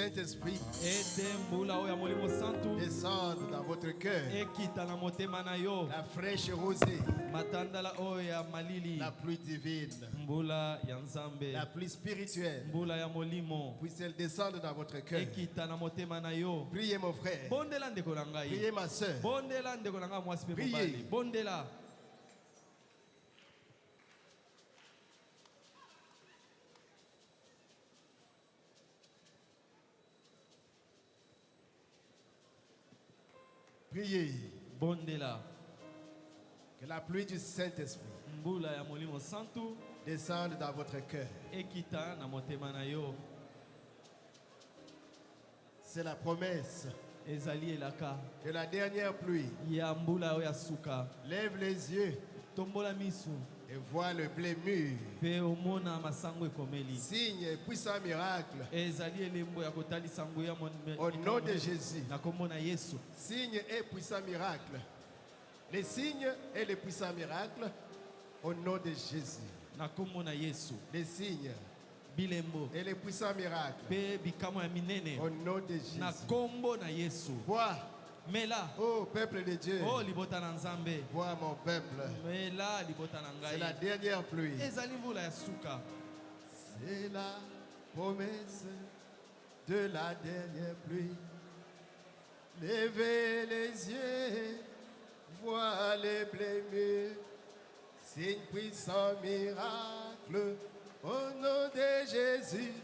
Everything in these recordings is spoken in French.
Saint-Esprit descende dans votre cœur. La fraîche rosée, la pluie divine, la pluie spirituelle, puisse-t-elle descendre dans votre cœur. Priez mon frère, priez ma soeur, priez. Priez. Que la pluie du Saint-Esprit descende dans votre cœur. C'est la promesse de la dernière pluie. Lève les yeux et vois le blé mûr. Signe et puissant miracle. Au nom de Jésus. Signe et puissant miracle. Les signes et les puissants miracles au nom de Jésus. Les signes et les puissants miracles au nom de Jésus. Bois, oh peuple de Dieu, bois mon peuple. C'est la dernière pluie. C'est la promesse de la dernière pluie. Levez les yeux, vois les blés mûrs, signe puissant miracle au nom de Jésus.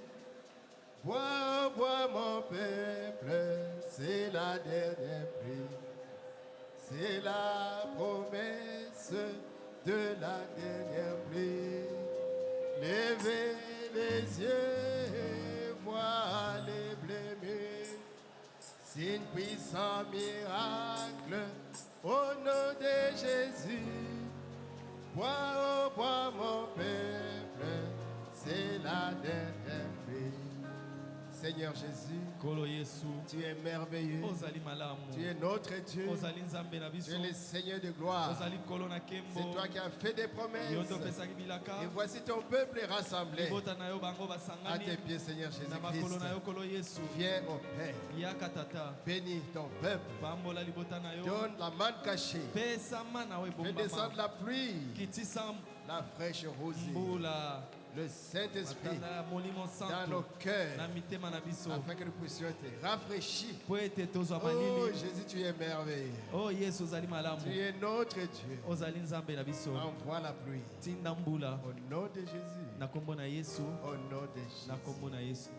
Bois, bois mon peuple, c'est la dernière pluie. C'est la promesse de la dernière pluie. Levez les yeux, vois les blés mûrs, signe puissant miracle au nom de Jésus. Bois, oh, bois mon peuple, c'est la dernière pluie. Seigneur Jésus, tu es merveilleux. Tu es notre Dieu. Tu es le Seigneur de gloire. C'est toi qui as fait des promesses. Et voici ton peuple est rassemblé à tes pieds, Seigneur Jésus-Christ. Viens au Père. Bénis ton peuple. Donne la manne cachée. Fais descendre la pluie, la fraîche rosée, le Saint-Esprit dans nos cœurs, afin que nous puissions être rafraîchis. Oh Jésus, tu es merveilleux. Tu es notre Dieu. Envoie la pluie. Au nom de Jésus. Au nom de Jésus.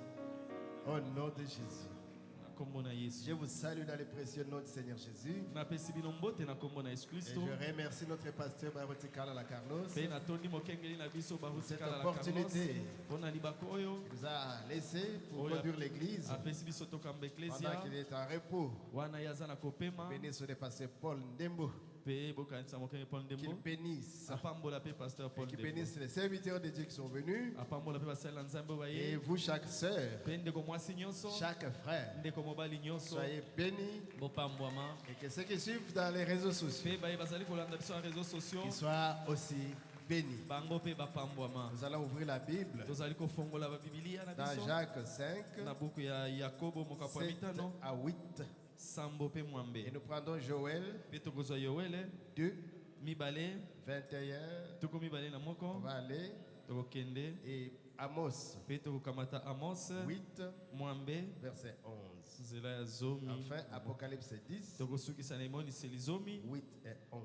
Au nom de Jésus. Je vous salue dans le précieux nom du Seigneur Jésus. Et je remercie notre pasteur Barotikala la Carlos pour cette opportunité qu'il nous a laissé pour conduire l'église pendant qu'il est en repos. Béni sur le pasteur Paul Ndembo. Qu'il bénisse. Et qu'il bénisse les serviteurs de Dieu qui sont venus. Et vous, chaque sœur, chaque frère, soyez bénis. Et que ceux qui suivent dans les réseaux sociaux, qu'ils soient aussi bénis. Nous allons ouvrir la Bible dans Jacques 5, 7 à 8. Et nous prendrons Joël 2, 21. On va aller. Et Amos 8, verset 11. Enfin, Apocalypse 10, 8 et 11.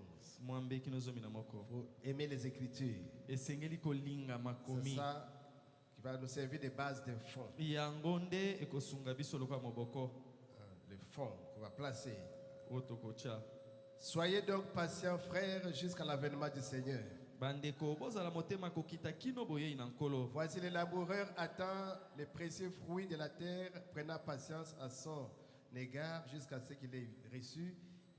Pour aimer les Écritures. C'est ça qui va nous servir de base de fond. Le fond qu'on va placer. Soyez donc patients, frères, jusqu'à l'avènement du Seigneur. Voici le laboureur attend les précieux fruits de la terre, prenant patience à son égard jusqu'à ce qu'il ait reçu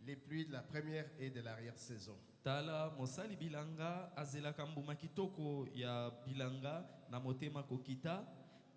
les pluies de la première et de l'arrière-saison. Tala mosali bilanga azela kambuma kitoko ya bilanga na motema kokita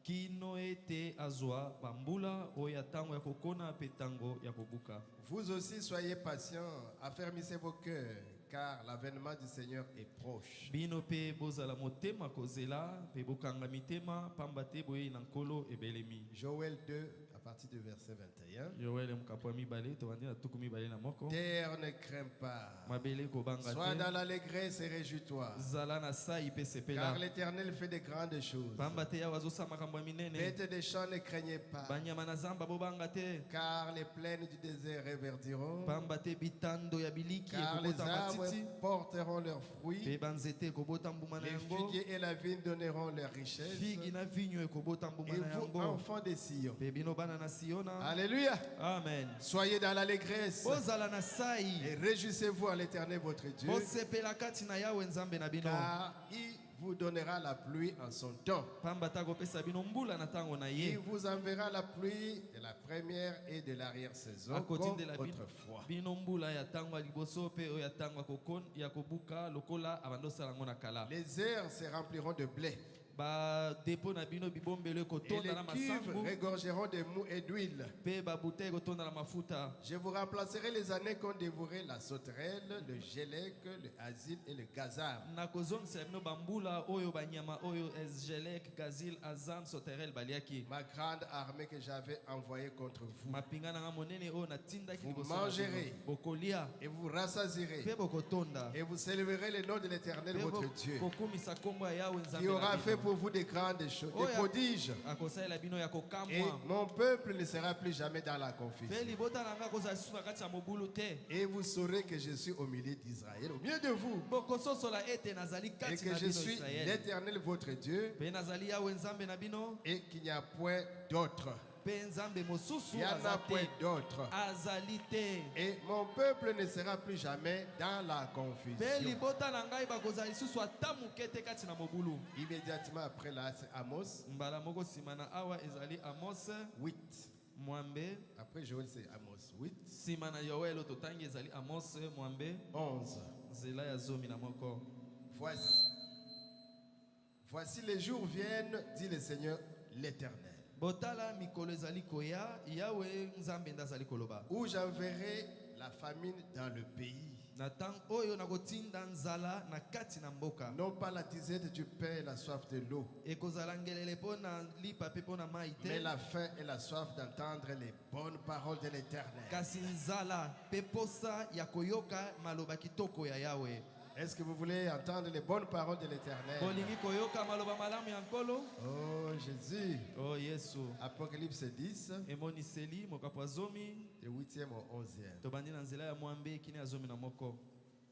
kino ete azwa bambula oya tango ya kokona petango ya kobuka. Vous aussi soyez patients, affermissez vos cœurs, car l'avènement du Seigneur est proche. Bino pe bozala motema kozela pe bokanga mitema pambate boye nankolo ebelemi. Joël 2 à partir du verset 21. Yoel mkapo ya mibale tobandi na tuku mibale na moko. Terre, ne crains pas. Mabele kobanga Sois te. dans l'allégresse et réjouis-toi. Zala na sai pe sepela. Car l'Éternel fait de grandes choses. Pamba te ya wazosa makambo ya minene. Bêtes des champs, ne craignez pas. Banyama na zamba bobanga te. Car les plaines du désert reverdiront. Pamba te bitando ya biliki Car les ekobota arbres matiti. porteront leurs fruits. Pe banzete ekobota mbuma na Les yango. figuiers et la vigne donneront leurs richesses. Figi na vinyo ekobota mbuma Et na vous, yango. enfants de Sion. Pe bino bana na Siona. Alléluia. Amen. Soyez dans l'allégresse. Bozala na sai. Et réjouissez-vous à l'Éternel votre Dieu. Bosepela kati na Yawe nzambe na bino. Car il vous donnera la pluie en son temps. Pamba ta kopesa bino mbula na tango na Il ye. vous enverra la pluie de la première et de l'arrière-saison comme Akotindela autrefois. bino mbula ya tango ya liboso pe oyo ya tango ya kobuka lokola abandosala yango na kala. Les airs se rempliront de blé. Ba depo na bino bibombelo Et ekotonda na les cuves masango regorgeront de mou et d'huile. pe ba bouteille ekotonda na mafuta. Je vous remplacerai les années qu'ont dévoré la sauterelle, le gélec, le asile et le gazam. Na kozongisa bino bambula oyo banyama oyo esgelek gazil azan soterel baliaki. Ma grande armée que j'avais envoyée contre vous. Mapinga na nga monene oyo natindaki Vous liboso na bino. mangerez. Bokolia Et vous rassasierez. pe bokotonda. Et vous célébrer le nom de l'Éternel Pe votre Dieu. bokumisa kombo ya Yawe Qui nzambe aura na fait bino. pour vous des grandes choses, Oh, des ya- prodiges. Akosalela bino ya Et kokamwa. mon peuple ne sera plus jamais dans la confusion. Pe libota na nga kozala lisusu na kati ya mobulu te. Et vous saurez que je suis au milieu d'Israël, au milieu de vous. Bokososola ete nazali Et kati que na je bino suis Israel. l'Éternel votre Dieu. Pe nazali Yawe nzambe na bino. Et qu'il n'y a point d'autre. Pe nzambe mosusu Il n'y en a aza point te. d'autre. Azali te. Et mon peuple ne sera plus jamais dans la Pe confusion. libota na ngai bakozala lisusu ata moke te kati na mobulu. Immédiatement après là, c'est Amos Mbala moko nsima na awa ezali Amos 8. mwambe. Après Joël, c'est Amos 8. Nsima na Yoel totangi ezali Amos mwambe. 11. Nzela ya zomi na moko. Voici les jours viennent, dit le Seigneur l'Éternel, Botala mikolo ezali koya Yawe nzambe ndazali koloba. où j'enverrai la famine dans le pays. Na tang oyo nakotinda nzala na kati na mboka. Non pas la disette du pain et la soif de l'eau, Ekozala ngelele po na lipa pe po na mai te. mais la faim et la soif d'entendre les bonnes paroles de l'Éternel. Kasi nzala pe posa ya koyoka maloba kitoko ya Yawe. Est-ce que vous voulez entendre les bonnes paroles de l'Éternel? Bolingi koyoka maloba malamu ya nkolo. Oh Jésus. Oh Yesu. Apocalypse 10, Emoniseli mokapo ya zomi. du 8e au 11e. Tobandi na nzela ya mwambe kini ya zomi na moko.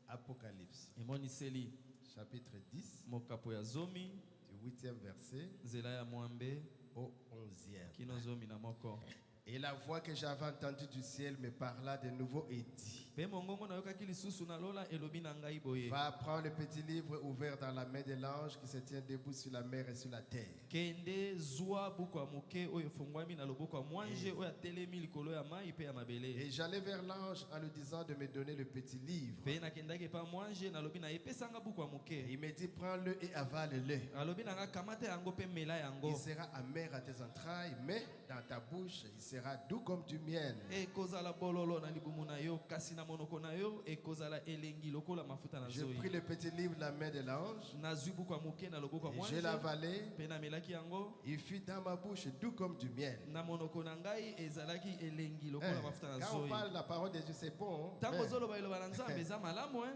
Apocalypse, Emoniseli chapitre 10, mokapo ya zomi. du 8e verset Nzela ya mwambe au 11e. kino zomi na moko. Et la voix que j'avais entendue du ciel me parla de nouveau et dit: Pe mongongo na yokaki lisusu na lola elobi na ngai boye. Va prendre le petit livre ouvert dans la main de l'ange qui se tient debout sur la mer et sur la terre. Kende zwa buku ya moke oyo efungwami na loboko ya mwanje oyo atelemi likolo ya mai pe ya mabele. Et j'allais vers l'ange en lui disant de me donner le petit livre. Pe nakendaki pa mwanje nalobi na epesanga buku ya Et moke. il me dit: prends-le et avale-le. Alobi na nga kamata yango pe mela yango. Il sera amer à tes entrailles, mais dans ta bouche, il sera doux comme du miel. Ekozala bololo na libumu na yo kasi na monoko na yo ekozala elengi lokola mafuta na Je zoi. pris le petit livre de la main de l'ange Nazwi buku ya moke na loboko ya et je mwanje. l'avalai. Pe namelaki yango. Il fut dans ma bouche doux comme du miel. Na monoko na ngai ezalaki elengi lokola Hein, mafuta na quand on zoi. parle de la parole de Dieu, c'est bon. Tango zoloba eloba na nzambe eza malamu hein.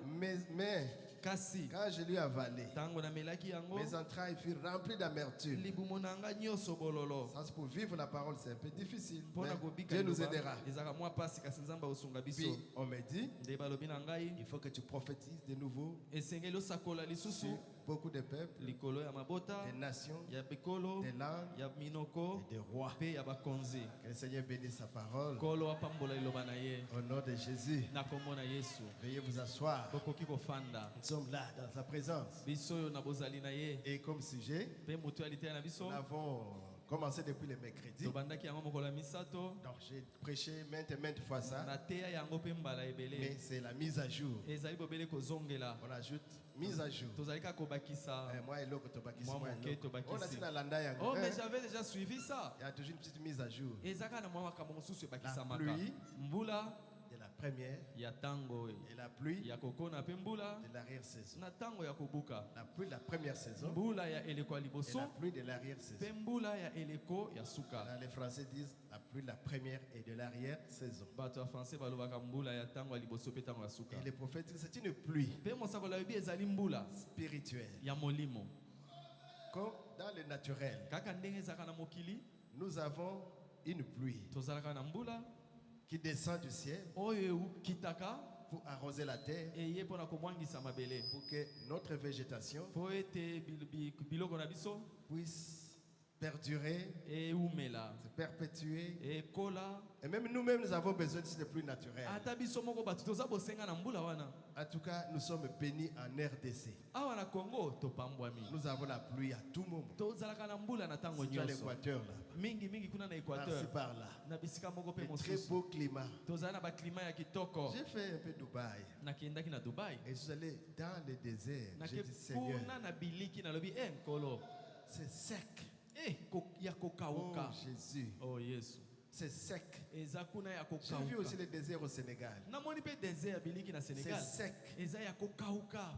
Mais Kasi quand je lui avalai, tango namelaki yango mes entrailles furent remplies d'amertume. libumu na nga nyonso bololo. Ça, c'est pour vivre la parole, c'est un peu difficile. Mais Mpona kobika Dieu nous liloba, aidera. ezalaka mwa pasi kasi nzambe akosunga biso. Puis on me dit: Nde balobi na ngai il faut que tu prophétises de nouveau esengeli osakola lisusu sur beaucoup de peuples, likolo ya mabota des nations, ya bikolo des langues ya minoko et des rois. pe ya bakonzi. Que le Seigneur bénisse sa parole. Kolo apambola liloba na ye Au nom de Jésus, na kombo na Yesu. veuillez vous asseoir. Bokoki kofanda Nous sommes là dans sa présence. biso oyo na bozali na ye Et comme sujet, pe moto ya liteya na biso nous avons commencé depuis le mercredi. tobandaki yango mokolo ya misato Donc j'ai prêché maintes et maintes fois ça. na teya yango pe mbala Mais ebele c'est la mise à jour. ezali bobele kozongela On ajoute mise à jour. tozali kaka kobakisa. Moi et l'autre, Tobakis, Moi, moi mon et quai, Tobakis. l'autre. On a dit dans l'anda, Oh mais j'avais déjà suivi ça. il y a toujours une petite mise à jour. Ezaka na mwa makambo mosusu La ebakisamaka. pluie, Mbula de la première ya tango et la pluie ya kokona pe mbula de l'arrière-saison. na tango ya kobuka. La pluie de la première saison Mbula ya eleko ya et liboso la pluie de l'arrière-saison. pe mbula ya eleko ya suka. Là, les Français disent la pluie de la première et de l'arrière-saison. Bato ya français balobaka mbula ya tango ya liboso pe tango ya suka. Et les prophètes disent c'est une pluie Pe mosakoli alobi ezali mbula spirituelle. ya molimo. Comme dans le naturel, Kaka ndenge ezalaka na mokili nous avons une pluie tozalaka na mbula qui descend du ciel oyo ekitaka pour arroser la terre, eye mpona komwangisa mabele pour que notre végétation po ete biloko na biso puisse perdurer, eumela se perpétuer. ekola. Et même nous-mêmes, nous avons besoin de cette pluie naturelle. Ata biso moko bato toza bosenga na mbula wana. En tout cas, nous sommes bénis en RDC. Awa na Congo topambwami Nous avons la pluie à tout moment. tozalaka na mbula na tango Si tu as nyonso l'équateur là, mingi kuna na par-ci équateur par-là, na bisika moko pe un très mosusu beau climat. tozala na baklima ya kitoko. J'ai fait un peu Dubaï Nakendaki na Dubai et je suis allé dans le désert. J'ai nake dit Seigneur, kuna na biliki nalobi nkolo c'est sec. ya Oh kokauka. Jésus, Oh Yesu c'est sec. eza kuna ya J'ai vu aussi kokauka. le désert au Sénégal. Namoni pe désert ya biliki na C'est Sénégal sec. eza ya kokauka.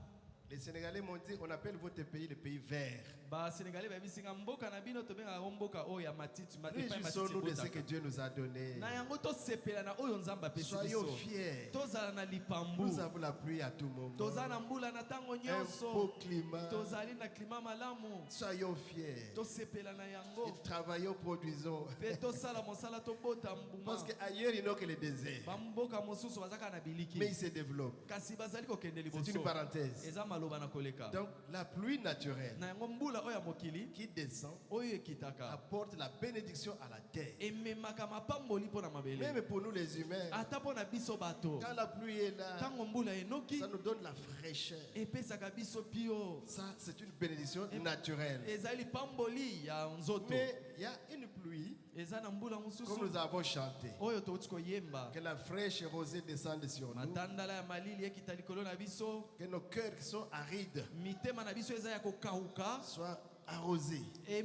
Les Sénégalais m'ont dit, on appelle votre pays le pays vert. Ba Sénégalais babisinga mboka na bino tobengaka mboka oyo ya matiti epai matiti Réjouissons-nous de ce que ebotaka. Dieu nous a donné. Na yango tosepela na oyo nzambe apesi Soyons biso. fiers. Tozala na Nous lipambu avons la pluie à tout moment. tozala na mbula na tango Un beau nyonso climat. tozali na klima malamu Soyons fiers. tosepela na yango Et travaillons, produisons. mpe tosala mosala tobota mbuma. Parce qu'ailleurs, il n'y a que le désert. bamboka mosusu bazaka na Mais biliki il se développe. kasi bazali kokende C'est une liboso parenthèse. eza maloba na koleka. Donc, la pluie naturelle Na yango mbula oyo ya mokili qui descend oyo ekitaka apporte la bénédiction à la terre. ememaka mapamboli mpo na mabele Même pour nous les humains, ata mpo na biso bato. quand la pluie est là, Ntango mbula enoki ça nous donne la fraîcheur. epesaka biso pio. Ça, c'est une bénédiction naturelle. ezali pamboli ya nzoto. Mais il y a une pluie, eza na mbula comme mosusu nous avons chanté, oyo touti koyemba que la fraîche rosée descende sur nous, matandala ya malili ekita likolo na biso. que nos cœurs qui sont arides Mitema na biso eza ya kokauka soient arrosés.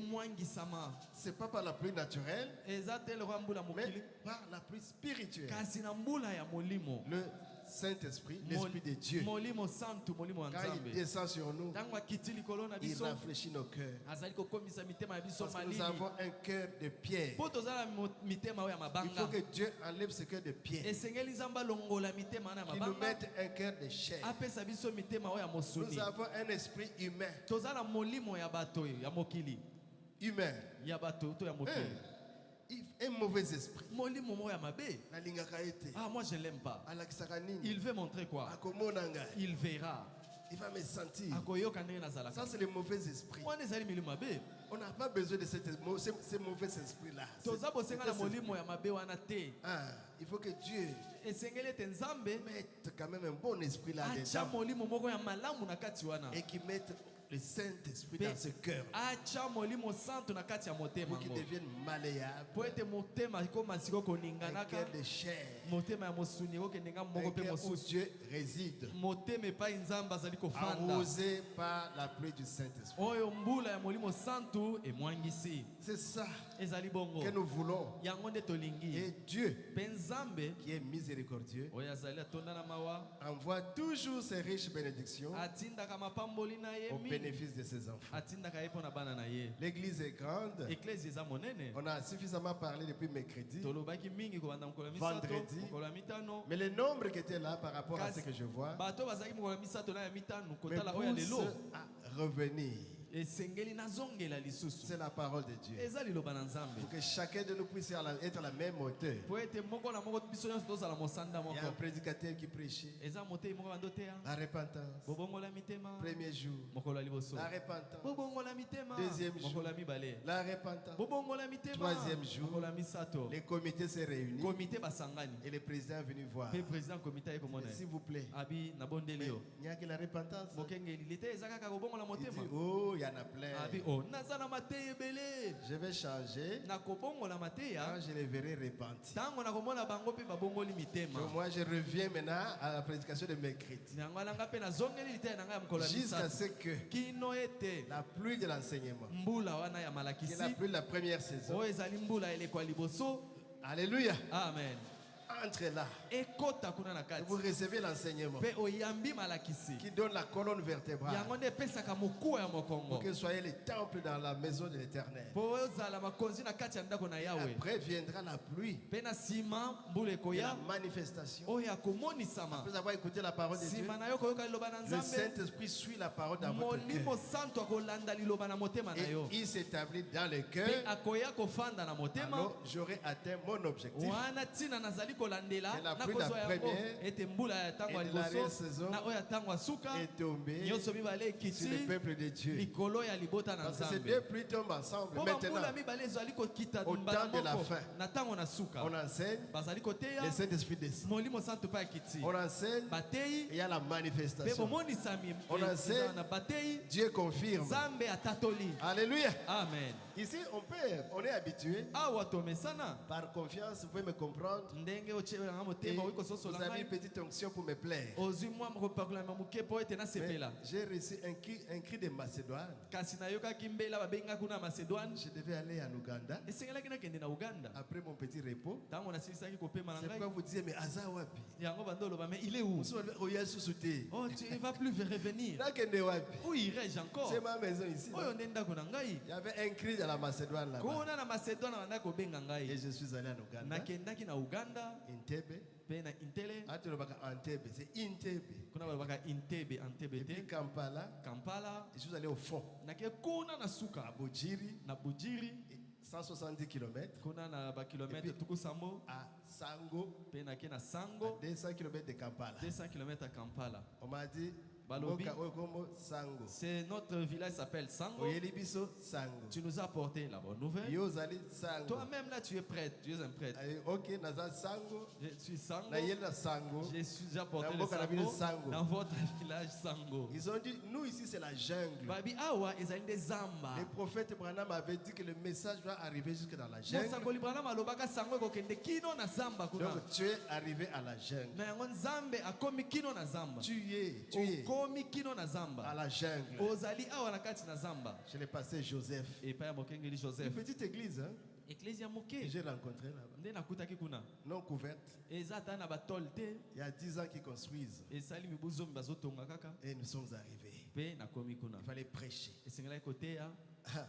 emwangisama. C'est pas par la pluie naturelle, eza te eloko ya mbula mais mokili par la pluie spirituelle. kasi na mbula ya molimo. Le Saint-Esprit, l'Esprit de Dieu, molimo santu molimo ya quand il nzambe descend sur nous, ntango akiti likolo na il biso rafraîchit nos cœurs. azali kokomisa mitema ya biso Parce que nous malili avons un cœur de pierre. mpo tozala mitema oyo ya Il faut mabanga. que Dieu enlève ce cœur de pierre, esengeli nzambe alongola mitema wana ya qu'il nous mabanga mette un cœur de chair. apesa biso mitema oyo ya mosuni. Nous avons un esprit humain. toza na molimo ya bato oyo ya mokili Humain. ya bato to ya mokili. Un mauvais esprit. molimo moko ya mabe. Nalingaka ete. Ah, moi je l'aime pas. Alakisaka nini? Il veut montrer quoi? Akomona ngai. Il verra. Il va me sentir. akoyoka ndenge nazalaka. Ça, c'est le mauvais esprit. wana ezali milimo mabe. On n'a pas besoin de ce mauvais esprit-là. toza bosenga na C'est- molimo ya mabe wana te. Ah, il faut que Dieu esengeli ete nzambe mette quand même un bon esprit là atia dedans molimo moko ya malamu na kati wana. et qu'il mette le Saint-Esprit Pe- dans ce cœur atia molimo santu na kati ya motema pour qu'il ngo. devienne malléable, po ete motema ekoma siko un koninganaka. cœur de chair, motema ya mosuni ekokendenga un moko mpe cœur où mosusu. Dieu réside, motema epai nzambe azali kofanda arrosé par la pluie du Saint-Esprit. oyo mbula ya molimo santu emwangisi. C'est ça ezali bongo que nous voulons. yango nde tolingi. Et Dieu, mpe nzambe qui est miséricordieux, oyo azali atonda na mawa envoie toujours ses riches bénédictions atindaka mapamboli na ye au mingi. bénéfice de ses enfants. atindaka ye mpo na bana na ye. L'église est grande. eklesi eza monene. On a suffisamment parlé depuis mercredi. tolobaki mingi kobanda mokolo ya misato Vendredi. mokolo ya mitano. Mais le nombre qui était là par rapport à ce Kasi- que je vois bato bazalaki mokolo ya misato na ya mitano me kotala oyo ya pousse lelo à revenir. esengeli nazongela lisusu. C'est la parole de Dieu. eza liloba na nzambe Pour que chacun de nous puisse être à la même hauteur. po ete moko na moko biso nyonso tozala mosanda Il y a un moko. prédicateur qui prêchait eza motei moko bando teya la repentance. bobongola mitema Premier jour, mokolo ya liboso la repentance. bobongola mitema Deuxième jour. mokolo ya mibale La repentance. bobongola mitema Troisième jour. mokolo ya misato Les comités s'est réunis komite basangani et le président est venu voir. mpe président komite aye komona S'il vous plaît, abi nabondeli mais yo il n'y a que la repentance. mokengeli lite eza kaka kobongola Il dit, motema oh, il y en a plein. abi o naza na mateya ebele Je vais changer nakobongola quand mateya je les verrai repentir. ntango nakomona bango mpe babongoli mitema. Donc moi, je reviens maintenant à la prédication de mercredi. yango alanga mpe nazongeli liteya na ngai ya mokolo ya Jusqu'à misato ce que kino ete la pluie de l'enseignement, mbula wana ya qui est malakisi la pluie de la première saison, oyo ezali mbula ya eleko ya liboso. Alléluia, Amen. entre là. ekota kuna na Et kati vous recevez l'enseignement pe oyambi malakisi qui donne la colonne vertébrale. yango nde epesaka mokuwa ya mokongo Pour que vous soyez les temples dans la maison de l'Éternel. po ozala makonzi na kati ya ndako na yawe Après viendra la pluie pe na nsima mbula et la ekoya manifestation. oyo akomonisama Après avoir écouté la parole de Dieu, nsima na yo koyoka liloba na le nzambe Saint-Esprit suit la parole dans votre molimo cœur. santo akolanda liloba na motema na Et yo il s'établit dans le pe cœur. akoya kofanda na motema Alors j'aurai atteint mon objectif. wana ntina nazali kolandela Et la pluie nakozwa la yango première ete mbula ya ntango ya et de la liboso saison na oyo ya ntango ya suka est tombé nyonso mibale sur ekiti le peuple de Dieu. likolo ya libota na Parce que ces nzambe deux pluies tombent ensemble mpo maintenant. bambula mibale ezwali kokita Au mbala temps de la moko fin. na ntango na suka On enseigne, bazali koteya le Saint-Esprit descend. molimo santo mpe akiti On enseigne, bateyi il y a la mpe manifestation. bomonisami On enseigne. eza na bateyi Dieu confirme. nzambe atatoli Alléluia. amen Ici, on est habitué. awa tomesana Par confiance, vous pouvez me comprendre. ndenge otyelanga Et motema oyi vous kososola avez une ngai petite onction pour me plaire. ozwi mwa kopakolama moke mpo ete Mais nasepela j'ai reçu un cri de Macédoine. kasi nayokaki mbela babenga kuna macédoine Je devais aller en Ouganda esengelaki nakende na uganda après mon petit repos. ntango nasilisaki kopema na C'est ngai pourquoi vous disiez, mais Azawapi. yango bando oloba mais il est où oh tu ne vas plus revenir où irais-je encore C'est ma maison ici. oyo nde ndako na ngai Il y avait un cri de la Macédoine là-bas. kuna na macédoine banda kobenga Et ngai je suis allé en Ouganda. nakendaki na uganda Intebe. mpe na intele Ah, tu ne vas pas Antebe, c'est Intebe. kuna balobaka intebe antebe Et puis te Kampala. kampala Je suis allé au fond. nake kuna na À suka Bujiri, na bujiri 170 km. kuna na Et bakilometre puis- tuku sambo À Sango, mpe nake na à sango 200 km de Kampala. 200 km à kampala On m'a dit, Balobi. Boka Okomo Sango. c'est notre village s'appelle sango Oyelibiso Sango. tu nous as apporté la bonne nouvelle Yozali Sango. toi-même là tu es prêtre tu es un prêtre Aye, ok, Naza Sango. je suis sango Na yela Sango. j'ai apporté Na le mboka na bino sango sango. dans votre village sango Ils ont dit, nous ici c'est la jungle. babi awa ezali nde zamba Le prophète Branham avait dit que le message doit arriver jusque dans la jungle. mosakoli branham alobaka sango ekokende kino na zamba kuna Donc tu es arrivé à la jungle. na yango nzambe akomi kino na zamba Tu es okomi kino na à zamba la jungle. ozali awa na kati na zamba Chez le pasteur Joseph. epai ya mokengeli Une joseph petite église hein, eklesi ya que moke j'ai rencontrée là-bas. nde nakutaki kuna Non couverte. eza ata na batole te Il y a 10 ans qu'ils construisent. esali mibu zomi bazotonga kaka Et nous sommes arrivés. mpe nakomi kuna Il fallait prêcher. esengelaki koteya Ah.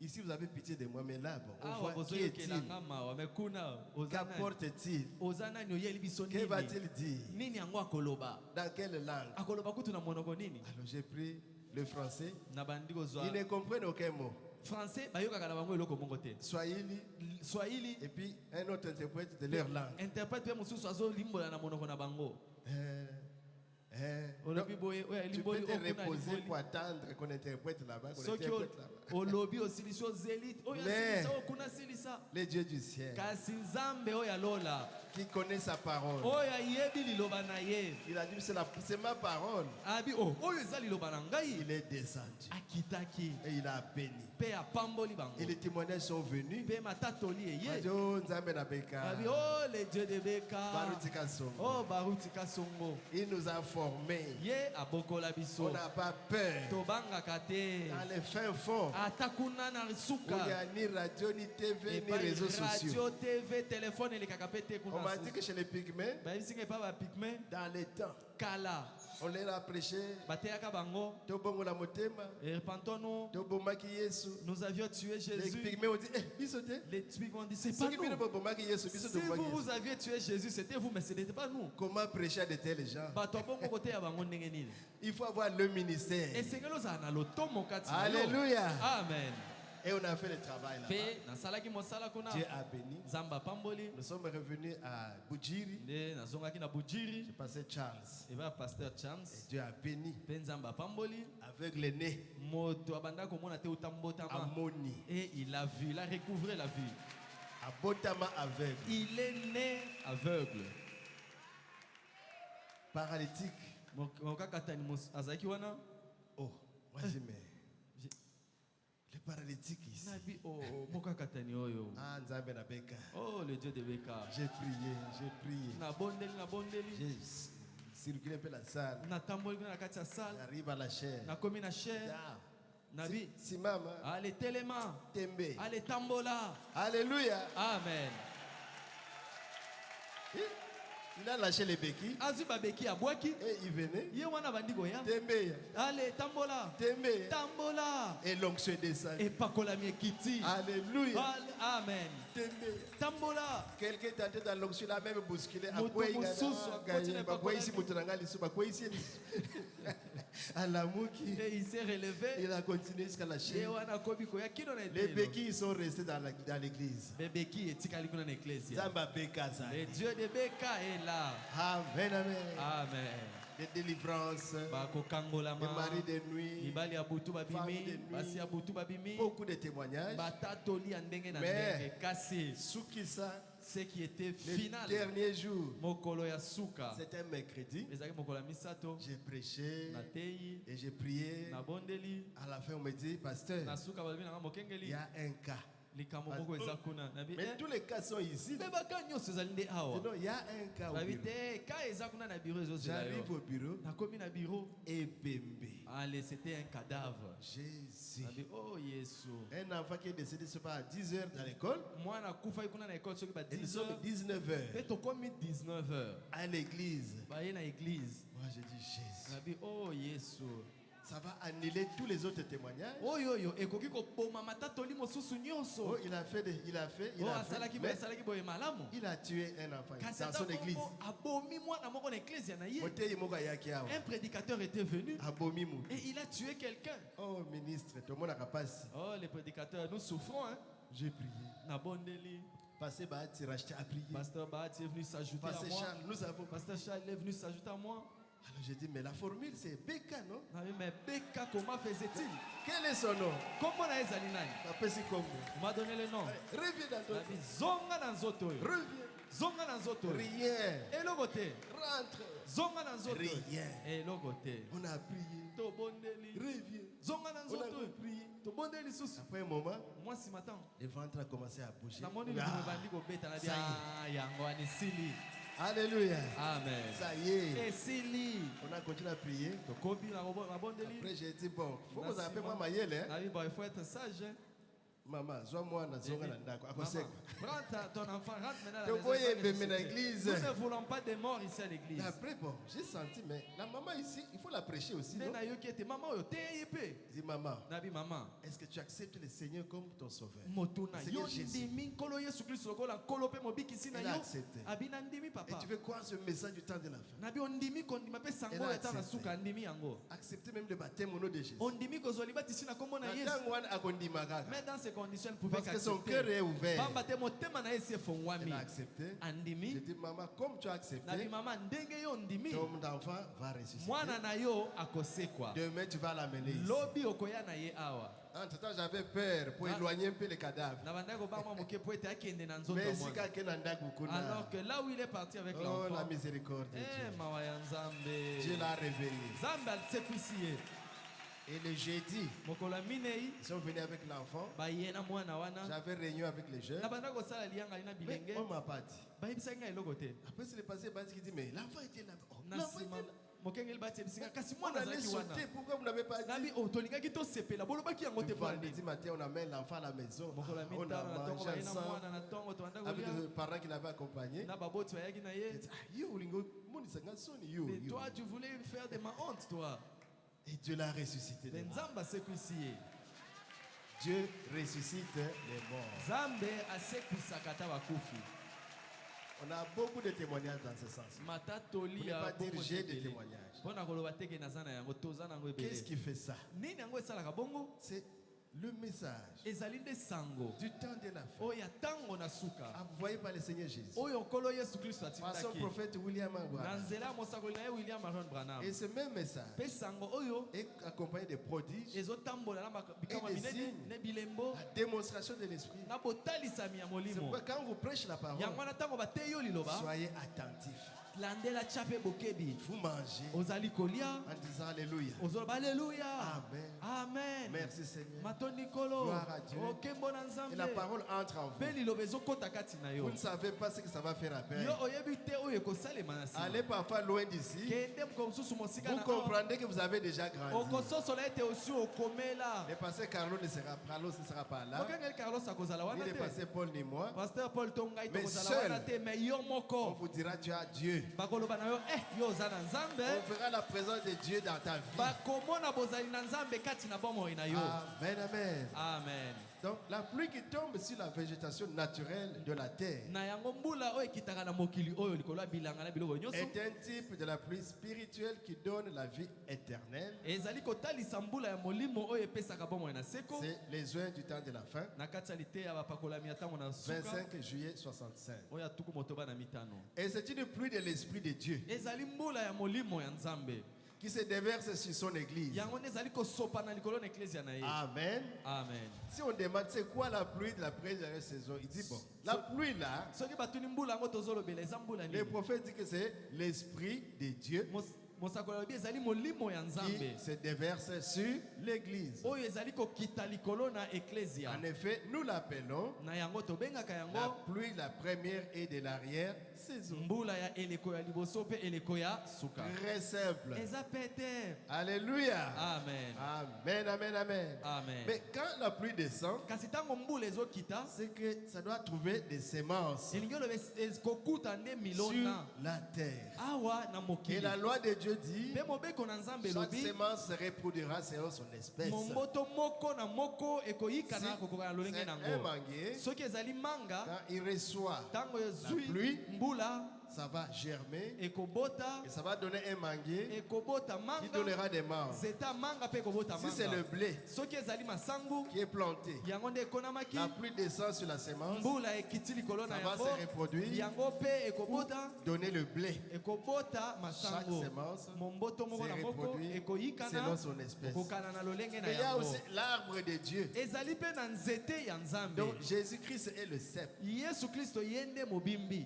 Ici, vous avez pitié de moi, mais là, bon, on awa voit qui bozoyokela est-il. nga mawa me kuna oza nani? Qu'apporte-t-il? oza nani oyeli biso Que nini va-t-il dire? nini yango akoloba Dans quelle langue? akoloba kutu na monoko nini Alors j'ai pris le français. na bandi kozwa Ils ne comprennent aucun mot. français bayokaka na bango eloko moko te Swahili swahili et puis un autre interprète de leur langue. interprète mpe mosusu azolimbola na monoko na bango Donc, olobi boye oyo tu peux elimboli te oyo kuna reposer limboli pour attendre qu'on interprète là-bas. Qu'on soki interprète là-bas. olobi osilisi ozeli oyo Mais- asilisa oyo kuna asilisa Le Dieu du ciel kasi nzambe oyo alola qui connaît sa parole. oyo ayebi liloba na ye Il a dit c'est ma parole. abi oyo eza liloba na ngai Il est descendu akitaki et il a béni. mpe apamboli bango Et les témoignages sont venus. mpe matatoli eye Madi, oh, Nzambe na beka. abi oh le dieu de beka Baruti Kasongo. oh baruti kasongo Il nous a formés. ye abokola On biso n'a pas peur. tobangaka te Dans les fins fonds, ata kuna na où il n'y suka a ni radio, ni TV, ni epai réseaux sociaux. radio tv telefone elekaka mpe te On kuna m'a dit que chez les pygmées, bayebisinga epai bapigme dans les temps, kala on leur a prêché. bateyaka bango Tobongo la motema. repentons-nous Tobomaki Yesu. nous avions tué Les Jésus pygmées ont dit, eh, bisote. les pygmées ont dit c'est Ceux pas qui nous viennent bomaki Yesu, biso si tobomaki vous Yesu. vous aviez tué Jésus c'était vous mais ce n'était pas nous Comment prêcher à de tels gens? bato abongo koteya bango ndenge nini Il faut avoir le ministère. esengeli ozala na lotomo kati na yo Alléluia. amen Et on a fait le travail là. mpe nasalaki mosala kuna Dieu a béni. nzambe apamboli Nous sommes revenus à Bujiri. nde nazongaki na bujiri J'ai passé Charles. eva pasteur Et chance Dieu a béni. mpe nzambe apamboli Avec le nez. moto abanda komona te utambotama Amoni. et il a vu il a recouvré la vue Abotama aveugle. il est né aveugle Paralytique. mokakatani azalaki wana Oh, moi j'aimais. Les paralytiques ici. nabi mokakatani oyo Ah, Nzambe na beka. oh le dieu de beka J'ai prié. nabondeli J'ai circulé un peu la salle. natamboli kuna na kati ya sale J'arrive à la chair. nakomi na chair Ah, nabi Simama. ale telema Tembe. ale tambola Alléluia. amen Il a lâché les béquilles azwi babeki abwaki et il venait. ye wana bandi koya Tembe. ale tambola Tembe. tambola Et l'onction descend. epakolami ekiti Alléluia. amen Tembe. tambola Quelqu'un est entré dans l'onction, il a même bousculé. Moto mosusu akoti na et il s'est relevé Il a continué jusqu'à la ye chaîne. wana akomi koya kino na Les etelo béquilles sont restés dans l'église. bebeki etikali kuna na eklesia Zamba Bekaza. le dieu de beka est là Amen, amen. amen Des délivrances, des bakokangolama maris de nuit, mibali ya butu Femme de babimi nuit. basi ya butu babimi beaucoup de témoignages. batatoli ya ndenge na Mais- ndenge kasi Soukissa, ce qui était le final dernier jour, mokolo ya suka c'était un mercredi. ezalaki mokolo ya misato J'ai prêché nateyi et j'ai prié. nabondeli À la fin, on me dit, pasteur, na suka balobi nanga il mokengeli y a un cas. likambo moko eza kuna nabi Mais tous les cas sont ici. mpe baka nyonso ezali nde awa Sinon, il y a un cas au babi bureau. te ka eza kuna na biro ezozela J'arrive yo au bureau nakomi na biro et bébé. ale c'était un cadavre Jésus. nabi oh yesu Un enfant qui est décédé, c'est pas à 10 heures dans l'école. mwana akufaki kuna na ekole soki ba Et nous 10 sommes heures 19 mpe heures tokomi 19 heures à l'église. baye na église Moi, je dis Jésus. nabi oh yesu Ça va annuler tous les autres témoignages. oyo ekoki koboma matatoli mosusu Oh, nyonso il a fait. o asalaki boye Mais asalaki boye malamu il a tué un enfant kasi dans ata son église. bongo abomi mwana moko na eklezia na ye Moteyi moko ayaki awa. un prédicateur était venu Abomi mutu. et il a tué quelqu'un Oh, ministre, tout le monde a capacité. oh les prédicateurs nous souffrons hein J'ai prié. nabondeli Pasteur Bahati racheté a prié. pasteur Bahati est venu s'ajouter à Pasteur moi Charles, nous avons. pasteur Charles est venu s'ajouter à moi Alors j'ai dit, mais la formule c'est Beka, non? nabi mais Beka comment faisait-il Quel est son nom? kombo na ye ezali nani Appelle si comme. on m'a donné le nom Reviens dans ton. nabi zonga na nzoto oyo Reviens. zonga na nzoto oyo Rien. eloko te Rentre. zonga na nzoto oyo Rien. eloko te On a prié. tobondeli Reviens. zonga na On a nzoto oyo prié. tobondeli lisusu Après un moment, mwasi matang le ventre a commencé à bouger. namoni libumu ebandi kobeta nabi ça y est. yango wana esili Alléluia. amen Ça y est. esili On a continué à prier. tokobi nabondeli Après, j'ai dit, bon, faut que vous Merci, appelez moi maman. Mayele. Hein? nabi bon il faut être sage hein. Maman, sois-moi dans son ndako. Maman, Akoseko. prends ton enfant, rentre maintenant à la Te maison, voyez, il va bébé, ressusciter. dans l'église. Nous ne voulons pas de morts ici à l'église. Mais après, bon, j'ai senti, mais la maman ici, il faut la prêcher aussi. Mais Non? na yoki ete maman oyo teye pe. Je dis, maman, Nabi maman. est-ce que tu acceptes le Seigneur comme ton sauveur? Motuna Seigneur yo Jésus. ndimi nkolo Yesu Kristo lokola nkolo pe mobikisi na Elle a yo. accepté. Abina ndimi Et papa. tu veux quoi ce message du temps de la fin? Nabi ondimi kondima pe sango Elle a eta na accepté. suka ndimi yango. Accepter même le baptême au nom de Jésus. Ondimi kozwa libatisi na kombo na Yesu. Ntango wana akondima kaka. Mais dans ces conditions elle pouvait Parce que son cœur est ouvert. Pamba te motema na Yesu efongwami. Elle a accepté. J'ai Andimi. dit, maman, comme tu as Nabi accepté, mama ndenge yo ndimi. ton enfant va ressusciter. Mwana na yo akosekwa. Demain, tu vas l'amener ici. Lobi okoya na ye awa. Entre-temps, j'avais peur pour Ah. éloigner un peu les cadavres. Na bandaki kobanga moke po ete akende na nzoto Mais ya si mwana. quelqu'un n'a pas Alors que là où il est parti avec oh, la l'enfant, miséricorde de eh Dieu. mawa ya Nzambe. Dieu l'a réveillé. Nzambe alisekwisi ye. Et le jeudi, Mokolo ya minei ils sont venus avec l'enfant. baye na mwana wana. J'avais réunion avec les jeunes. Na bandaki kosala liyanga na Mais bilenge. on m'a pas dit. Bayebisaki ngai eloko te. Après, c'est le passé, qui dit, mais l'enfant était là. Oh, Na l'enfant nsima était là. mokengeli batiyebisika kasi On mwana allait azalaki wana. sauter. Pourquoi vous n'avez pas Nabi dit? o tolingaki tosepela bolobaki yango te Le mpo vendredi nini. matin, on amène l'enfant à la maison. Mokolo ya On a mitano na ntongo mangé baye na ensemble mwana na ntongo tobanda avec kolia. les parents qui l'avaient accompagné. Na baboti bayaki na ye. Yo, Olingo, mon isanga soni, yo, Mais yo. toi tu voulais faire de ma honte toi. Et Dieu l'a ressuscité. des Mais morts. Nzambe asekwisi ye. Dieu ressuscite les morts. Nzambe asekwisaka ata bakufi. On a beaucoup de témoignages dans ce sens. Matatoli Pour ne ya pas dire bongo j'ai des ebele. témoignages. Mpona koloba teke naza na yango toza nango Qu'est-ce ebele. qui fait ça? Nini yango esalaka bongo? C'est le message Ezali nde sango du temps de la fin, oyo ya ntango na suka envoyé par le Seigneur Jésus. oyo nkolo Yesu Kristo Par son atindaki prophète William na Abraham. nzela ya mosakoli na ye William Marion Branham. Et ce même message Mpe sango oyo est accompagné de prodiges, ezotambola na bikamwa Et des minene signes. ne bilembo la démonstration de l'esprit. na botalisami ya C'est molimo. pourquoi quand vous prêchez la parole, Yango wana ntango bateyi yo liloba soyez attentifs. landela chape bokebi. Vous mangez Ozali kolia. en disant Alléluia. Ozolo alléluia. Amen. Amen. Merci Seigneur. Matoni kolo. Gloire à Dieu. Okembo na nzambe. Et la parole entre en vous. Pe lilobezo kota kati na yo. Vous ne savez pas ce que ça va faire après. Yo oyebi te oyo kosalema na sima. Allez parfois loin d'ici. Kende mkomsusu mosika Vous na. comprendrez que vous avez déjà grandi. Okososola ete osi okomela. Le pasteur Carlos ne sera pas là. Okengeli Carlos akozala Ni wana le te. pasteur Paul ni moi. Pasteur Paul tongai Mais tokozala wana seul. te mais yo On moko. vous dira tu as Dieu. Bakoloba na yo yo oza na nzambe. On verra la présence de Dieu dans ta vie. Bakomona bozali na nzambe kati na bomoi na yo. Amen, amen. Amen. Donc la pluie qui tombe sur la végétation naturelle de la terre Na yango mbula oyo ekitaka na mokili oyo likolo ya bilanga na biloko nyonso. est un type de la pluie spirituelle qui donne la vie éternelle. Ezali kotalisa mbula ya molimo oyo epesaka bomoi na seko. C'est les oins du temps de la fin, Na kati ya lite ya bapakolami ya ntango na suka 25 juillet 65. oyo ya tuku motoba na mitano. Et c'est une pluie de l'Esprit de Dieu Ezali mbula ya molimo ya nzambe. qui se déverse sur son église. Yango nde ezali kosopa na likolo na eklezia na ye. Amen. Amen. Si on demande c'est quoi la pluie de la première saison, il dit bon, la pluie là, Soki batuni mbula yango tozolobela eza mbula le nini? prophète dit que c'est l'Esprit de Dieu Mosakoli alobi ezali molimo ya qui nzambe se déverse sur l'église. oyo ezali kokita likolo na eklezia. En effet, nous l'appelons Na yango tobengaka la yango pluie de la première et de l'arrière-saison. mbula ya eleko ya liboso mpe eleko ya suka. Très simple. Eza pete. Alléluia. Amen. Amen, amen, amen. Amen. Mais quand la pluie descend, Kasi ntango mbula ezokita c'est que ça doit trouver des semences elingi oloba kokuta nde sur milona la terre. awa na Et mokili. la loi de Dieu dit, Mpe mobeko na nzambe chaque elobi semence se reproduira selon son espèce. momboto moko na moko ekoyikana kokoka na lolenge C'est un nango. manguier, Soki ezali manga quand il reçoit, ntango pluie. ezwi mbula ça va germer ekobota et ça va donner un manguier ekobota qui manga donnera des mangues. zeta manga mpe ekobota Si c'est le manga. blé Soki ezali masangu qui est planté, yango nde ekonamaki la pluie descend sur la semence, mbula ekiti likolo na ça va yango se reproduire, yango mpe ekobota donner le blé. ekobota Chaque masango semence momboto moko se na moko reproduit ekoyikana selon son espèce. kokana na lolenge na Mais il y a yango. aussi l'arbre de Dieu. Ezali mpe na nzete ya nzambe. Donc Jésus-Christ est le cep. Yesu Kristo ye nde mobimbi.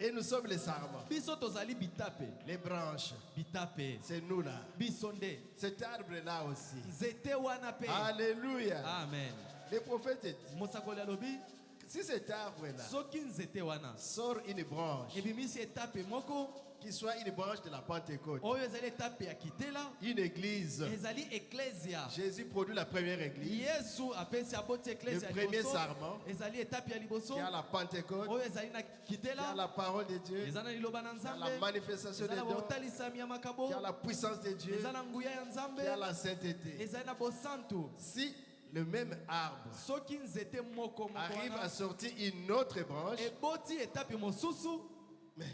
Et nous sommes les sarments, Biso tozali bitape. les branches. Bitape. C'est nous là. Biso nde. Cet arbre-là aussi. Nzete wana pe. Alléluia. Amen. Le prophète dit, Mosakoli alobi si cet arbre-là soki nzete wana sort une branche, ebimisi etape moko qui soit une branche de la Pentecôte, oyo ezali etape ya kitela une église, ezali eklesia. Jésus produit la première église Yesu apesi aboti eklesia Le ya premier liboso. sarment, Ezali etape ya liboso qui a la Pentecôte, oyo ezali na qui a kitela. la parole de Dieu, Eza na liloba na qui a la nzambe. manifestation Eza des na dons, botalisami ya makabo. qui a la puissance de Dieu, Eza na nguya ya qui a nzambe. la sainteté. Ezali na bosantu. Si le même arbre Soki nzete moko moko arrive à wana sortir une autre branche, eboti etape mosusu mais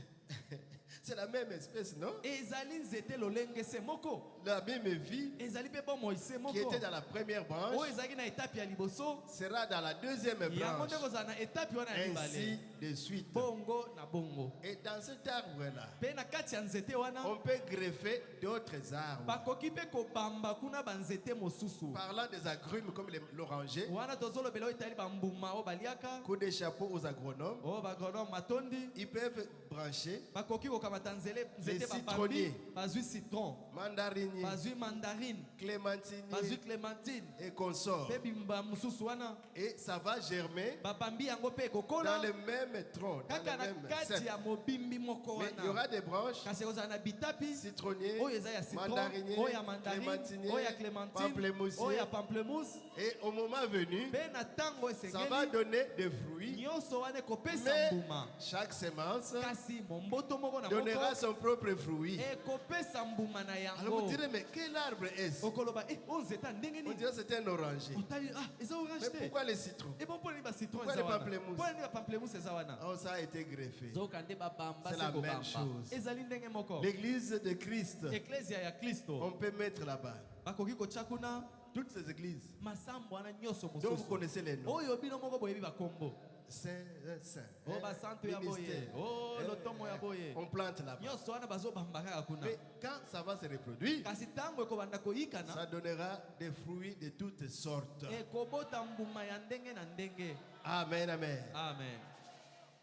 c'est la même espèce, non? ezali nzete lolenge se moko La même vie ezali mpe bomoi se qui moko était dans la première branche oyo ezalaki na etape ya liboso sera dans la deuxième yango branche, nde kozala na etape wana ya ainsi mibale de suite. bongo na bongo. Et dans cet arbre-là, Mpe na kati ya nzete wana on peut greffer d'autres arbres. bakoki mpe kobamba kuna banzete mosusu Parlant des agrumes comme l'oranger, wana tozolobela oyo etali bambuma oyo baliaka coup de chapeau aux agronomes, oyo bagronome matondi ils peuvent brancher bakoki kokamata nzete Les bapambi citronniers. bazwi citron mandarinier, bazwi mandarine bazwi clémentinier clémentine et consorts. mpe bimba mosusu wana Et ça va germer bapambi yango mpe dans ekokola le même tronc, dans kaka le na même kati cep. ya mobimbi moko Mais il y aura wana des branches kasi ekozala na bitapi citronniers, oyo eza ya citron mandarinier, oyo ya mandarine clémentinier, oyo ya clémentine pamplemoussier. oyo ya pamplemousse Et au moment venu, mpe na ntango ça va esengeli donner des fruits. nyonso wana ekopesa Mais mbuma chaque semence kasi momboto moko na donnera moko son propre fruit. ekopesa mbuma na Alors yango. vous direz, mais quel arbre est-ce? okoloba oyo nzeta ndenge On nini dirait que c'est un oranger. otali eza orange Mais te pourquoi les citrons? ebo mpo nini bacitron Pourquoi eza les wana pamplemousses? mpo nini bapamplemousse eza wana Oh, ça a été greffé. zoka nde babamba C'est se la même kobamba chose. ezali ndenge moko. L'église de Christ, eklesia ya on kristo peut mettre là-bas. bakoki kotya kuna Toutes ces églises masambo wana nyonso dont vous mosusu connaissez les noms. oyo bino moko boyebi bakombo Saint, Saint. o basanto ya boye o lotomo ya boye On plante là-bas. nyonso wana bazobamba kaka kuna Mais quand ça va se reproduire, kasi ntango ekobanda ça koyikana donnera des fruits de toutes sortes. ekobota mbuma ya ndenge na ndenge. Amen, amen. Amen.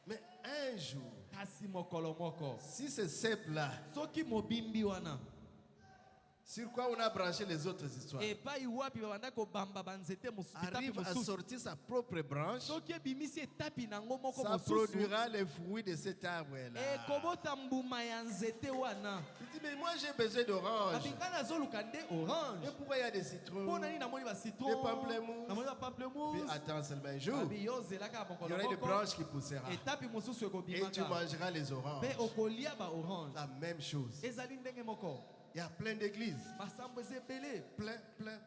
Mais un jour, kasi mokolo moko si ce cep-là, soki mobimbi wana sur quoi on a branché les autres histoires, epai wapi babanda kobamba banzete arrive à sortir sa propre branche, soki ebimisi etapi nango moko ça mosusu produira les fruits de cet arbre-là. ekobota mbuma ya nzete wana Il dit, mais moi j'ai besoin d'orange. abinga nazoluka nde orange Et pourquoi il y a des citrons? mpo nani namoni Des bacitron pamplemousses. namoni Puis bapamplemousse attends seulement un jour, abi yozelaka il y mokolo aura une moko branche qui poussera. etapi mosusu Et tu ekobimaka mangeras les oranges. mpe okolia baorange La même chose. ezali ndenge moko Il y a plein d'églises. masambo eza ebele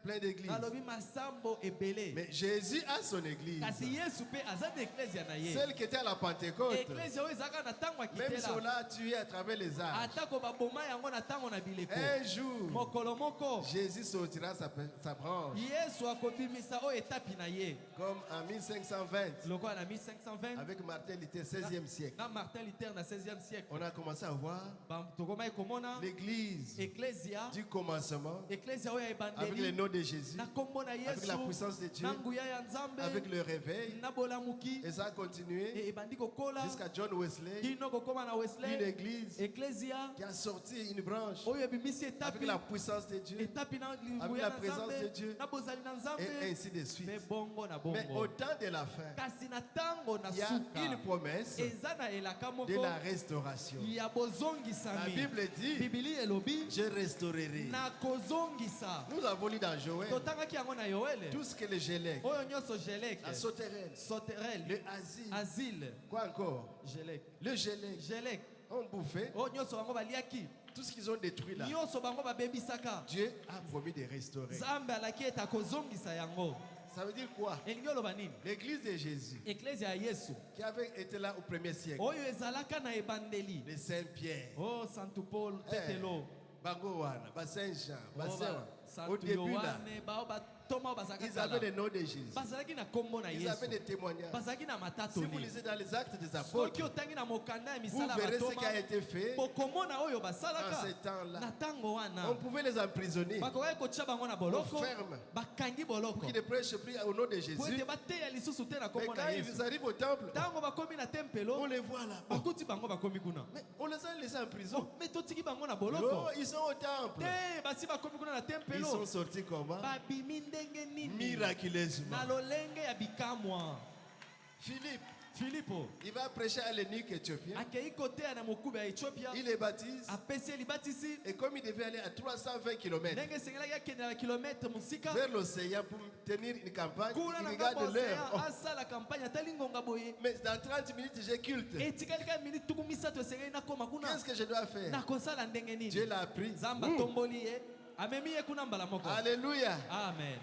Plein d'églises. alobi masambo ebele Mais Jésus a son église. kasi yesu mpe aza na eklesia na ye Celle qui était à la Pentecôte. eklesia oyo ezalaka na ntango Même akitela cela tué à travers les âges. atako baboma yango na ntango na bileko Un jour, mokolo moko Jésus sortira sa branche. yesu akobimisa oyo etapi na ye Comme en 1520, lokola na 1520 avec Martin Luther, 16e siècle. na martin luther na 16e siècle On a commencé à voir tokomaki komona l'église eklesia du commencement eklesia oyo ya avec le ebandeli nom de Jésus, na nkombo na avec la yesu puissance de Dieu, na nguya ya nzambe avec le réveil. na bolamuki Et ça a continué ebandi kokola jusqu'à John Wesley, kino kokóma na une wesley église eklesia qui a sorti une branche oyo ebimisi avec etapi la puissance de Dieu etapi na avec nguya la na présence de nzambe Dieu, na bozali na et nzambe ainsi de suite. me bongo na Mais au bongo temps de la fin, kasi na ntango na il y a une suka promesse eza na elaka de moko la restauration. ya La bozongisami Bible dit, bibili elobi je restaurerai. nakozongisa Nous avons lu dans Joël, totangaki yango na yoele tout ce que les Gélèques, oyo nyonso jelek la sauterelle, soterel le asile, asile quoi encore, jelek le Gélèque, jelek ont bouffé, oyo nyonso bango baliaki tout ce qu'ils ont détruit là. nyonso bango babebisaka Dieu a promis de restaurer. nzambe alaki ete akozongisa yango Ça veut dire quoi? elingi oloba nini L'église de Jésus, eklesia ya yesu qui avait été là au premier siècle, oyo ezalaka na ebandeli les Saint-Pierre, o santu paul tetelo Bango wana, ba Saint-Jean, ba o Saint, au santu début là, yohane bao batoma oyo bazalaka ils avaient kala le nom de Jésus. bazalaki na nkombo na Ils avaient yesu des témoignages. bazalaki na Si vous matatoli lisez dans les actes des soki apôtres, otangi na mokanda ya vous misala ya verrez ce qui batoma a été fait bokomona oyo en basalaka ces temps-là. na ntango wana On pouvait les emprisonner bakokaki kotia bango na boloko ferme bakangi pour boloko qu'ils ne prêchent plus au nom de po Jésus. ete bateya lisusu te na Mais nkombo quand na yesu ils arrivent au temple, ntango bakomi na on tempelo les voit là. bakuti bango bakomi kuna Mais on les a laissés en prison. me totiki bango na Non, boloko ils sont au temple. te basi bakomi kuna na Ils tempelo sont sortis comment? babimi ndenge nini Miraculeusement. na lolenge ya bikamwa Philippe, filipo il va prêcher à l'eunuque éthiopien. akei koteya na mokubi ya ethiopia Il les baptise. apesi elibatisi Et comme il devait aller à 320 km ndenge esengelaki akende na kilometre mosika vers l'océan pour tenir une campagne, kuna il na regarde ngambo l'heure. océan asala campagne atali ngonga boye Mais dans 30 minutes, j'ai culte. etikali kaka minute tuku misato esengeli nakoma kuna Qu'est-ce que je dois faire? nakosala ndenge Dieu nini l'a pris. nzambe atomboli ye amemi ye kuna mbala moko Alléluia. amen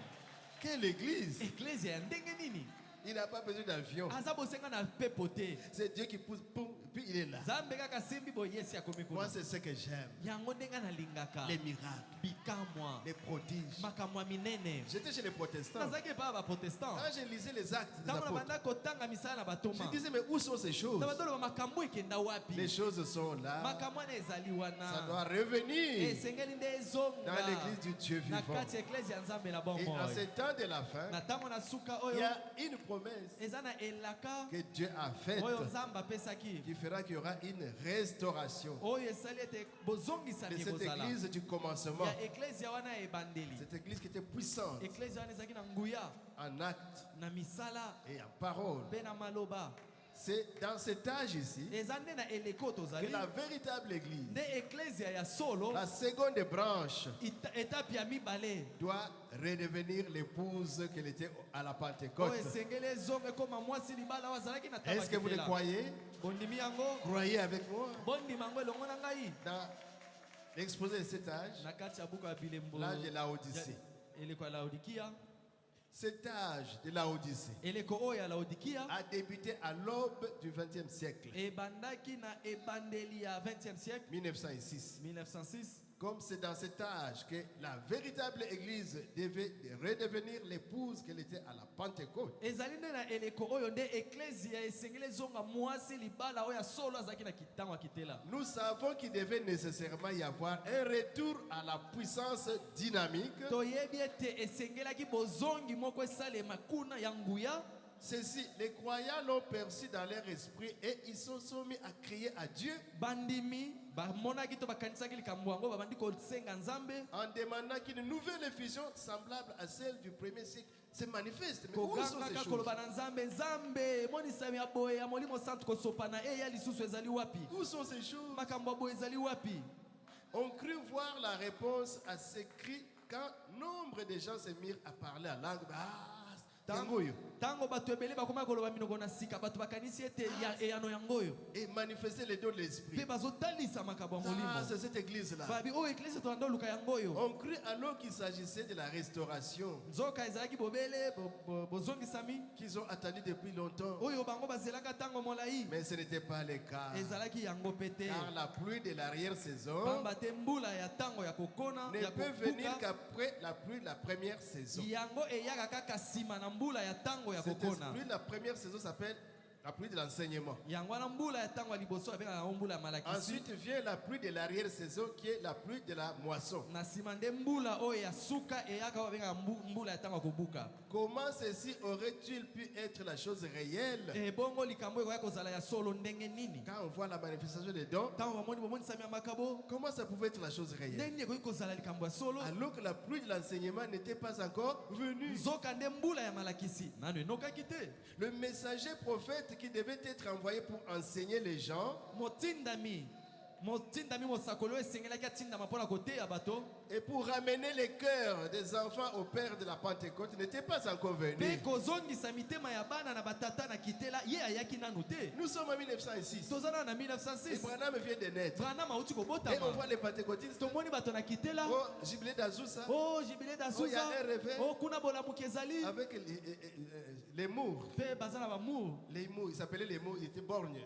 Quelle église? eklesia ya ndenge nini Il n'a pas besoin d'avion. aza bosenga na mpepo te C'est Dieu qui pousse, poum, puis il est là. nzambe kaka asimbi boye yesi akomi Moi, kuna c'est ce que j'aime. yango ndenge nalingaka Les miracles, bikamwa les prodiges. makambo ya minene J'étais chez les protestants. nazalaki epai ya baprotestant Quand je lisais les actes des ntango na apôtres, banda kotanga misala na batoma je disais, mais où sont ces choses? na bandoloba makambo ekenda wapi Les choses sont là. makambo wana ezali Ça doit wana revenir esengeli nde dans ezonga l'église du Dieu na vivant. kati ya eklesi ya nzambe na Et bomoi en ce temps de la fin, na ntango na suka il oyo y a une promesse eza na elaka que Dieu a faite oyo nzambe apesaki qui fera qu'il y aura une restauration oyo esali ete de bozongisami cette ekozala église du commencement. ya eklesia wana ya ebandeli Cette église qui était puissante eklesia wana ezalaki na nguya en actes na misala et en paroles. mpe na maloba C'est dans cet âge ici eza nde na eleko que tozali la véritable église, nde eklesia ya solo la seconde branche, etape ya mibale doit redevenir l'épouse qu'elle était à la oyo Pentecôte. esengeli ezonga ekoma mwasi libala oyo azalaki na Est-ce que vous le tabakitela croyez? bondimi yango Croyez avec moi. bondima yango elongo na ngai Dans l'exposé de cet âge, na kati ya buku ya bilembo l'âge de la Odyssée. eleko ya laodikia Cet âge de la Odyssée eleko oyo ya laodikia a débuté à l'aube du XXe siècle, ebandaki na ebandeli ya 20e siècle 1906. 1906 Comme c'est dans cet âge que la véritable église devait redevenir l'épouse qu'elle était à la Pentecôte. ezali nde na eleko oyo nde eklesia esengeli ezonga mwasi libala oyo ya solo azalaki na ntango akitela Nous savons qu'il devait nécessairement y avoir un retour à la puissance dynamique toyebi ete esengelaki bozongi moko esalema kuna ya nguya Ceci, les croyants l'ont perçu dans leur esprit et ils se sont mis à crier à Dieu bandimi bamonaki to bakanisaki likambo yango babandi kosenga nzambe en demandant qu'une nouvelle effusion semblable à celle du premier siècle se manifeste. Mais où sont ces kogangaka choses? koloba na nzambe nzambe emonisami ya boye ya molimo santu kosopana eya lisusu ezali wapi Où sont ces choses? makambo ya boye ezali wapi. On crut voir la réponse à ces cris quand nombre de gens se mirent à parler en langue. Tangoyo. Tango bato ebele bakoma koloba minoko na sika bato bakanisi ete eyano yango oyo Et manifester les dons de l'esprit. mpe bazotalisa makambo ya molimo C'est cette église-là. babi oyo eklise tolanda oluka yango oyo On crut alors qu'il s'agissait de la restauration nzoka ezalaki bobele bozongisami qu'ils ont attendu depuis longtemps. oyo bango bazelaka ntango molai Mais ce n'était pas le cas. ezalaki yango mpe te Car la pluie de l'arrière-saison pamba te mbula ya ntango ya kokona ne ya peut venir kobuka qu'après la pluie de la première saison. yango eyaka kaka nsima na mbula ya ntango ya Cette kokona pluie de la première saison s'appelle la pluie de l'enseignement. yango wana mbula ya ntango ya liboso abengaka yango mbula ya malakisi Ensuite vient la pluie de l'arrière-saison qui est la pluie de la moisson. na nsima nde mbula oyo ya suka eyaka babengaka mbula ya ntango ya kobuka. Comment ceci aurait-il pu être la chose réelle ebongo likambo ekoya kozala ya solo ndenge nini quand on voit la manifestation des dons? ntango bamoni bomonisami ya makabo Comment ça pouvait être la chose réelle ndenge ekoki kozala likambo ya solo alors que la pluie de l'enseignement n'était pas encore venue? nzoka nde mbula ya malakisi nano enokaki te. Le messager prophète qui devait être envoyé pour enseigner les gens motindami mosakoli oyo esengelaki atindama mpona koteya bato et pour ramener les cœurs des enfants au Père de la Pentecôte n'était pas encore mpe venu. kozongisa mitema ya bana na batata na kitela ye ayaki nanu te. Nous sommes en 1906. toza nana na Et 1906 Branham vient de naître. branam auti Et on kobotama voit les pentecôtistes. tomoni bato na kitela Oh, Jubilé d'Azusa. o jibile Oh, y a dasusa un réveil. o kuna bolamuki ezali Avec les mours. mpe baza na bamour Les mots, ils s'appelaient les mots, ils étaient borgnes.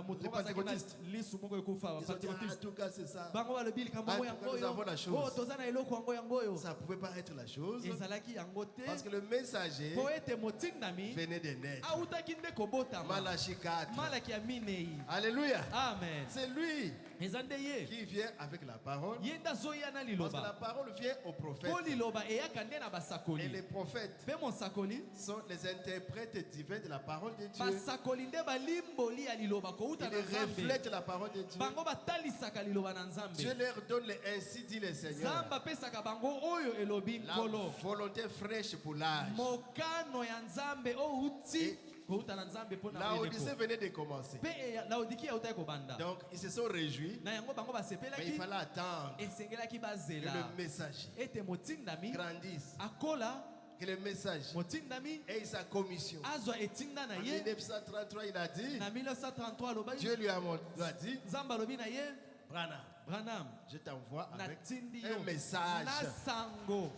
moto Les moko azalaki na pentecôtistes. lisu moko ekufa Ils ont dit, en bapentécotiste tout cas, c'est ça. bango balobi likambo yango En tout cas, nous yango avons la oyo chose. o toza na eloko yango yango oyo Ça ne pouvait pas être la chose. ezalaki yango te Parce que le messager po ete motindami venait de naître. autaki nde kobotama Malachie 4. malaki ya minei. Alléluia. Amen. C'est lui eza nde ye qui vient avec la parole. ye nde azoya na Parce que la liloba parole vient au prophète. mpo liloba eyaka nde na Et basakoli les prophètes mpe mosakoli sont les interprètes divins de la parole de Dieu. basakoli nde balimboli ya liloba kouta na Ils nzambe reflètent la parole de Dieu. bango batalisaka liloba na nzambe Dieu leur donne les ainsi dit le Seigneur. nzambe apesaka bango oyo elobi La nkolo volonté fraîche pour l'âge. mokano ya nzambe oyo uti kouta na nzambe mpo na La oyeleko. Odyssée venait de commencer. mpe laodiki autaki kobanda Donc ils se sont réjouis. na yango bango Mais il basepelaki fallait attendre esengelaki que bazela le messager ete motindami grandisse. akola Que le messager motindami ait sa commission. azwa etinda na En ye 1933, il a dit, na 1933 aloba Dieu lui a dit, nzambe alobi na ye Branham, branam je t'envoie avec natindi yo un message. na sango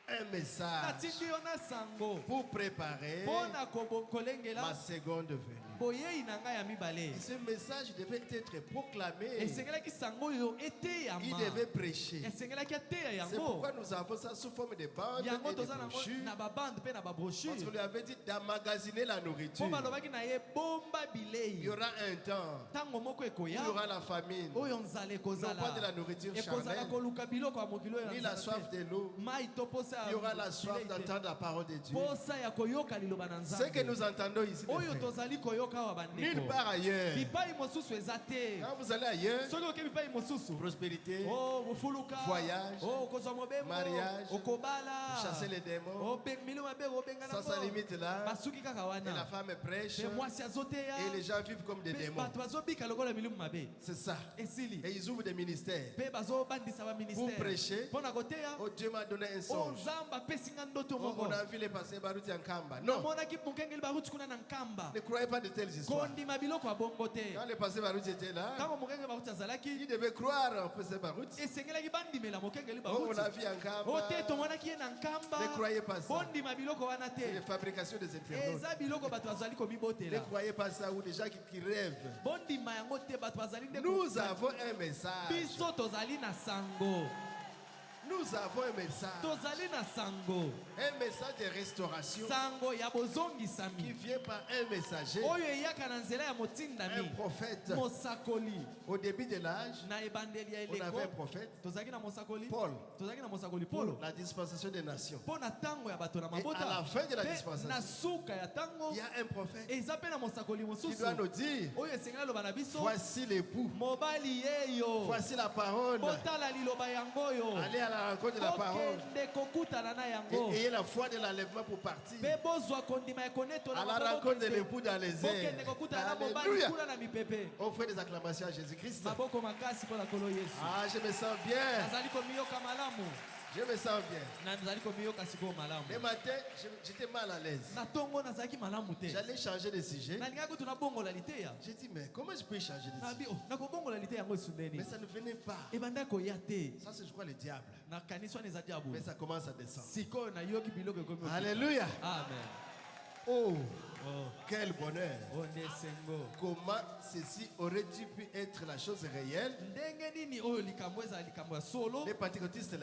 Un message natindi yo na sango pour préparer mpo na ma kolengela seconde venue. boyei na ngai ya mibale Et ce message devait être proclamé. esengelaki sango oyo eteyama Il devait prêcher. esengelaki ateya C'est yango pourquoi nous avons ça sous forme de bandes yango et de toza nango brochures. na babande mpe na Parce babrochure qu'on lui avait dit d'emmagasiner la nourriture. mpo balobaki na ye bomba Il y bilei aura un temps ntango moko où ekoya il y aura la famine, oyo nzala non pas de la ekozala nourriture ekozala charnelle, koluka biloko ya mokili oyo ni ya la nzala soif te. de l'eau. mai to posa Il y aura la soif bilei te. d'entendre la parole de Dieu. posa ya koyoka liloba na Ce que nzambe nous entendons ici, mes oyo frères, tozali koyoka awa nulle bandeko part ailleurs. bipai mosusu eza te Quand vous allez ailleurs, soki oke bipai mosusu prospérité, o mofuluka voyage, o kozwa mobembo mariage, okobala chasser les démons, milio mabe obengana ça se limite là. basuki kaka Et la wana femme prêche mpe mwasi azoteya et les gens vivent comme des mpe démons. bato bazobika lokola milimu mabe C'est ça. esili Et ils ouvrent des ministères. mpe bazobandisa Vous baministère prêchez. mpo na koteya Oh, Dieu m'a donné un o songe. nzambe apesi nga ndoto Oh, moko on a vu les passer Baruti en Kamba. Non, namonaki mokengeli baruti kuna na nkamba ne croyez pas de telles histoires. kondima biloko ya bongo te Quand les passés Baruti étaient là, ntango mokengeli baruti azalaki ils devaient croire en passé Baruti. esengelaki bandimela mokengeli Oh, on baruti a vu en o Kamba. te tomonaki ye na nkamba Ne croyez pas ça. bondima biloko wana C'est les te fabrications des internautes. eza biloko bato bazali Ne komibotela croyez pas ça ou des gens qui rêvent. bondima yango te bato bazali nde Nous avons un message. biso tozali na sango Nous avons un message. tozali na sango Un message de restauration sango ya qui bozongisami vient par un messager, oyo eyaka na nzela ya un motindami prophète. mosakoli Au début de l'âge, na ebandeli ya on avait un eleko prophète, tozalaki na mosakoli Paul, tozalaki na mosakoli pour polo la dispensation des nations. mpo na ntango ya bato na Et à la mabota fin de la mpe na dispensation, suka ya ntango il y a un prophète eza mpe na mosakoli qui mosusu doit nous dire, oyo esengeli aloba na biso voici l'époux, mobali yeyo voici la parole. botala liloba yango oyo Allez à la rencontre de la parole. kokende kokutana na yango Et ayez la foi de l'enlèvement pour partir. mpe bozwa kondima ya konetola À la rencontre de l'époux dans les kokende airs. kokutana na mobali Alléluia. kuna na mipepe Offrez des acclamations à Jésus-Christ. maboko makasi mpo na kolo yesu Ah, je me sens bien. nazali komiyoka malamu Je me sens bien. nazali komiyoka sikoyo malamu Le matin, j'étais mal à l'aise. na ntongo nazalaki malamu te J'allais changer de sujet. nalingaki kutu nabongola liteya J'ai dit, mais comment je peux changer de sujet? nabi nakobongola liteya yango Mais esundeni ça ne venait pas. ebanda koya te Ça, c'est, je crois, le diable. nakanisi wana eza diabu Mais ça commence à descendre. sikoyo nayoki biloko ekomi Alléluia. amen Oh, oh quel bonheur. oh nde esengo Comment ceci aurait-il pu être la chose réelle? ndenge nini oyo likambo ezala likambo ya solo Les pentecôtistes,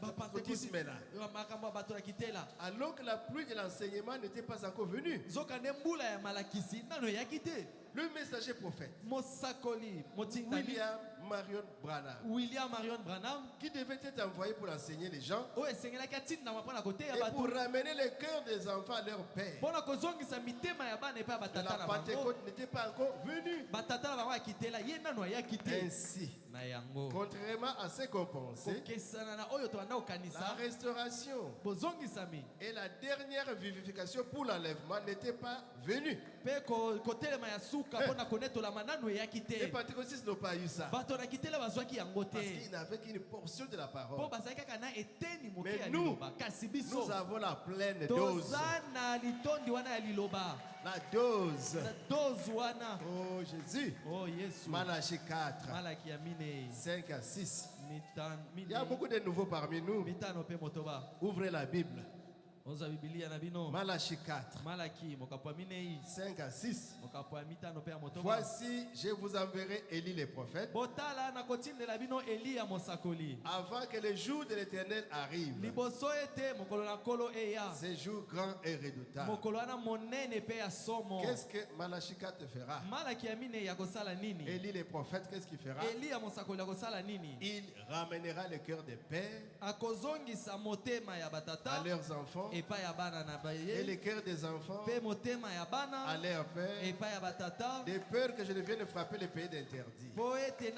pentecôtisme là. makambo ya bato ya kitela Alors que la pluie de l'enseignement n'était pas encore venue. nzoka nde mbula ya malakisi nano eyaki te Le messager prophète, mosakoli motindami William Marion Branham, william marion branham qui devait être envoyé pour enseigner les gens oyo esengelaki atindama mpo na koteya et pour bato ramener le cœur des enfants à leur père. mpo na kozongisa mitema ya bana epai ya Mais batata la na bango Pentecôte n'était pas encore venue. batata na bango ya kitela ye nano ayaki te Ainsi, na yango contrairement à ce qu'on pensait, kokesana na oyo tobanda la kokanisa restauration bozongisami et la dernière vivification pour l'enlèvement n'étaient pas venues. mpe kotelema ya suka mpo na konetolama nano eyaki Les te pentecôtistes n'ont pas eu ça. bato na kitela bazwaki yango Parce te qu'ils n'avaient qu'une portion de la mpo parole. bazali kaka na eteni moke Mais ya nous, liloba kasi biso Nous avons la pleine dose. toza na litondi wana ya liloba La dose. na doze wana Oh Jésus. oh yesu Malachie 4, malaki ya minei 5 à 6. mitan- Il y a minei beaucoup de nouveaux parmi nous. mitano mpe motoba Ouvrez la Bible. ozwa bibilia na bino Malachie 4, malaki mokapo ya minei 5 à 6. mokapo ya mitano mpe ya motoba Voici, je vous enverrai Élie le prophète botala na kotindela bino eliya mosakoli avant que le jour de l'Éternel arrive. liboso ete mokolo na nkolo eya Ce jour grand et redoutable. mokolo wana monene mpe ya somo Qu'est-ce que Malachie 4 fera? malaki ya minei ya kosala nini Élie le prophète, qu'est-ce qu'il fera? eliya mosakoli akosala nini Il ramènera le cœur des pères akozongisa motema ya à batata leurs enfants epai ya bana na et le baye cœur des enfants mpe motema ya à bana leurs pères, epai ya batata de peur que je ne vienne frapper les pays d'interdit. mpo ete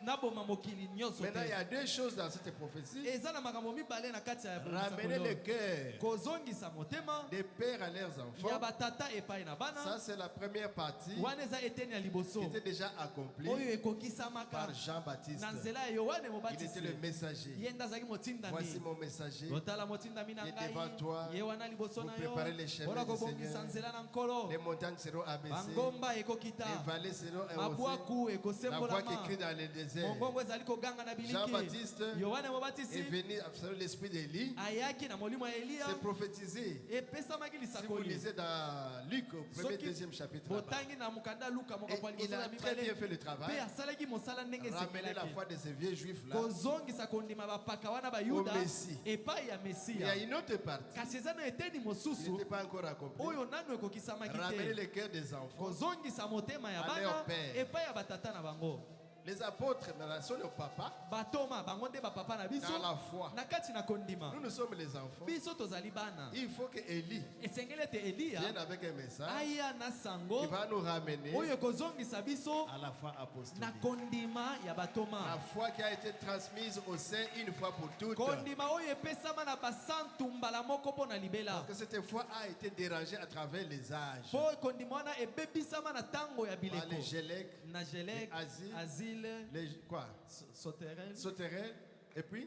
naboma mokili nyonso Maintenant, il y te a deux choses dans cette prophétie. eza na makambo mibale na kati ya Ramener le cœur kozongisa motema des pères à leurs ya enfants. batata epai na Ça, bana c'est la première partie wana eza eteni ya qui liboso était déjà accomplie oyo ekokisamaka par Jean-Baptiste. na nzela ya yohane Il était mobatisi le messager. ye nde azalaki Voici motindami mon messager. otala motindami na Il est ngai devant toi. ye wana liboso Vous na yo préparez les chemins mpona du kobongisa Seigneur. nzela na nkolo Les montagnes seront abaissées. bangomba ekokita Les vallées seront haussées. mabwaku La voix qui ekosembolama crie dans le désert. mongongo ezali koganga na biliki Jean-Baptiste yohane est mobatisi venu selon l'esprit d'Élie. ayaki na molimo ya eliya C'est prophétisé. epesamaki Si vous lisakoli lisez dans Luc au premier, Soki deuxième chapitre, là-bas. botangi na mokanda luka Et mokapo ya il liboso a na très bien mibale fait le mpe travail. asalaki mosala ndenge Ramener la esekelaki foi de ces vieux juifs là. kozongisa kondima bapaka wana bayuda Au Messie. epai ya Il y a mesiya une autre partie kasi eza na eteni qui mosusu n'était pas encore accomplie. oyo nano ekokisamaki Ramener te le cœur des enfants. kozongisa motema ya À leur bana père. epai ya batata na bango Les apôtres, maintenant, sont nos papas batoma bango nde bapapa na biso dans la foi. na kati na kondima Nous, nous sommes les enfants. biso tozali bana Il faut que Élie esengeli ete eliya vienne avec un message aya na sango qui va nous ramener oyo ekozongisa biso à la foi na apostolique. kondima ya La batoma foi qui a été transmise au sein une fois pour toutes. kondima oyo epesama na basantu mbala moko mpo na libela Parce que cette foi a été dérangée à travers les âges. mpo kondima wana ebebisama na ntango ya Par les bileko Gélec, na jelek Asile, asile les quoi? soterel Sauterelles, et puis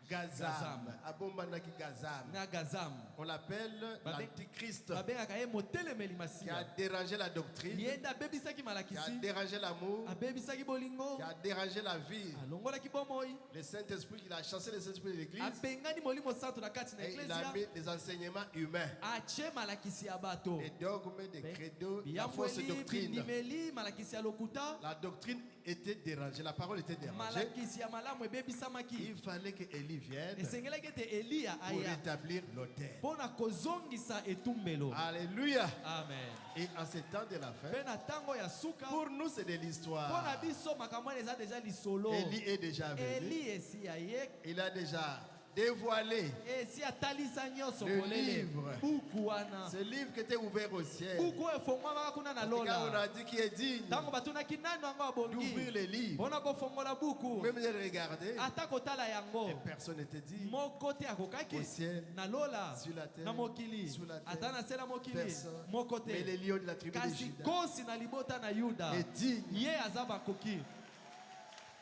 Gazam. Gazam. Abombanaki Gazam. na gazam On l'appelle Babe- l'antichrist babengaka ye motelemeli qui a masiya dérangé la doctrine, ye nde abebisaki qui a malakisi dérangé l'amour, abebisaki bolingo qui a dérangé la vie. alongolaki bomoi Le Saint-Esprit, il a chassé le Saint-Esprit de l'Église abengani molimo santo na kati na et il a eklesia mis des enseignements humains, atie malakisi ya bato des dogmes, des credos la fausse doctrine. bindimeli malakisi ya lokuta La doctrine était dérangée, la parole était dérangée. malakisi ya malamu ebebisamaki Il fallait que Élie vienne esengelaki ete eliya pour aya rétablir l'autel. mpona kozongisa etumbelo. Alléluia. Amen. Et en ce temps de la fin, mpe na ntango ya suka pour nous c'est de mpona l'histoire. biso makambo wana eza deja lisolo. Élie est déjà venu. eli esi aye Il a déjà dévoilé esi atalisa nyonso le polele livre. buku wana ce livre qui était ouvert au ciel. buku oyo efongwamaka kuna na Quand on lola a dit qu'il est digne ntango batunaki nani yango d'ouvrir abongi les livres, mpona kofongola buku même de regarder, ata kotala yango et personne n'était digne. moko te akokaki Au ciel, na lola sur la terre, na mokili sous la terre, ata na se na mokili personne. moko Mais te les lions de la tribu de kasi Juda kosi na libota na yuda est digne. ye aza bakoki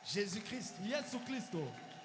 Jésus-Christ, yesu kristo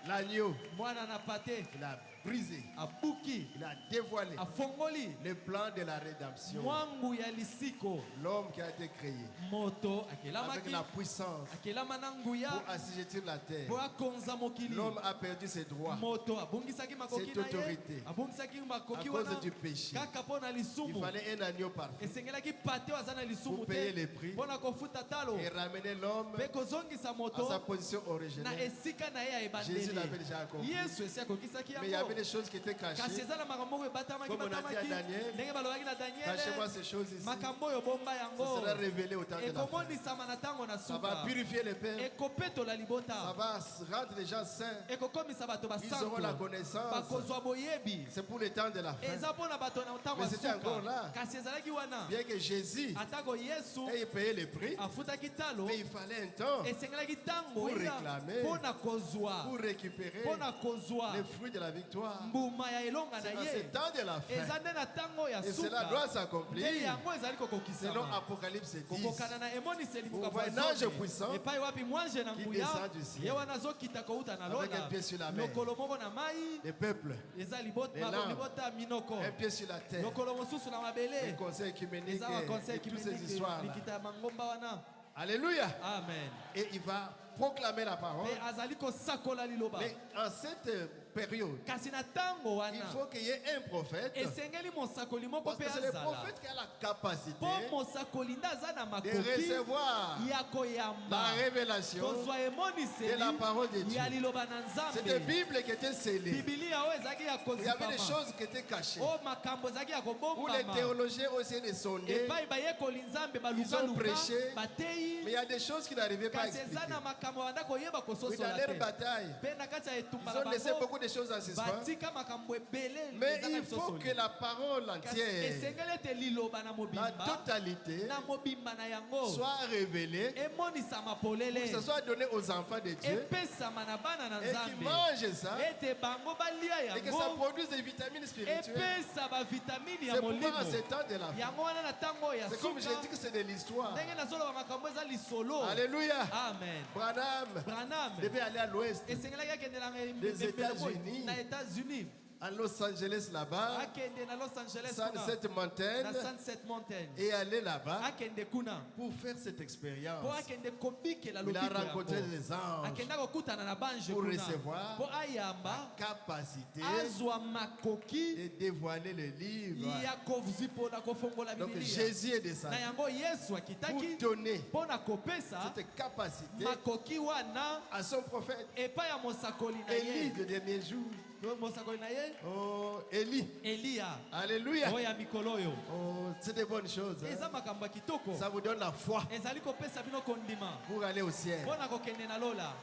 l'agneau, mwana na pate il a brisé, abuki il a dévoilé afongoli le plan de la rédemption. mwangu ya lisiko L'homme qui a été créé moto avec akelamaki la puissance akelama na nguya pour assujettir la terre. mpo akonza mokili. L'homme a perdu ses droits moto abungisaki makoki Cette na ye autorité. abungisaki à makoki cause wana du péché. kaka mpo na Il lisumu fallait un agneau parfait esengelaki pate oyo aza na lisumu pour payer te les prix mpo na kofuta talo et ramener l'homme mpe kozongisa à moto sa position na originelle. esika na ye ya Jésus l'avait ebandeli. déjà accompli. yesu esi akokisaki Mais il y avait yango des choses qui étaient kasi cachées. eza na makambo moko ebatamaki Comme on a dit à Daniel, ndenge balobaki na Cachez-moi daniele ces choses ici. makambo oyo bomba Ça yango sera révélé au temps de la fin. ekomonisama na ntango na Ça va suka purifier les pères. ekopetola Ça libota va rendre les gens saints. ekokomisa bato Ils auront la basantu connaissance. bakozwa boyebi C'est pour le temps de la fin. eza mpona bato na ntango Mais ya c'était encore là. suka kasi ezalaki wana Bien que Jésus atako yesu ait payé les prix, afutaki talo mais il fallait un temps esengelaki ntango Pour eza réclamer. mpona kozwa pour récupérer mpona kozwa les fruits de la victoire. mbuma ya elonga C'est na dans ce ye temps de la eza fin. nde na ntango ya Et cela doit suka s'accomplir nde yango ezali selon kokokisama Apocalypse 10. kokokana na emoniseli On voit un ange puissant epai wapi mwanje na qui nguya descend du ciel ye wana azokita kouta na avec un lola pied sur la mer. lokolo moko na mai Les peuples, eza Les langues. libota ya minoko un pied sur la terre. lokolo mosusu na Les mabele conseils écuméniques eza bakonseil et toutes ces histoires-là. likita ya mangomba wana Alléluia. amen Et il va proclamer la parole. mpe azali kosakola liloba Mais en cette période, kasi na ntango il wana faut qu'il y ait un prophète. esengeli mosakoli moko Parce mpe que c'est le azala prophète qui a la capacité mpo mosakoli nde aza na de makoki recevoir ya la koyamba révélation kozwa de emoniseli la parole de Dieu. ya liloba na Cette nzambe Bible qui était scellée. bibilia oyo ezalaki ya Il y avait des kozipama choses qui étaient cachées. oyo makambo ezalaki ya Où les kobombama théologiens aussi les sondaient. epai bayekoli nzambe Ils ont balukaluka prêché. bateyi Mais il y a des choses qu'ils n'arrivaient pas à kasi eza expliquer. na makambo banda koyeba Oui, dans kososola leur te bataille, mpe na kati ya etumba ils na ont laissé bango beaucoup de choses en suspens. batika makambo ebele Mais ezanga il faut bisosoli. que la parole Kasi entière, esengeli ete liloba na la mobimba totalité, na mobimba na yango soit révélée, emonisama que polele ce soit donné aux enfants de Dieu, epesama na bana na et qui nzambe mangent ça, ete bango balia et que ça yango produise des vitamines spirituelles. epesa bavitamini ya C'est pourquoi molimo en ce temps de la fin, yango wana na ntango ya c'est comme j'ai suka dit que c'est de l'histoire. ndenge nazoloba makambo eza lisolo Alléluia. amen Branham branam devait aller à l'ouest, esengelaki akendelanga Des États-Unis. na états-unis à Los Angeles là-bas, akende na los angeles kuna Sunset Mountain, na sunset mountain et aller là-bas akende kuna pour faire cette expérience. mpo akende kobikela Il a lobiko rencontré yango les anges, akenda kokutana na bange Pour kuna recevoir mpo ayamba capacité azwa makoki de dévoiler le livre. ya kozipola kofongola Donc bibilia Jésus est na descendu yango yesu pour akitaki donner mpo na kopesa cette capacité makoki wana à son prophète epai ya mosakoli na Élie ye de dernier jour. mosakoli na ye Oh, Élie. eliya Alléluia. oyo ya mikolo oyo Oh, c'est des bonnes choses. hein. eza makambo ya kitoko Ça vous donne la foi ezali kopesa bino kondima pour aller au ciel. mpo na kokende na lola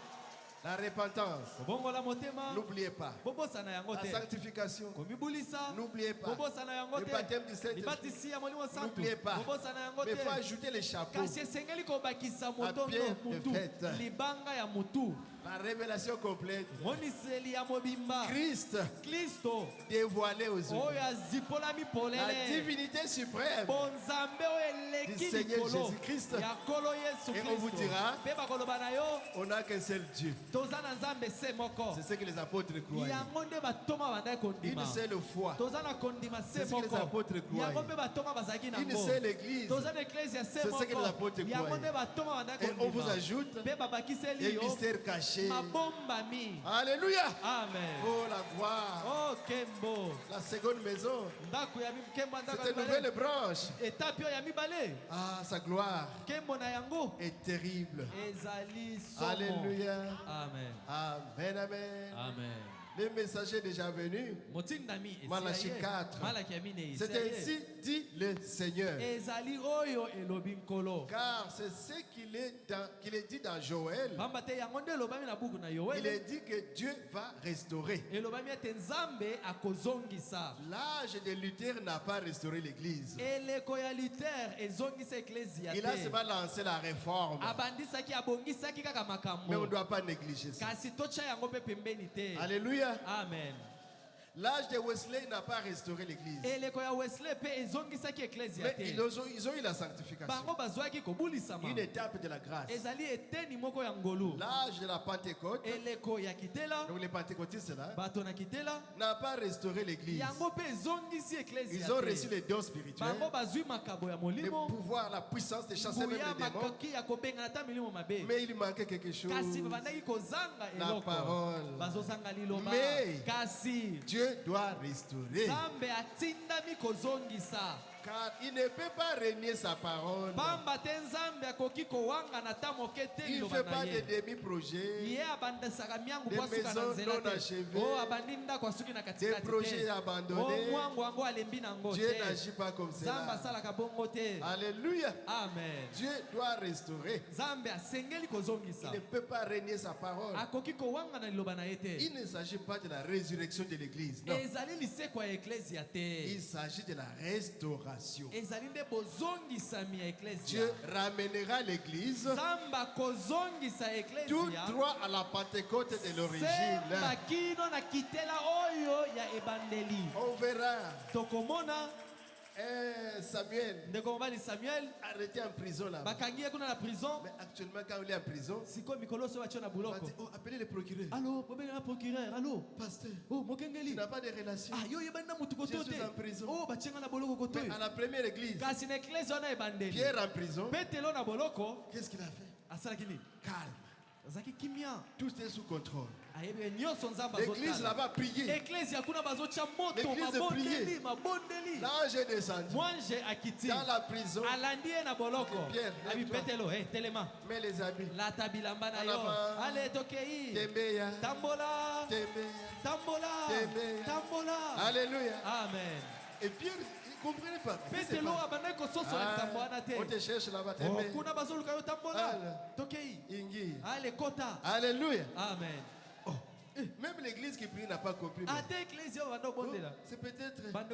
La repentance, kobongola motema n'oubliez pas. bobosana yango La te sanctification, komibulisa n'oubliez pas. bobosana yango Le te baptême du Saint-Esprit, libatisi ya molimo santu n'oubliez pas. bobosana yango Mais il faut te ajouter les chapeaux. kasi esengeli kobakisa motondo pierre de mutu fête. libanga ya mutu La révélation complète. moniseli ya mobimba Christ kristo dévoilé aux hommes. oyo azipolami La polele divinité suprême. bonzambe oyo Du eleki Seigneur likolo Jésus-Christ. ya nkolo yesu Et on vous kristo dira, mpe bakoloba na yo on n'a qu'un seul Dieu. toza na nzambe se moko C'est ce que les apôtres croyaient. yango nde batoma bandaki kondima Une seule foi. toza na kondima se C'est ce que les moko apôtres croyaient. yango mpe batoma bazalaki Une nango seule église. toza na eklese ya se C'est ce que les apôtres moko yango croyaient. nde batoma bandaki Et on vous kondima ajoute mpe babakiseli des yo mystères cachés. mabombami Alléluia. amen Oh la gloire. o kembo La seconde maison. ndako ya nkembo ya ndako C'est ya une nouvelle mibale branche. etape oyo ya mibale Ah, sa gloire Kembo na yango. est terrible. Ezali somo. Alléluia. Amen. Amen, amen. Amen. Le messager est déjà venu. Malachie Malachie 4. C'est ainsi dit le Seigneur. Car c'est ce qu'il est dit dans Joël. Il est dit que Dieu va restaurer. L'âge de Luther n'a pas restauré l'église. Il a seulement lancé la réforme. Mais on ne doit pas négliger ça. Alléluia. Amen. L'âge de Wesley n'a pas restauré l'église. Mais ils ont eu la sanctification. Une étape de la grâce. L'âge de la Pentecôte, donc les pentecôtistes là, n'a pas restauré l'église. Ils ont reçu les dons spirituels, le pouvoir, la puissance de chasser même les démons. Mais il manquait quelque chose. La parole. Mais Dieu doit restaurer. Car il ne peut pas renier sa parole. Il ne fait pas de demi-projets, des maisons non achevées, des projets abandonnés. Dieu n'agit pas comme cela. Alléluia. Amen. Dieu doit restaurer. Il ne peut pas renier sa parole. Il ne s'agit pas de la résurrection de l'église. Non. Il s'agit de la restauration. Dieu ramènera l'église tout droit à la Pentecôte de l'origine. On verra Samuel arrêté en prison là-bas. Mais actuellement, quand il est en prison, appelez le procureur. Allô, Pasteur, oh, tu n'as pas de relation. Je suis en prison. Mais à la première église, Pierre en prison, qu'est-ce qu'il a fait? Calme. Tout est sous contrôle. L'église là-bas priait. L'église priait. L'ange est descendu dans la prison. Pierre, mets les habits. En avant. Tembeya. Tembeya. Alléluia. Amen. Et Pierre, il ne comprenait pas. On te cherche là-bas. Alléluia. Amen. Même l'église qui prie n'a pas compris. C'est peut-être sa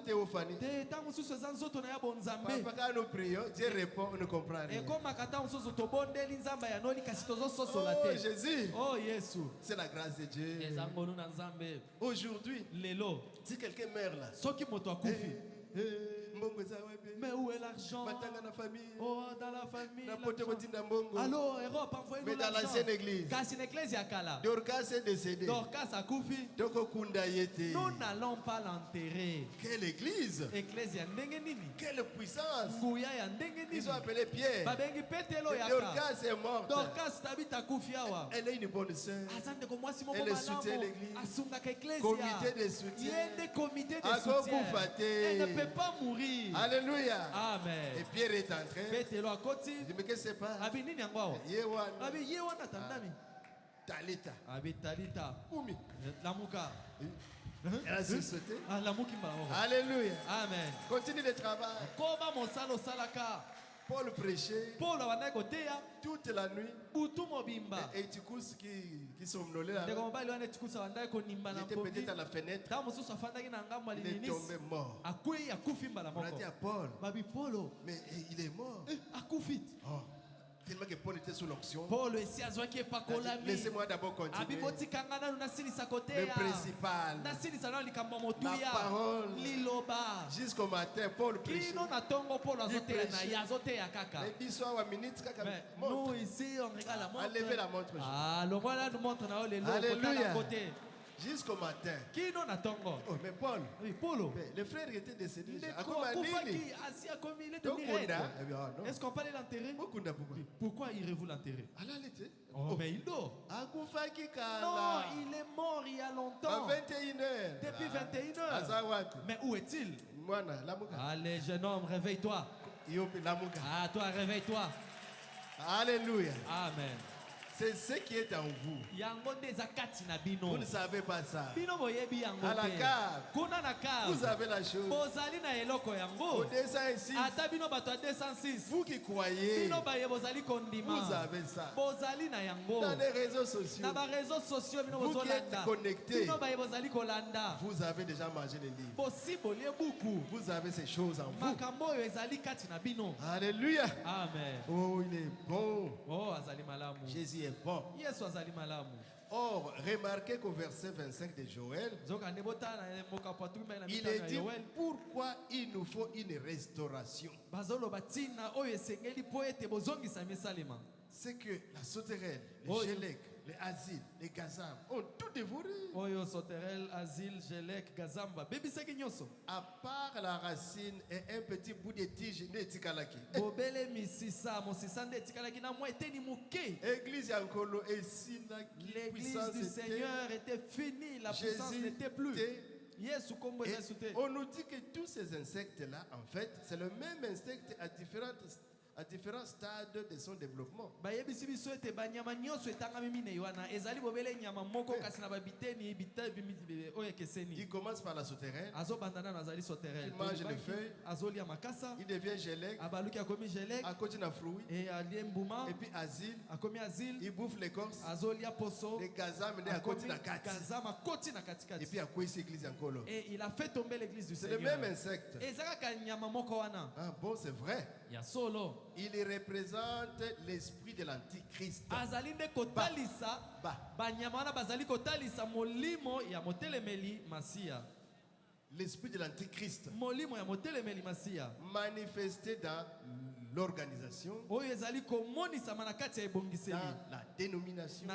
théophanie. Parfois quand nous prions, Dieu répond, on ne comprend rien. Oh Jésus, c'est la grâce de Dieu. Aujourd'hui, si quelqu'un meurt là, mais où est l'argent? Oh, dans la famille. Alors, Europe, envoyez-nous mais dans l'ancienne église, Dorcas est décédé. Nous n'allons pas l'enterrer. Quelle église? Quelle puissance? Ils ont appelé Pierre. Dorcas est morte. Elle est une bonne sœur. Elle soutient l'église. Comité de soutien. Elle ne peut pas mourir. Alléluia. Amen. Et Pierre est entré. Il dit, mais qu'est-ce que c'est pas? Talita. Oumi. Elle a sursauté. Alléluia. Amen. Continue le travail. Paul prêchait toute la nuit. Et Tikus qui somnolait là, il était peut-être à la fenêtre. Il est tombé mort. On a dit à Paul, mais il est mort. Oh. Tellement que Paul était sous l'onction. Laissez-moi d'abord continuer. Le principal, la parole. Jusqu'au matin, Paul prêchait. Nous ici, on regarde la montre. Enlevez la montre. Alléluia. Jusqu'au matin. Oh, mais Paul, le frère était décédé. Est-ce qu'on peut l'enterrer? Pourquoi irez-vous l'enterrer? Oh, mais il dort. Non, il est mort il y a longtemps. Depuis 21h. Mais où est-il? Allez, jeune homme, réveille-toi. Ah, toi, réveille-toi. Alléluia. Amen. C'est ce qui est en vous. Vous ne savez pas ça. À la cave, vous avez la chose. Au dessin ici, vous qui croyez, vous avez ça. Dans les réseaux sociaux, vous qui êtes connectés, vous avez déjà mangé les livres. Vous avez ces choses en vous. Alléluia. Amen. Oh, il est bon. Oh, azali malamu. Jésus est bon. Yesu azali malamu. Or, remarquez qu'au verset 25 de Joël, il est dit pourquoi il nous faut une restauration. C'est que la sauterelle, les gélèques, les asiles, les gazam ont tout dévoré. À part la racine et un petit bout de tige, Église Yankolo et l'église du Seigneur était finie, la puissance n'était plus. Et on nous dit que tous ces insectes-là, en fait, c'est le même insecte à différents stades de son développement. Il commence par la sauterelle, il mange les feuilles, il devient gélèque, à côté d'un fruit, et puis asile, il bouffe l'écorce, les gazam à côté de la et puis à quoi ici l'église encore. Et il a fait tomber l'église du Seigneur. C'est le même insecte. Ah bon, c'est vrai. Il représente l'esprit de l'antichrist. L'esprit de l'antichrist manifesté dans l'organisation, dans la dénomination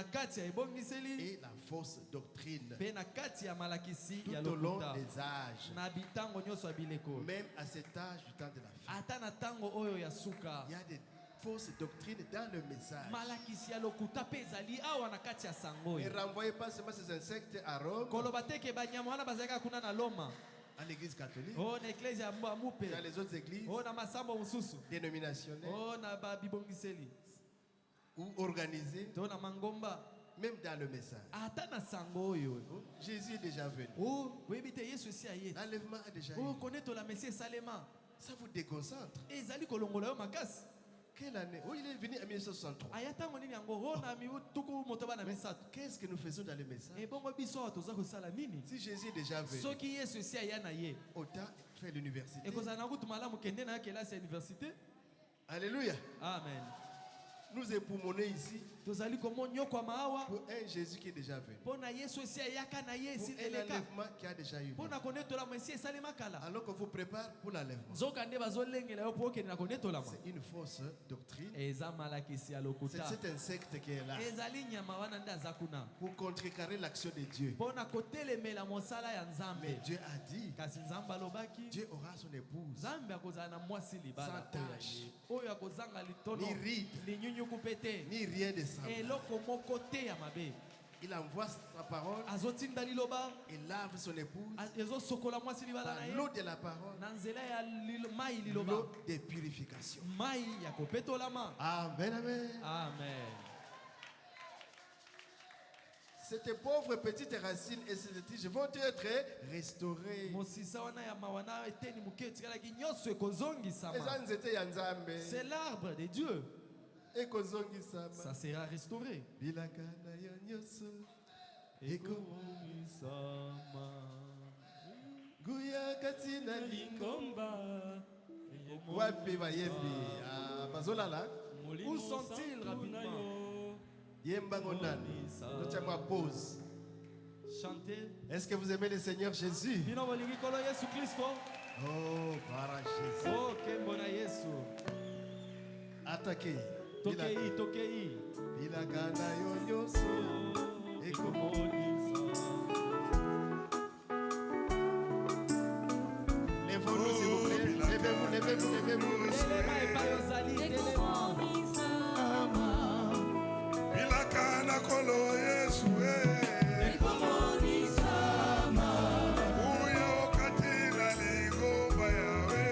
et la fausse doctrine tout au long des âges, même à cet âge du temps de la fin. Il y a des fausses doctrines dans le message. Ne renvoyez pas seulement ces insectes à Rome, à l'église catholique, dans les autres églises dénominationnelles ou organisées, même dans le message. Jésus est déjà venu. L'enlèvement a déjà eu. Ça vous déconcentre. Quelle année? Oh, il est venu en 1963. Qu'est-ce que nous faisons dans les messages? Si Jésus est déjà venu, autant faire l'université. Alléluia. Amen. Nous époumonons ici pour un Jésus qui est déjà venu, pour un enlèvement qui a déjà eu, alors qu'on vous prépare pour l'enlèvement. C'est une fausse doctrine. C'est cet insecte qui est là pour contrecarrer l'action de Dieu. Mais Dieu a dit, Dieu aura son épouse sans tache, ni ride, ni rien de ça. Il envoie sa parole et lave son épouse par l'eau de la parole, l'eau de purification. Amen, amen. Amen. Cette pauvre petite racine et cette tige vont être restaurées. C'est l'arbre de Dieu. Ça sera restauré. Où sont-ils rapidement? Pause. Chanter. Est-ce que vous aimez le Seigneur Jésus? Oh, para Jésus. Oh, kembona Yesu. Attaquez. Tokei. Lèvez-vous, s'il vous plaît. Lèvez-vous. Bilakana kolo Yesu Uyo katila ligo bayawe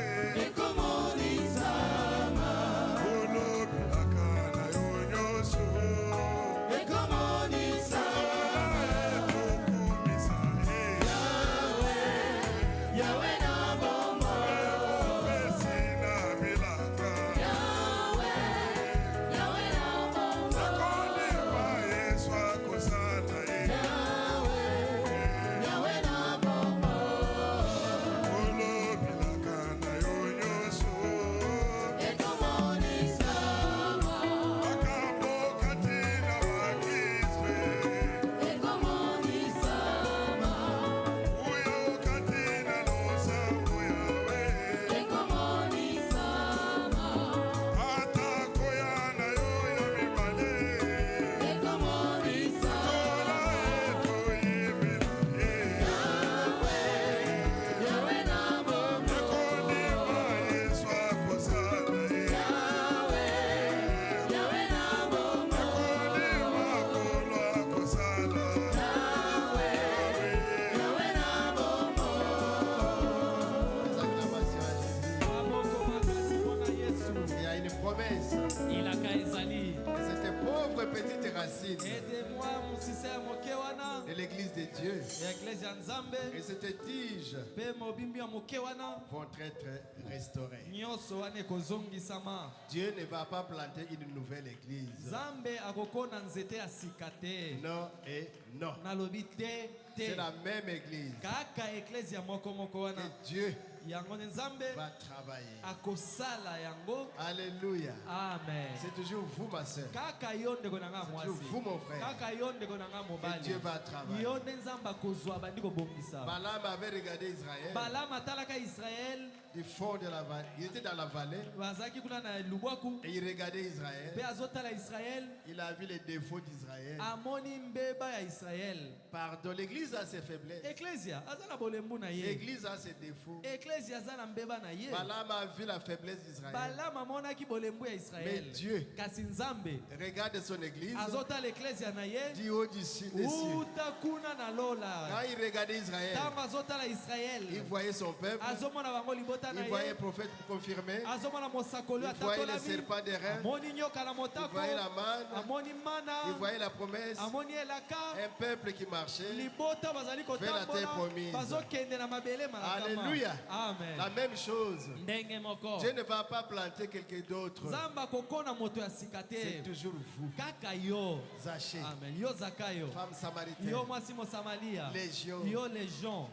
naisse. Il a kaizali. Cette pauvre petite racine Aidez-moi, mon sisea mokewana. de l'église de Dieu. Ecclesia nzambe. Et cette tige Pe mobimbi ya mokewana. vont être restaurées. Nyonso wane kozongisama. Dieu ne va pas planter une nouvelle église. Zambe akokona nzete ya sikate. Non et non. Nalobi te C'est te. la même église Kaka ecclesia moko moko wana. que Dieu Yango ne nzambe va travailler. akosala yango. Alléluia. Amen. C'est toujours vous, ma soeur. Kaka yo ndeko na nga C'est toujours vous, mwasi. mon frère. Kaka yo ndeko na nga Que mobali. Dieu va travailler. Yo nde nzambe akozwa bandi kobongisa. Balaam avait regardé Israël Balaam atalaka Israël. du fond de la vallée. Il était dans la vallée Bazaki kuna na lubwaku. et il regardait Israël. Pe azotala Israël. Il a vu les défauts d'Israël. Amoni mbeba ya Israël. Pardon, l'église a ses faiblesses. Ecclesia aza na bolembu na ye. L'église a ses défauts. Ecclesia aza na mbeba na ye. Balaam a vu la faiblesse d'Israël. Balaam amonaki bolembu ya Mais Israël. Dieu Kasi nzambe regarde son église azotala ecclesia na ye. du haut du ciel des cieux. Uta kuna na Quand lola. il regardait Israël, Ntango azotala il Israël. voyait son peuple, Azomona bango libota na il voyait ye. le prophète confirmé, Azomona mosakoli il voyait le atakolami. serpent des reins, Amoni nyoka na il motako. voyait la manne, Amoni mana. il voyait la promesse, Amoni elaka. un peuple qui marchait. Libota bazali Vers la terre kotambola. promise. Bazokende na mabele malakama. Alléluia. Amen. La même chose. Ndenge moko. Dieu ne va pas planter quelqu'un d'autre. Zamba kokona moto ya sikate. C'est toujours vous. Kaka yo. Zaché, Amen. Yo Zakayo. femme Yo samaritaine, mwasi Mosamalia. légion. Yo légion.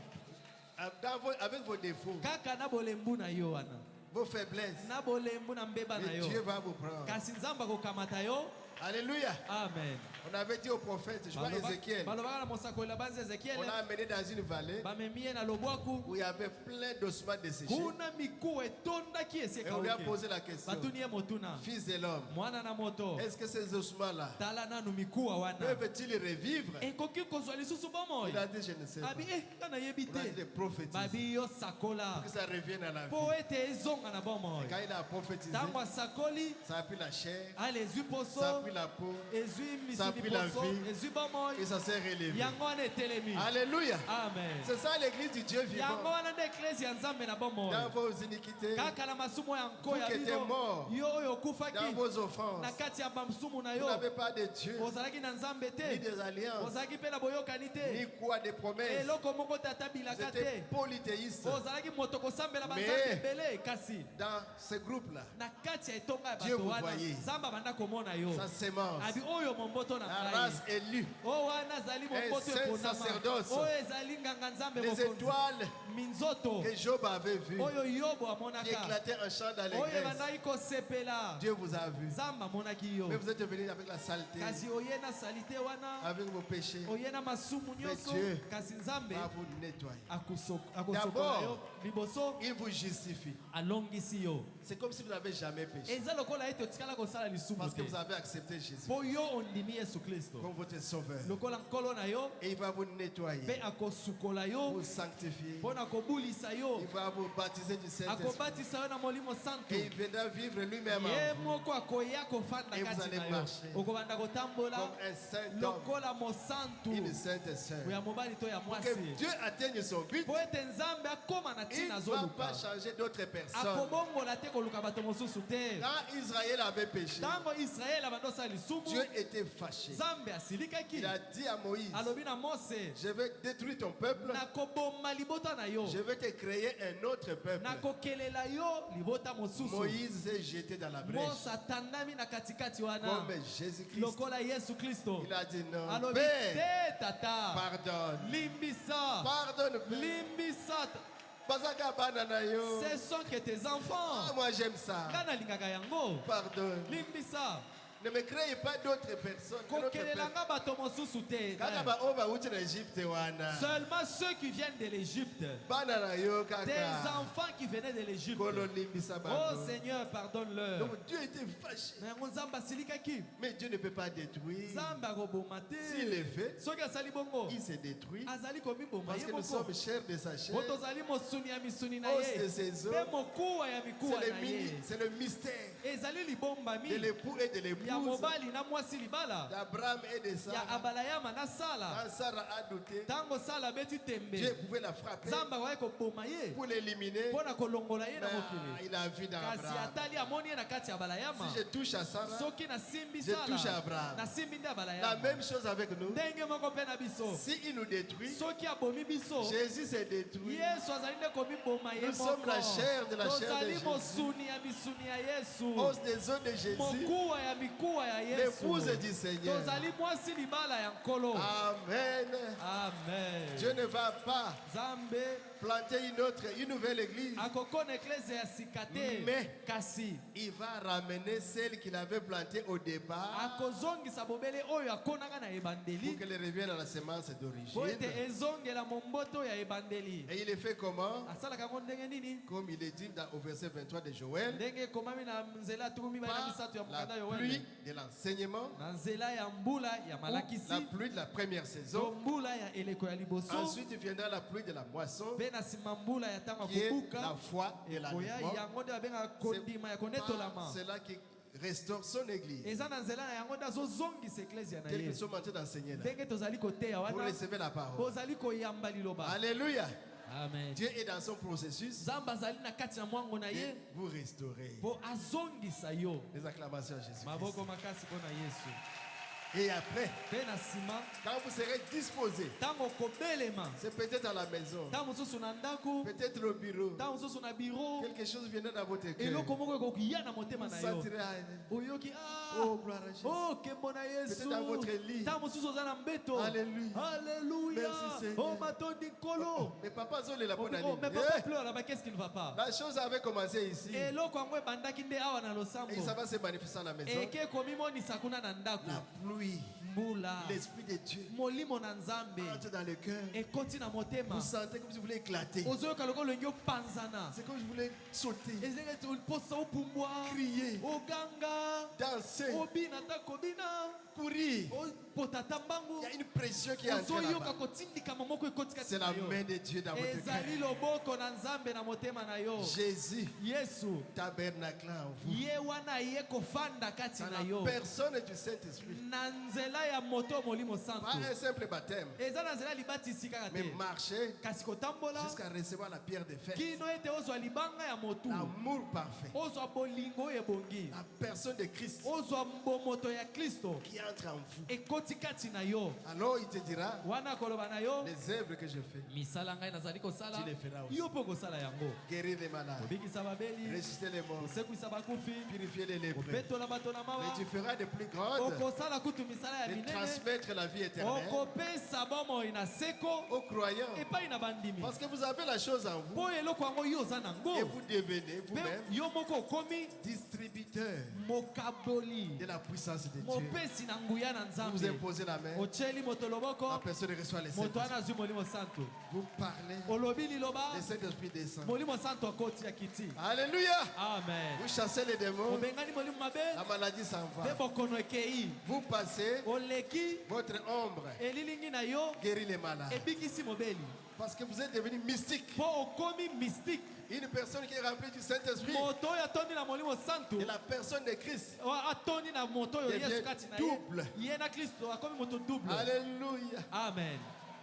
Avec vos défauts, Kaka na bolembu na yo wana. vos faiblesses, Na bolembu na mbeba na et yo. Dieu va vous prendre. Kasi nzamba kokamata yo. Alléluia. Amen. On avait dit au prophète, je crois Ézéchiel, Balobaka na mosakoli na banzi Ezekiel. on l'a amené dans une vallée Bamemie na lobwaku. où il y avait plein d'ossements desséchés. Kuna miku etondaki Et eseka on lui a oke. posé la question, Batuni ye motuna. fils de l'homme, Mwana na moto. est-ce que ces ossements-là Tala nanu mikuwa wana. peuvent-ils revivre? Ekoki kozwa lisusu bomoi. Il a dit, je ne sais pas. Abi kana yebi On a dit de te. prophétiser, Babi yo sakola. que ça revienne à la vie. Po ete ezonga na bomoi. Quand il a prophétisé, Tango asakoli. ça a pris la chair, Ale ezwi poso. ça a pris la peau, Ezwi ça a misuni pris la poso. vie. Ezwi bomoi. et ça s'est relevé. Yango wana etelemi. Alléluia. Amen. C'est ça l'église du Dieu Yango vivant. wana nde eklesi ya nzambe na bomoi. Dans vos iniquités, Kaka na masumu ya nko vous ya qui étiez bino. morts, Yo oyo dans okufaki. vos offenses, Na kati ya bamsumu na vous yo. n'avez pas de Dieu, Ozalaki na nzambe ni te. des alliances, Ozalaki mpe na boyokani ni te. quoi de promesses. Eloko moko tata Vous bilaka étiez te. polythéistes. Ozalaki moto kosambela Mais- banzambe ebele kasi. Dans ce groupe-là, Na kati ya etonga ya Dieu bato vous wana. voyait. Nzambe banda komona yo. sa sémence, Abi oyo momboto na la ngai. race élue, O wana azali momboto saint eponama. sacerdoce. Oyo ezali nganga nzambe les mokonzi. étoiles Minzoto. que Job avait vues, Oyo Yobo qui amonaka. éclataient en chant dans Oyo l'église. ebandaki kosepela. Dieu vous a vu. Nzambe amonaki yo. Mais vous êtes venus avec la saleté, Kasi oye na salite wana. avec vos péchés. Oye na masumu nyonso. Dieu Kasi nzambe Va vous nettoyer. akosokola D'abord, yo. Liboso il vous justifie. alongisi yo. C'est comme si vous n'avez jamais péché. Eza lokola ete otikala kosala lisumu Parce que te. vous avez accepté Jésus Po yo ondimi Yesu Kristo. comme votre sauveur. Lokola nkolo na yo. Et il va vous nettoyer, Mpe akosukola yo. vous sanctifier. Mpo na kobulisa yo. Il va vous baptiser du Saint-Esprit. Akobatisa yo na molimo santo. Et il viendra vivre lui-même en Ye vous. moko akoya kofanda Et vous kati allez na yo. marcher Okobanda kotambola. comme un saint homme, Lokola mosantu. une sainte sœur. Ya mobali to ya Que mwasi. Dieu atteigne son but. Po ete nzambe akoma na Il ntina ne va azoluka. pas changer d'autres personnes. Akobongola te koluka bato mosusu te. Quand Israël avait péché, Ntango Israele abandosala lisumu. Dieu était fâché. Nzambe asilikaki. Il a dit à Moïse, Alobi na Mose. je vais détruire ton peuple, Nakoboma libota na yo. je vais te créer un autre peuple. Nakokelela yo libota mosusu. Moïse s'est jeté dans la Mose brèche atandami na katikati wana. comme Jésus-Christ. Lokola Yesu Kristo. Il a dit non, Alobi Père, te tata. pardonne, Limbisa. pardonne, Père. Limbisa. Bazaka banana yo. Ce sont que tes Ah, enfants. moi j'aime ça. Ngana lingaka yango. Pardonne. Limbisa. Ne me créez pas d'autres personnes. que notre peuple. Kokelelanga bato mosusu te. Kaka ba oba uti na Egypte wana. Seulement ceux qui viennent de l'Égypte. Banana yo Des kaka. enfants qui venaient de l'Égypte. Kolo limbisa Oh bango. Seigneur, pardonne-leur. Donc Dieu était fâché. Mais nzambe asilikaki. Mais Dieu ne peut pas détruire. Nzambe akoboma S'il te. est fait, Soki asali bongo. il se détruit. Azali komiboma Parce ye que nous moko. sommes chers de sa chair. Po tozali mosuni ya misuni na Os de ye. ses os. Mpe mokuwa ya mikuwa C'est na ye. c'est le mystère Ezali libombami de l'époux et de ya l'épouse. ya mobali na mwasi libala d'Abraham et de ya Sarah, abalayama na sala quand Sarah a douté, tango sala beti tembe Dieu pouvait la frapper zamba waye koboma ye pour l'éliminer. mpona kolongola ye na Mais mokili il a vu dans kasi Abraham. atali amoni ye na kati ya balayama Si je touche à Sarah, soki nasimbi je touche à sala Abraham. nasimbi nde La abalayama même chose avec nous. ndenge moko mpe na biso Si il nous détruit, soki abomi biso Jésus s'est détruit. yesu azali nde komiboma ye Nous sommes la chair de la chair de tozali Jésus. mosuni ya misuni ya yesu Os des os de Jésus, mokuwa ya mikuwa ya yesu l'épouse du Seigneur. tozali mwasi libala ya nkolo Amen. amen Dieu ne va pas nzambe planter une nouvelle église. akokona eklese ya sika te Mais kasi il va ramener celle qu'il avait plantée au départ akozongisa bobele oyo akonaka na pour ebandeli qu'elle revienne à la semence po d'origine. ete ezongela momboto ya ebandeli Et il est fait comment? asalaka yango ndenge nini Comme il est dit au verset 23 de Joël, ndenge ekomami na nzela ya tuku mibale na par misato ya la mokanda pluie yowele de l'enseignement, na nzela ya mbula ya la malakisi pluie de la première to saison. mbula ya eleko ya liboso Ensuite viendra la pluie de la moisson, mpe na nsima mbula ya ntango qui ya est kobuka la foi et ekoya l'enlèvement. yango nde babengaka kondima ya konetolama C'est là qui restaure son église. eza na nzela na yango nde azozongisa eklezia na Tel que ye nous sommes en train d'enseigner là. ndenge tozali koteya Vous wana recevez la parole. bozali koyamba liloba Alléluia. amen Dieu est dans son processus nzambe azali na kati ya mwango na de ye vous restaurer. mpo azongisa yo Les acclamations à Jésus. maboko makasi mpo na yesu Et après, mpe na nsima quand vous serez disposés, ntango kobelema c'est peut-être à la maison, ntango mosusu na ndako peut-être au bureau, ntango mosusu na biro quelque chose viendra dans votre cœur. eloko moko ekokiya na motema Vous na yo sentirez, oyoki oh gloire à Jésus. oh nkembo na yesu Peut-être dans votre lit. ntango mosusu oza na mbeto Alléluia. alléluia Merci, Seigneur. oh matondi nkolo Mais papa Zol est la bonne Oh, mais année. papa pleure là-bas, qu'est-ce qui ne va pas? La chose avait commencé ici. eloko yango ebandaki nde awa na losambo Et ça va se manifester à la maison. eke komimonisa kuna na ndako La pluie, mbula l'Esprit de Dieu molimo na nzambe entre dans le cœur. ekoti na motema Vous sentez comme si vous voulez éclater. ozoyoka lokola olingi opanzana C'est comme si vous voulez sauter, ezengeti oliposa opumbwa crier, oganga danser, obina ata kobina courir. opota ata mbangu Il y a une pression qui est entrée ozoyoka là-bas. kotindikama moko ekoti kati C'est na la yo main de Dieu dans votre ezali cœur. loboko na nzambe na motema na yo Jésus yesu tabernaclant en vous. ye wana ye kofanda kati Dans na la yo personne du Saint-Esprit. na nzela ya moto molimo Pas santo un simple baptême, eza na nzela libatisi kaka mais te marcher kasi kotambola jusqu'à recevoir la pierre de fer. kino ete ozwa libanga ya motu L'amour parfait. ozwa bolingo oyo ebongi La personne de Christ ozwa bomoto ya kristo qui entre en vous. ekoti kati na yo Alors il te dira, wana koloba na yo les œuvres que je fais, misala ngai nazali kosala tu les feras aussi. yo mpo kosala yango Guérir les malades, kobikisa babeli ressusciter les morts, kosekwisa bakufi purifier les lépreux. kobetola bato na Mais mawa tu feras de plus grandes, okosala kutu misala ya de minene transmettre la vie éternelle okopesa bomoi na seko aux croyants. epai na bandimi Parce que vous avez la chose en vous mpo eloko yango yo oza et nango vous devenez mpe vous-même yo moko okomi distributeur mokaboli de la puissance de Dieu. mopesi na nguya na Vous nzambe imposez la main, otyeli moto la loboko personne reçoit les moto Saint-Esprit. wana azwi molimo santo Vous parlez, olobi liloba le Saint-Esprit descend. molimo santo akoti ya kiti Alléluia! amen Vous chassez les démons, obengani molimo mabe la maladie s'en mpe va. bokono ekei Vous passez, oleki votre ombre elilingi na yo guérit les malades. ebikisi mobeli Parce que vous êtes devenu mystique. mpo okomi mystique Une personne qui est remplie du Saint-Esprit moto oyo atondi na molimo santo et la personne de Christ. atondi na moto oyo Devient yesu kati na double. ye ye na kristo akomi moto double Alléluia. amen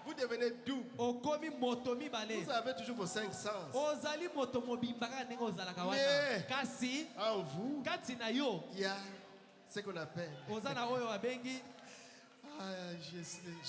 Vous devenez double. okomi moto mibale Vous avez toujours vos 5 sens. ozali moto mobimba kaka ndenge ozalaka wana Mais- kasi En vous, kati na yo il y a ce qu'on appelle oza na oyo babengi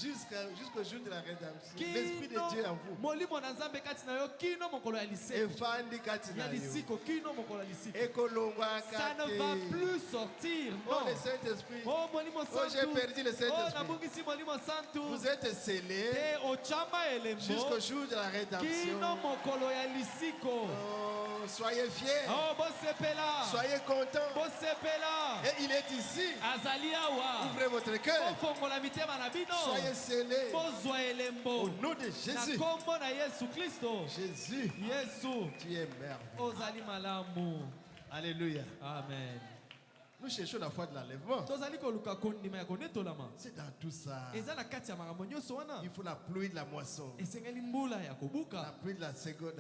jusqu'au jour de la rédemption. L'Esprit de Dieu en vous. molimo na nzambe kati na yo kino mokolo ya liseko Efandi kati na ya yo. lisiko kino mokolo ya lisiko Ekolongwa ça ne va kate. plus sortir Oh, non le Saint-Esprit. oh molimo Oh, j'ai santu perdu le oh Saint-Esprit. nabungisi molimo santu Vous êtes scellés te ochamba elembo jusqu'au jour de la rédemption. kino mokolo ya lisiko Oh, soyez fiers. oh bosepela Soyez contents. bosepela Et il est ici. azali awa Ouvrez votre cœur. bofongola mitema na bino Soyez scellés. bozwa Au elembo nom de na Jésus. kombo na yesu kristo Jésus, yesu tu es merveilleux. ozali malamu Alléluia. amen Nous cherchons la foi de l'enlèvement. tozali koluka kondima ya konetolama C'est dans tout ça. eza na kati ya makambo nyonso wana Il faut la pluie de la moisson. esengeli mbula ya La kobuka pluie de la seconde.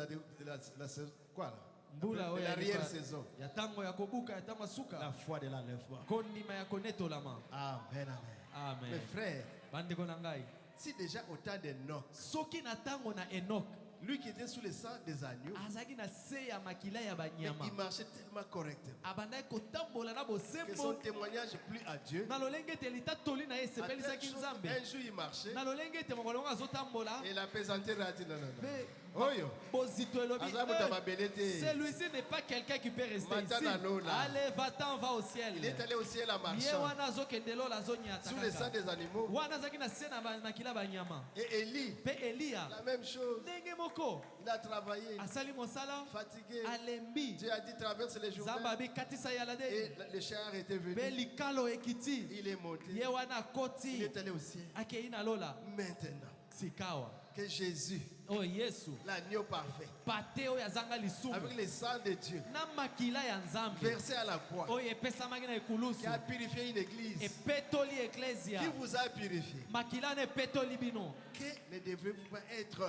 Quoi là? mbula de oyo l'arrière-saison. ya tango ya kobuka ya tango suka La foi de l'enlèvement. kondima ya konetolama. Amen, amen. Amen. Mes frères, Bandeko na ngai, si déjà au temps d'Enoch, soki na tango na Enoch lui qui était sous le sang des agneaux, azaki na se ya makila ya mais banyama il marchait tellement correctement abandaki kotambola na que son bosembo témoignage plut à Dieu. na lolenge ete litatoli na ye À telle esepelisaki chose, nzambe un jour il marchait na lolenge ete mokolo moko azotambola et la pesanteur a dit non, non, non. mpe Oyo, bozito elobi aza moto ya mabele te. celui-ci n'est pas quelqu'un qui peut rester Mata ici. na lola. Allez, va-t'en, va au ciel. Il est allé au ciel en Ye marchant wana azokende lola azonyata sous le sang kaka. des animaux. Wana azalaki na se na makila banyama. Et Élie, Mpe Eliya la même chose. ndenge moko Il a travaillé, asali mosala fatigué. alembi Dieu a dit traverse les jours. nzambe abikatisa ye alade Et le char était venu. mpe likalo ekiti Il est monté. ye wana Il akoti est allé au ciel. akei na lola Maintenant sikawa que Jésus, oyo yesu l'agneau parfait, pate oyo azanga lisumu avec le sang de Dieu, na makila ya nzambe versé à la croix, oyo epesamaki na ekulusu qui a purifié une église, epetoli eklesia qui vous a purifié, makila wana epetoli bino que ne devrez-vous pas être,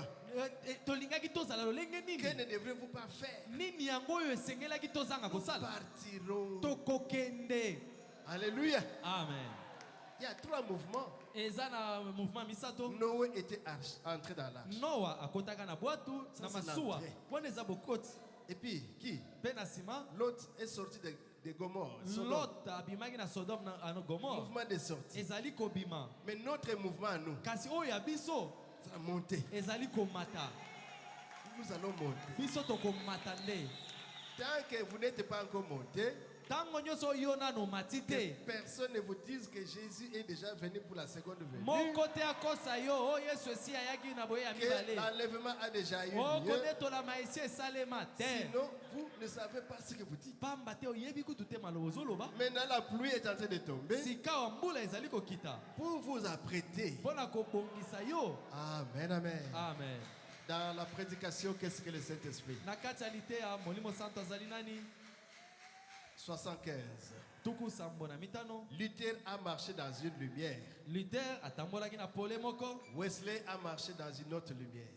tolingaki tozala lolenge que nini ne devrez-vous pas faire? nini yango oyo esengelaki tozanga Nous kosala partirons. tokokende. Alléluia. Amen. Il y a trois mouvements. eza na mouvement misato Noé était entré dans l'arche. noa akotaka na bwatu Ça, na c'est masuwa l'entrée. wana eza bokoti Et puis, qui? mpe na nsima L'autre est sorti de Gomorrhe. Sodome. lot abimaki na sodome na gomore Mouvement de sortie. ezali kobima Mais notre mouvement à nous, kasi oyo ya biso ça a monté. ezali komata Nous allons monter. biso tokomata nde Tant que vous n'êtes pas encore monté, ntango nyonso yo nano omati que te personne ne vous dise que Jésus est déjà venu pour la seconde venue. moko te akosa yo oyo yesu esi ayaki na boye ya Que mibale l'enlèvement a déjà eu lieu. okonetolama esi esalema te Sinon, vous ne savez pas ce que vous dites. pamba te oyebi kutu te maloba ozoloba Maintenant, la pluie est en train de tomber sika wa mbula ezali kokita pour vous apprêter. mpo na kobongisa yo. Amen, amen. Amen. Dans la prédication, qu'est-ce que le Saint-Esprit? Na kati ya liteya molimo santo azali nani 75. tuku sambo na mitano Luther a marché dans une lumière. luther atambolaki na pole moko Wesley a marché dans une autre lumière.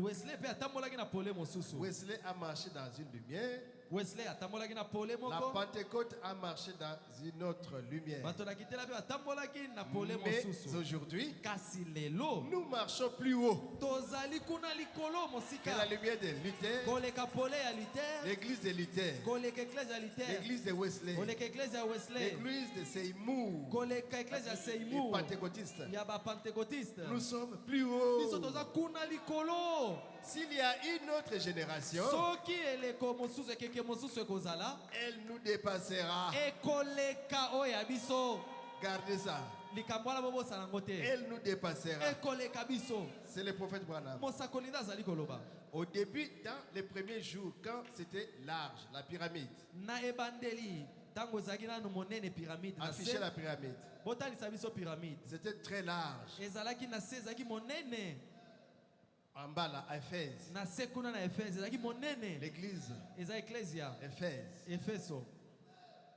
wesley mpe atambolaki na pole mosusu Wesley a marché dans une lumière. wesley atambolaki na pole La moko Pentecôte a marché dans une autre lumière. bato na kitela mpe batambolaki na pole Mais mosusu aujourd'hui, kasi lelo nous marchons plus haut tozali kuna likolo que mosika la lumière de Luther, koleka pole ya luther l'église de Luther, koleka eklese ya luther l'église de Wesley, koleka eklese ya wesley l'église de Seymour, koleka eklese ya les seymour pentecôtistes. ya bapentekotiste Nous sommes plus biso haut. toza kuna likolo S'il y a une autre génération, soki eleko mosusu ekeke mosusu ekozala elle nous dépassera. ekoleka oyo ya biso Gardez ça. likambo wana bobosana yango te Elle nous dépassera. ekoleka biso C'est le prophète Branham. mosakoli nde azali koloba Au début, dans les premiers jours, quand c'était large, la pyramide, na ebandeli ntango ezalaki nano monene pyramide na affichait se la pyramide. botalisa biso pyramide C'était très large. ezalaki na se ezalaki monene En bas, là, à Éphèse, na se kuna na efese ezalaki monene l'église, eza eklesia Éphèse, efeso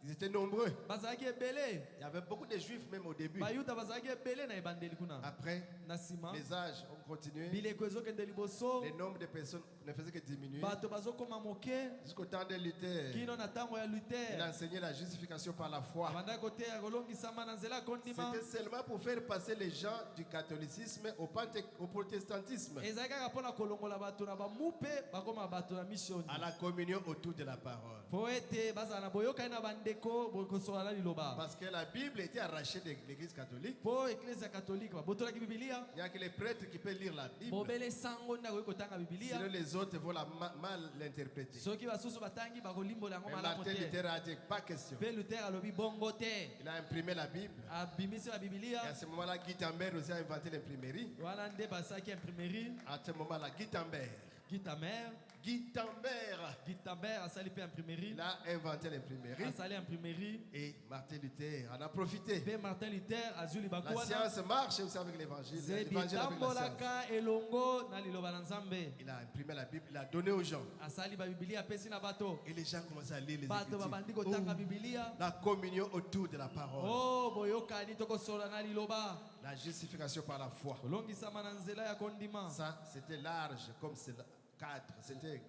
ils étaient nombreux. bazalaki ebele Il y avait beaucoup de juifs même au début. bayuda bazalaki ebele na ebandeli kuna Après, na nsima les âges ont continué. bileko ezokende liboso Le nombre de personnes ne faisait que diminuer. bato bazokoma moke Jusqu'au temps de Luther, kino na ntango ya il luther enseignait la justification par la foi. abandaki koteya kolongisama na nzela ya kondima C'était seulement pour faire passer les gens du catholicisme au protestantisme, ezalaki kaka mpona kolongola bato na bamu mpe bakoma bato na misioni à la communion autour de la parole. mpo ete bazala na boyokani na bandeko bokosola na liloba Parce que la Bible était arrachée de l'église catholique. mpo eklezia katolike babotolaki bibilia Il n'y a que les prêtres qui peuvent lire la Bible. bobele sango nde akoki kotanga bibilia Sinon les autres vont la mal l'interpréter. soki basusu batangi bakolimbola yango Mais malamu Martin te Luther a dit pas question. mpe luther alobi bongo te Il a imprimé la Bible. abimisi Et à babibilia ce moment-là, Gutenberg aussi a inventé l'imprimerie. wana nde basalaki imprimerie À ce moment-là, Gutenberg. gitamer Gutenberg, gitamer asali mpe imprimerie il a inventé l'imprimerie. asali imprimerie Et Martin Luther en a profité. mpe martin luther azwi libaku La wana science marche aussi avec l'évangile. zebi L'évangile avec la science. etambolaka elongo na liloba na nzambe Il a imprimé la Bible, il a donné aux gens. asali babibilia apesi na bato Et les gens commencent à lire les bato babandi kotanga Écritures. bibilia La communion autour de la parole. o boyokani tokosola na liloba La justification par la foi. kolongisama na nzela ya kondima Ça, c'était large comme c'est 4. C'était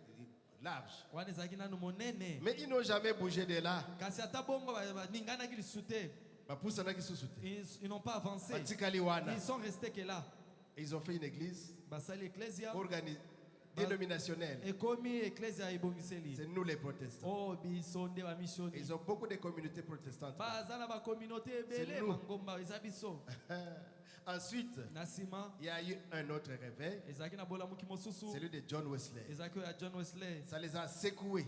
large. wana ezalaki nanu monene Mais ils n'ont jamais bougé de là. kasi ata bongo baninganaki lisusu te. Ils n'ont pas avancé. Ils sont restés que là. Ils ont fait une église basali ecclesia dénominationnelle. C'est nous les protestants. Oh, biso nde ba mission. Ils ont beaucoup de communautés protestantes. Bazana ba communauté ebele mangomba ezabiso. Ensuite, il y a eu un autre réveil, celui de John Wesley. Ça les a secoués.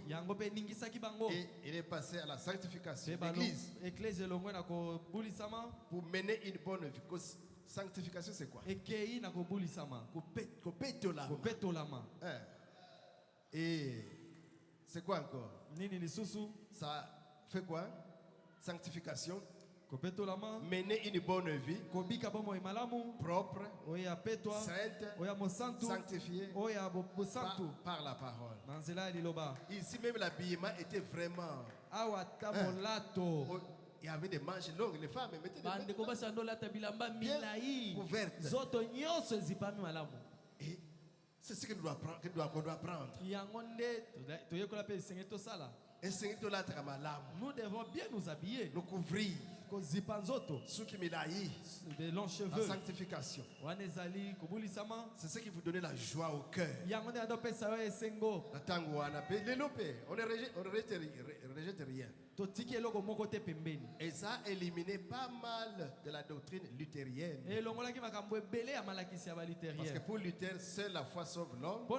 Et il est passé à la sanctification de l'église. Pour mener une bonne vie. Sanctification, c'est quoi? Et c'est quoi encore? Ça fait quoi? Sanctification. Mener une bonne vie propre, sainte, sanctifiée par la parole. Ici même l'habillement était vraiment il y avait des manches longues, les femmes mettaient des manches bien couvertes. Et c'est ce que nous doit prendre. Nous devons bien nous habiller, nous couvrir ceux qui de longs cheveux, la sanctification. C'est ce qui vous donne la joie au cœur. On ne rejette rien. Et ça a éliminé pas mal de la doctrine luthérienne. Parce que pour Luther, seule la foi sauve l'homme. Les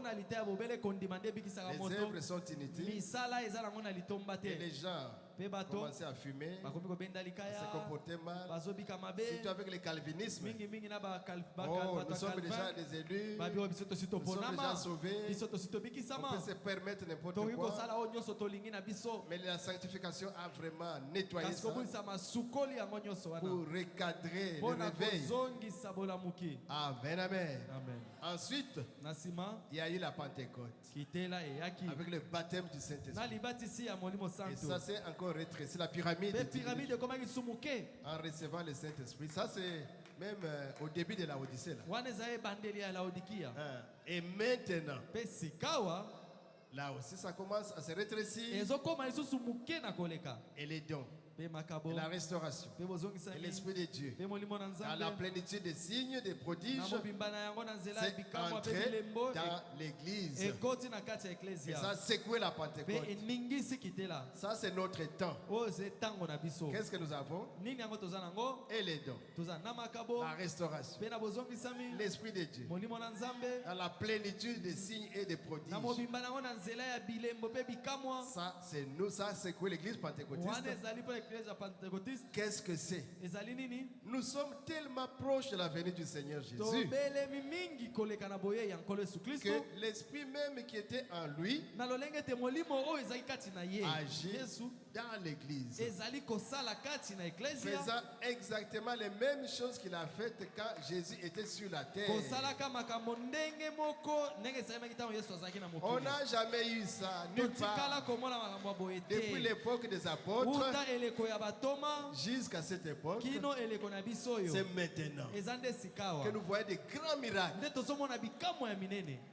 œuvres sont inutiles. Et les gens commençaient à fumer, à se comporter mal. Surtout avec le calvinisme. Oh, nous sommes déjà des élus. Nous sommes déjà sauvés. On peut se permettre n'importe quoi. Mais la sanctification a vraiment nettoyé ça pour recadrer le réveil. Amen, amen. Ensuite, il y a eu la Pentecôte avec le baptême du Saint-Esprit. Et ça c'est encore rétréci, la pyramide en recevant le Saint-Esprit. Ça c'est même au début de la Odyssée. Et maintenant, là aussi, ça commence à se rétrécir. Et les dons, et la restauration, et l'Esprit de Dieu, dans la plénitude des signes, des prodiges, c'est entré dans l'église. Et ça a secoué la Pentecôte. Ça, c'est notre temps. Qu'est-ce que nous avons? Et les dons, la restauration, l'Esprit de Dieu, dans la plénitude des signes et des prodiges. Ça, c'est nous, ça a secoué l'église pentecôtiste. Qu'est-ce que c'est? Nous sommes tellement proches de la venue du Seigneur Jésus que l'Esprit même qui était en lui agit dans l'église, faisant exactement les mêmes choses qu'il a faites quand Jésus était sur la terre. On n'a jamais eu ça nulle part. Depuis l'époque des apôtres jusqu'à cette époque, c'est maintenant que nous voyons des grands miracles.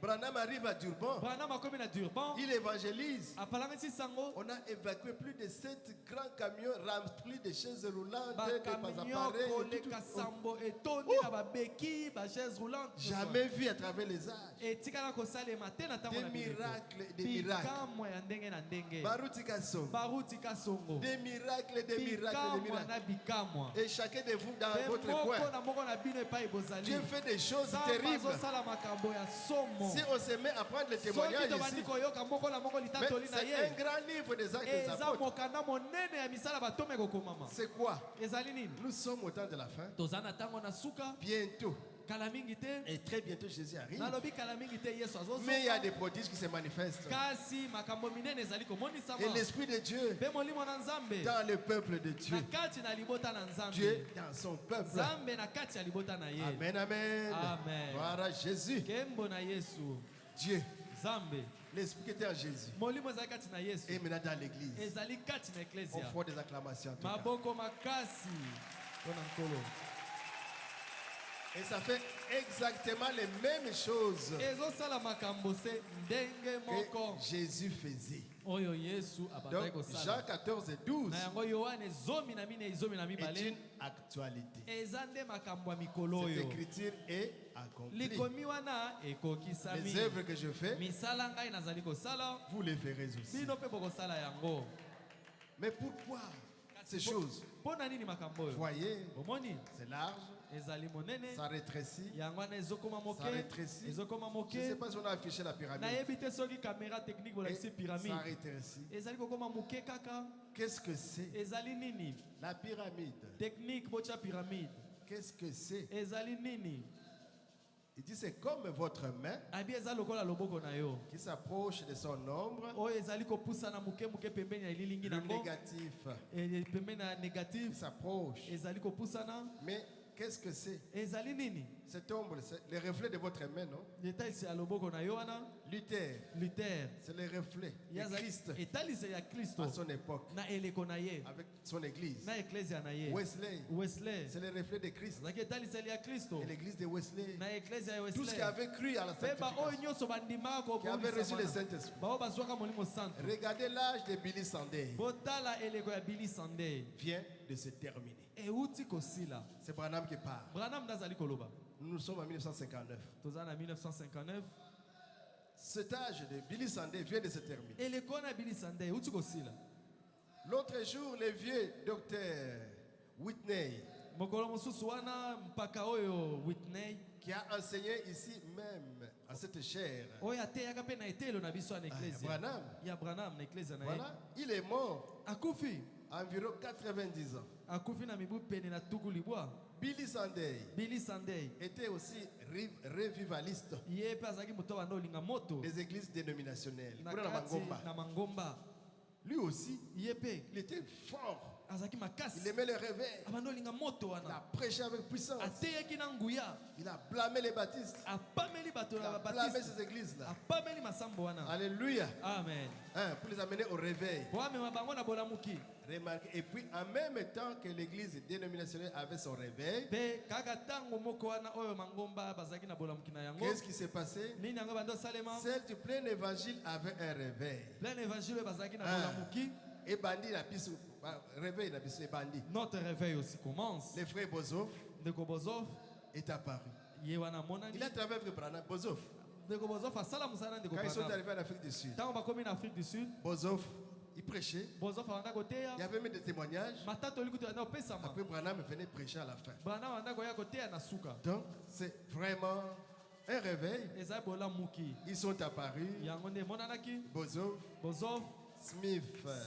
Branham arrive à Durban, il évangélise. On a évacué plus de 7 grands camions remplis de chaises roulantes, de jamais vu à travers les âges. Des miracles. Baruti Kasongo. Des miracles. Et chacun de vous dans votre coin, Dieu fait des choses terribles. Si on se met à prendre le témoignage ici, c'est un grand livre des actes des apôtres. C'est quoi? Nous sommes au temps de la fin. Bientôt. Et très bientôt Jésus arrive. Mais il y a des prodiges qui se manifestent. Et l'Esprit de Dieu dans le peuple de Dieu. Dieu dans son peuple. Amen, amen. Gloire à Jésus. Dieu. L'Esprit qui était en Jésus. Et maintenant dans l'église. On fait des acclamations. En tout cas. Et ça fait exactement les mêmes choses ezosala makambo se ndenge moko que Jésus faisait. oyo Yesu Donc, abandaki Jean kosala 14 et 12 na yango Yohane zomi na mine zomi na est mibale une actualité. eza nde makambo ya mikolo Cette oyo écriture est accomplie. likomi wana ekokisami Les œuvres que je fais, misala ngai nazali kosala vous les ferez aussi. bino mpe bokosala yango Mais pourquoi ces choses? mpo na nini makambo oyo Voyez, omoni c'est large, ezali monene ça rétrécit. yango wana ezokoma moke Ça rétrécit. ezokoma Je ne sais moke pas si on a affiché la pyramide. nayebi te soki caméra technique Et bolakisi ça pyramide rétrécit. ezali kokoma moke kaka Qu'est-ce que c'est? ezali nini La pyramide. technique botya pyramide Qu'est-ce que c'est? ezali nini Il dit c'est comme votre main abi eza lokola loboko na yo qui s'approche de son ombre. oyo ezali kopusana moke moke pembeni ya elilingi Le nango négatif pembeni ya qui négatif s'approche. ezali kopusana Mais qu'est-ce que c'est? ezali nini Cette ombre, c'est le reflet de votre main, non? etalisi ya loboko na yo wana Luther, luther c'est le reflet de Christ etalisi ya kristo à son époque, na eleko na ye avec son église. na eklesia na ye Wesley, wesley c'est le reflet de Christ azalaki etaliseli ya kristo et l'église de Wesley. na eklesia ya Tous qui wesley avaient cru à la mpe baoyo sanctification, nyonso bandimaka qui avaient reçu le kobongisama Saint-Esprit. bao bazwaka molimo santo Regardez l'âge de Billy Sunday botala eleko ya bili sunday vient de se terminer. euti kosila C'est Branham qui parle. branham nde azali koloba Nous sommes en 1959. toza na 1959 Cet âge de Billy Sunday vient de se terminer. eleko wana ya bili sunday euti kosila L'autre jour, le vieux docteur Whitney, mokolo mosusu wana mpaka oyo whitney qui a enseigné ici même, à cette chaire, oyo ateyaka mpe na etelo na biso ya na eklesia Branham, ya branham na eklesia na ye voilà, il est mort akufi à environ 90 ans. akufi na mibu pene na tuku libwa Billy Sunday bili sunday était aussi revivaliste ye mpe azalaki moto abanda olinga moto des églises dénominationnelles. na Kuna na kati Mangomba. na mangomba Lui aussi, ye mpe il était fort. azalaki makasi Il aimait le réveil. abanda olinga moto Il a wana prêché avec puissance. ateyaki na nguya Il a blâmé les baptistes. apameli bato Il na a blâmé babatiste ces églises-là. apameli masambo wana Alléluia. amen Hein, pour les amener au réveil. po amema bango na bolamuki Remarquez. Et puis, en même temps que l'église dénominationnelle avait son réveil, mpe kaka ntango moko wana oyo mangomba bazalaki na bolamuki na yango qu'est-ce qui s'est passé? nini yango bando osalema Celle du plein évangile avait un réveil. plein évangile oyo bazalaki na Ah. bolamuki Et bandit la piste, réveil la piste, et bandit. notre réveil aussi commence Le frère Bozov ndeko bozof est apparu. ye wana amonani Il a travaillé avec Branham. Bozov. ndeko bozof asala mosala na ndeko Quand ils sont branham arrivés en Afrique du Sud, ntango bakomi na afrique du sud Bozov, il prêchait. bozof abanda koteya Il y avait même des témoignages. matata olikuti anda opesama Après, Branham venait prêcher à la fin. branham abanda koya koteya na suka Donc, c'est vraiment un réveil. ezali bolamuki Ils sont apparus. yango nde emonanaki Bozov, bozof Smith,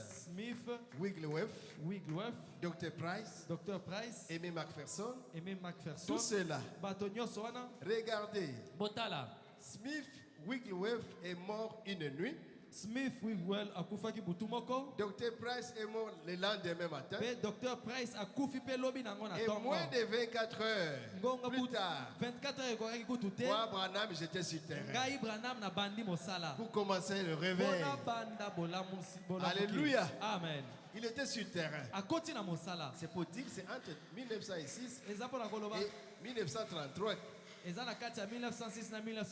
smith Wigglesworth, wigworth Dr. Price, dr price Aimé McPherson. aimé macpherson Tout cela, bato nyonso wana regardez. botala Smith Wigglesworth est mort une nuit. smith wigwell akufaki butu moko Dr. Price est mort le lendemain matin. mpe dr price akufi mpe lobi nango na Et ntongo moins de 24 heures ngonga plus butu tard, 24 heures ekokaki kutu te moi, Branham, j'étais sur terrain. ngai branham na bandi mosala Pour commencer le réveil. mpona banda bolamuki Alléluia. amen Il était sur terrain. akoti na mosala C'est pour dire que c'est entre 1906 eza mpona koloba et 1933 eza na kati ya 1906 na qu'il y a eu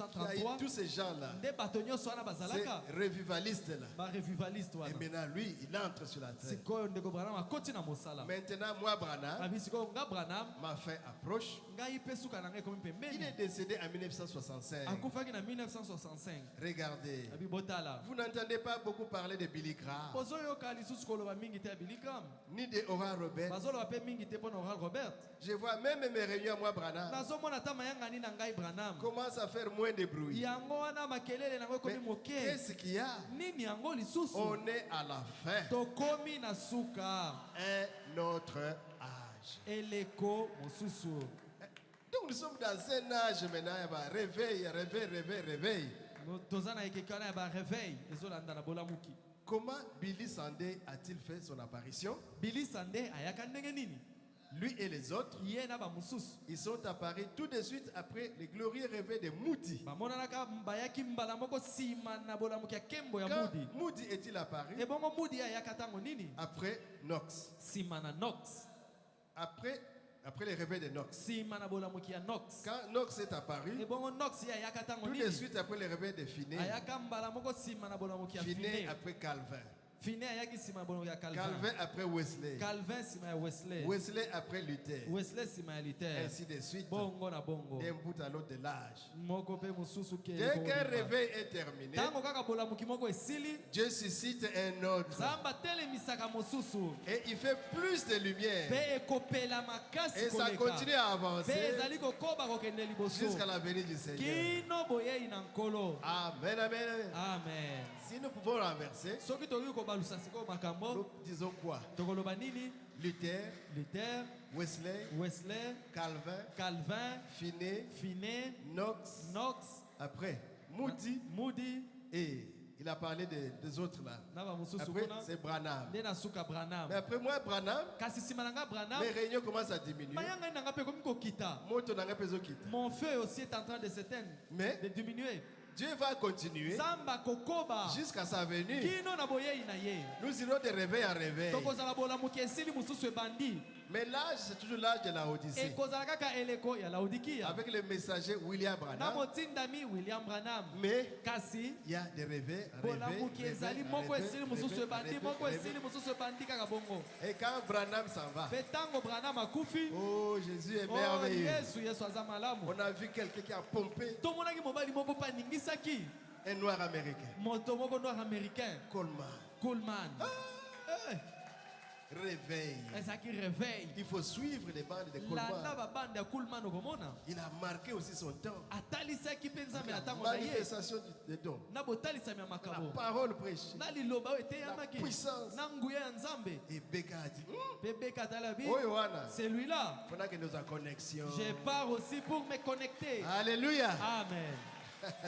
1933 tous ces gens-là. nde bato nyonso wana Ces bazalaka revivalistes-là. barevivaliste Et wana maintenant, lui, il entre sur la terre. sikoyo ndeko branham akoti na mosala Maintenant, moi, Branham, abi sikoyo nga branham ma fin approche. ngai mpe suka na ngai ekomi Il pembeni est décédé en 1965. akufaki na 1965 Regardez. abi botala Vous n'entendez pas beaucoup parler de Billy Graham, bozoyoka lisusu koloba mingi te ya billy graham ni de Oral Roberts. bazoloba mpe mingi te mpo na oral robert Je vois même mes réunions, moi, Branham, nazomona ata mayangani na ngai branham commence à faire moins de bruit. yango wana makelele nango Mais ekomi moke qu'est-ce qu'il y a? nini yango lisusu On est à la fin. tokomi na suka Un autre âge. eleko mosusu Donc nous sommes dans un âge maintenant, réveil, réveil, réveil, réveil. toza na ekeki wana ya bareveil ezolanda na bolamuki Comment Billy Sunday a-t-il fait son apparition? bili sande ayaka ndenge nini Lui et les autres, ye na bamosusu ils sont apparus tout de suite après le glorieux réveil de Moody. bamonanaka bayaki mbala moko nsima na bolamuki ya nkembo ya Quand mudi Moody est-il apparu? ebongo mudi ayaka ntango nini Après Knox. nsima na nox Après, après le réveil de Nox. sima na bolamuki ya Nox. Quand Nox est apparu, Ebongo Nox ya yaka tango tout de nini. suite après le réveil de Finé, Ayaka mbala moko sima na bolamuki ya Finé Finé. après Calvin, Finé ayaki sima na bolamuki ya Calvin. Calvin après Wesley, Calvin sima ya Wesley. Wesley après Luther, Wesley sima ya Luther. ainsi de suite, Bongo na bongo. d'un bout à l'autre de l'âge. Moko pe mususu ke. Dès qu'un réveil est terminé, Tango kaka bolamuki moko esili. Dieu suscite un autre Zamba telemisaka mususu. et il fait plus de lumière Pe ekopela makasi et ça koleka. continue à Pe avancer ezali kokoba kokende liboso. jusqu'à la venue du Seigneur. Kino boyei na nkolo. Amen, amen, amen. Amen. Si nous pouvons renverser, Soki tokoki kobalusa sikoyo nous makambo, disons quoi? tokoloba nini? Luther, Luther, Wesley, Wesley, Calvin, Calvin, Finé, Finney, Knox, Knox, après Moody, Moody, et il a parlé des autres là. na bamosusu Après, kuna c'est Branham. nde nasuka Branham. Mais après moi, Branham, Kasi nsima na nga Branham, mes réunions commencent à diminuer. mayanga na nga mpe ekomi kokita. Moto n'a pas besoin de quitter. Mon feu aussi est en train de s'éteindre, Mais de diminuer. Dieu va continuer Zamba kokoba jusqu'à sa venue. kino na boyei na ye. Nous irons de réveil en réveil. Tokozala bolamuki esili mosusu ebandi. Mais l'âge, c'est toujours l'âge de la Odyssée. Ekozala kaka eleko ya Laodikia. Avec le messager William Na Branham. motindami William Branham. Mais Kasi il y a des réveils, bolamuki ezali moko esili mosusu ebandi, moko esili mosusu ebandi kaka bongo. Et quand Branham s'en va, Pe tango Branham akufi, oh Jésus est oh merveilleux. Yesu aza malamu. On a vu quelqu'un qui a pompé Tomonaki mobali moko pa ningisaki un noir américain. moto moko noir américain Coleman. Coleman. Eh, Réveil. ezaki réveil. Il faut suivre les bandes de Landa Coleman. babande ya Coleman okomona. Il a marqué aussi son temps. Atalisaki mpe nzambe na La ntango na ye. manifestation des dons. Na botalisami ya La makabo. parole prêchée. Na liloba oyo eteyamaki. La puissance. Na nguya ya nzambe. Et Becca a dit, Pe beka talabi. oh Yohana, Celui-là, il faudra que nous en connexion. je pars aussi pour me connecter. Alléluia. Amen.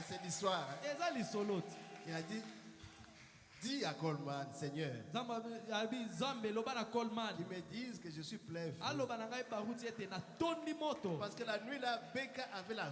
C'est l'histoire. Hein. Eza lisolo. Il a dit, dis à Coleman, Seigneur, Nzambe abi Nzambe loba na Coleman. qu'ils me disent que je suis plein feu. Aloba na ngai baruti ete na tondi moto. Parce que la nuit là, Becca avait la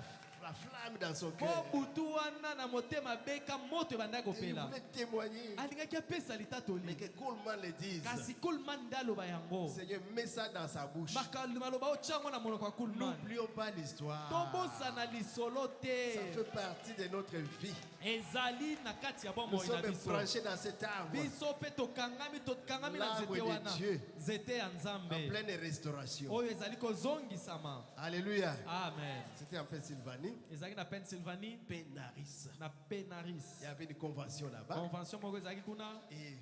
flamme dans son Po cœur. butu wana na motema beka moto ebandaki Et il kopela. voulait témoigner. Alingaki apesa Mais litatoli. que Coleman le dise. Kasi Coleman nde aloba yango. Seigneur, mets ça dans sa bouche. Maloba otyango na monoko ya Coleman. N'oublions pas l'histoire. Tobosana lisolo Ça te. fait partie de notre vie. Ezali na kati ya Nous bomoi na sommes biso. branchés dans cet arbre Biso pe tokangami na L'arbre nzete de wana. Dieu. Nzete ya en Nzambe. pleine restauration. Oyo ezali kozongisama. Alléluia. Amen. C'était en Pennsylvanie, Ezalaki na Pennsylvanie, Penaris. na Penaris. Il y avait une convention là-bas. Convention moko ezalaki kuna. Et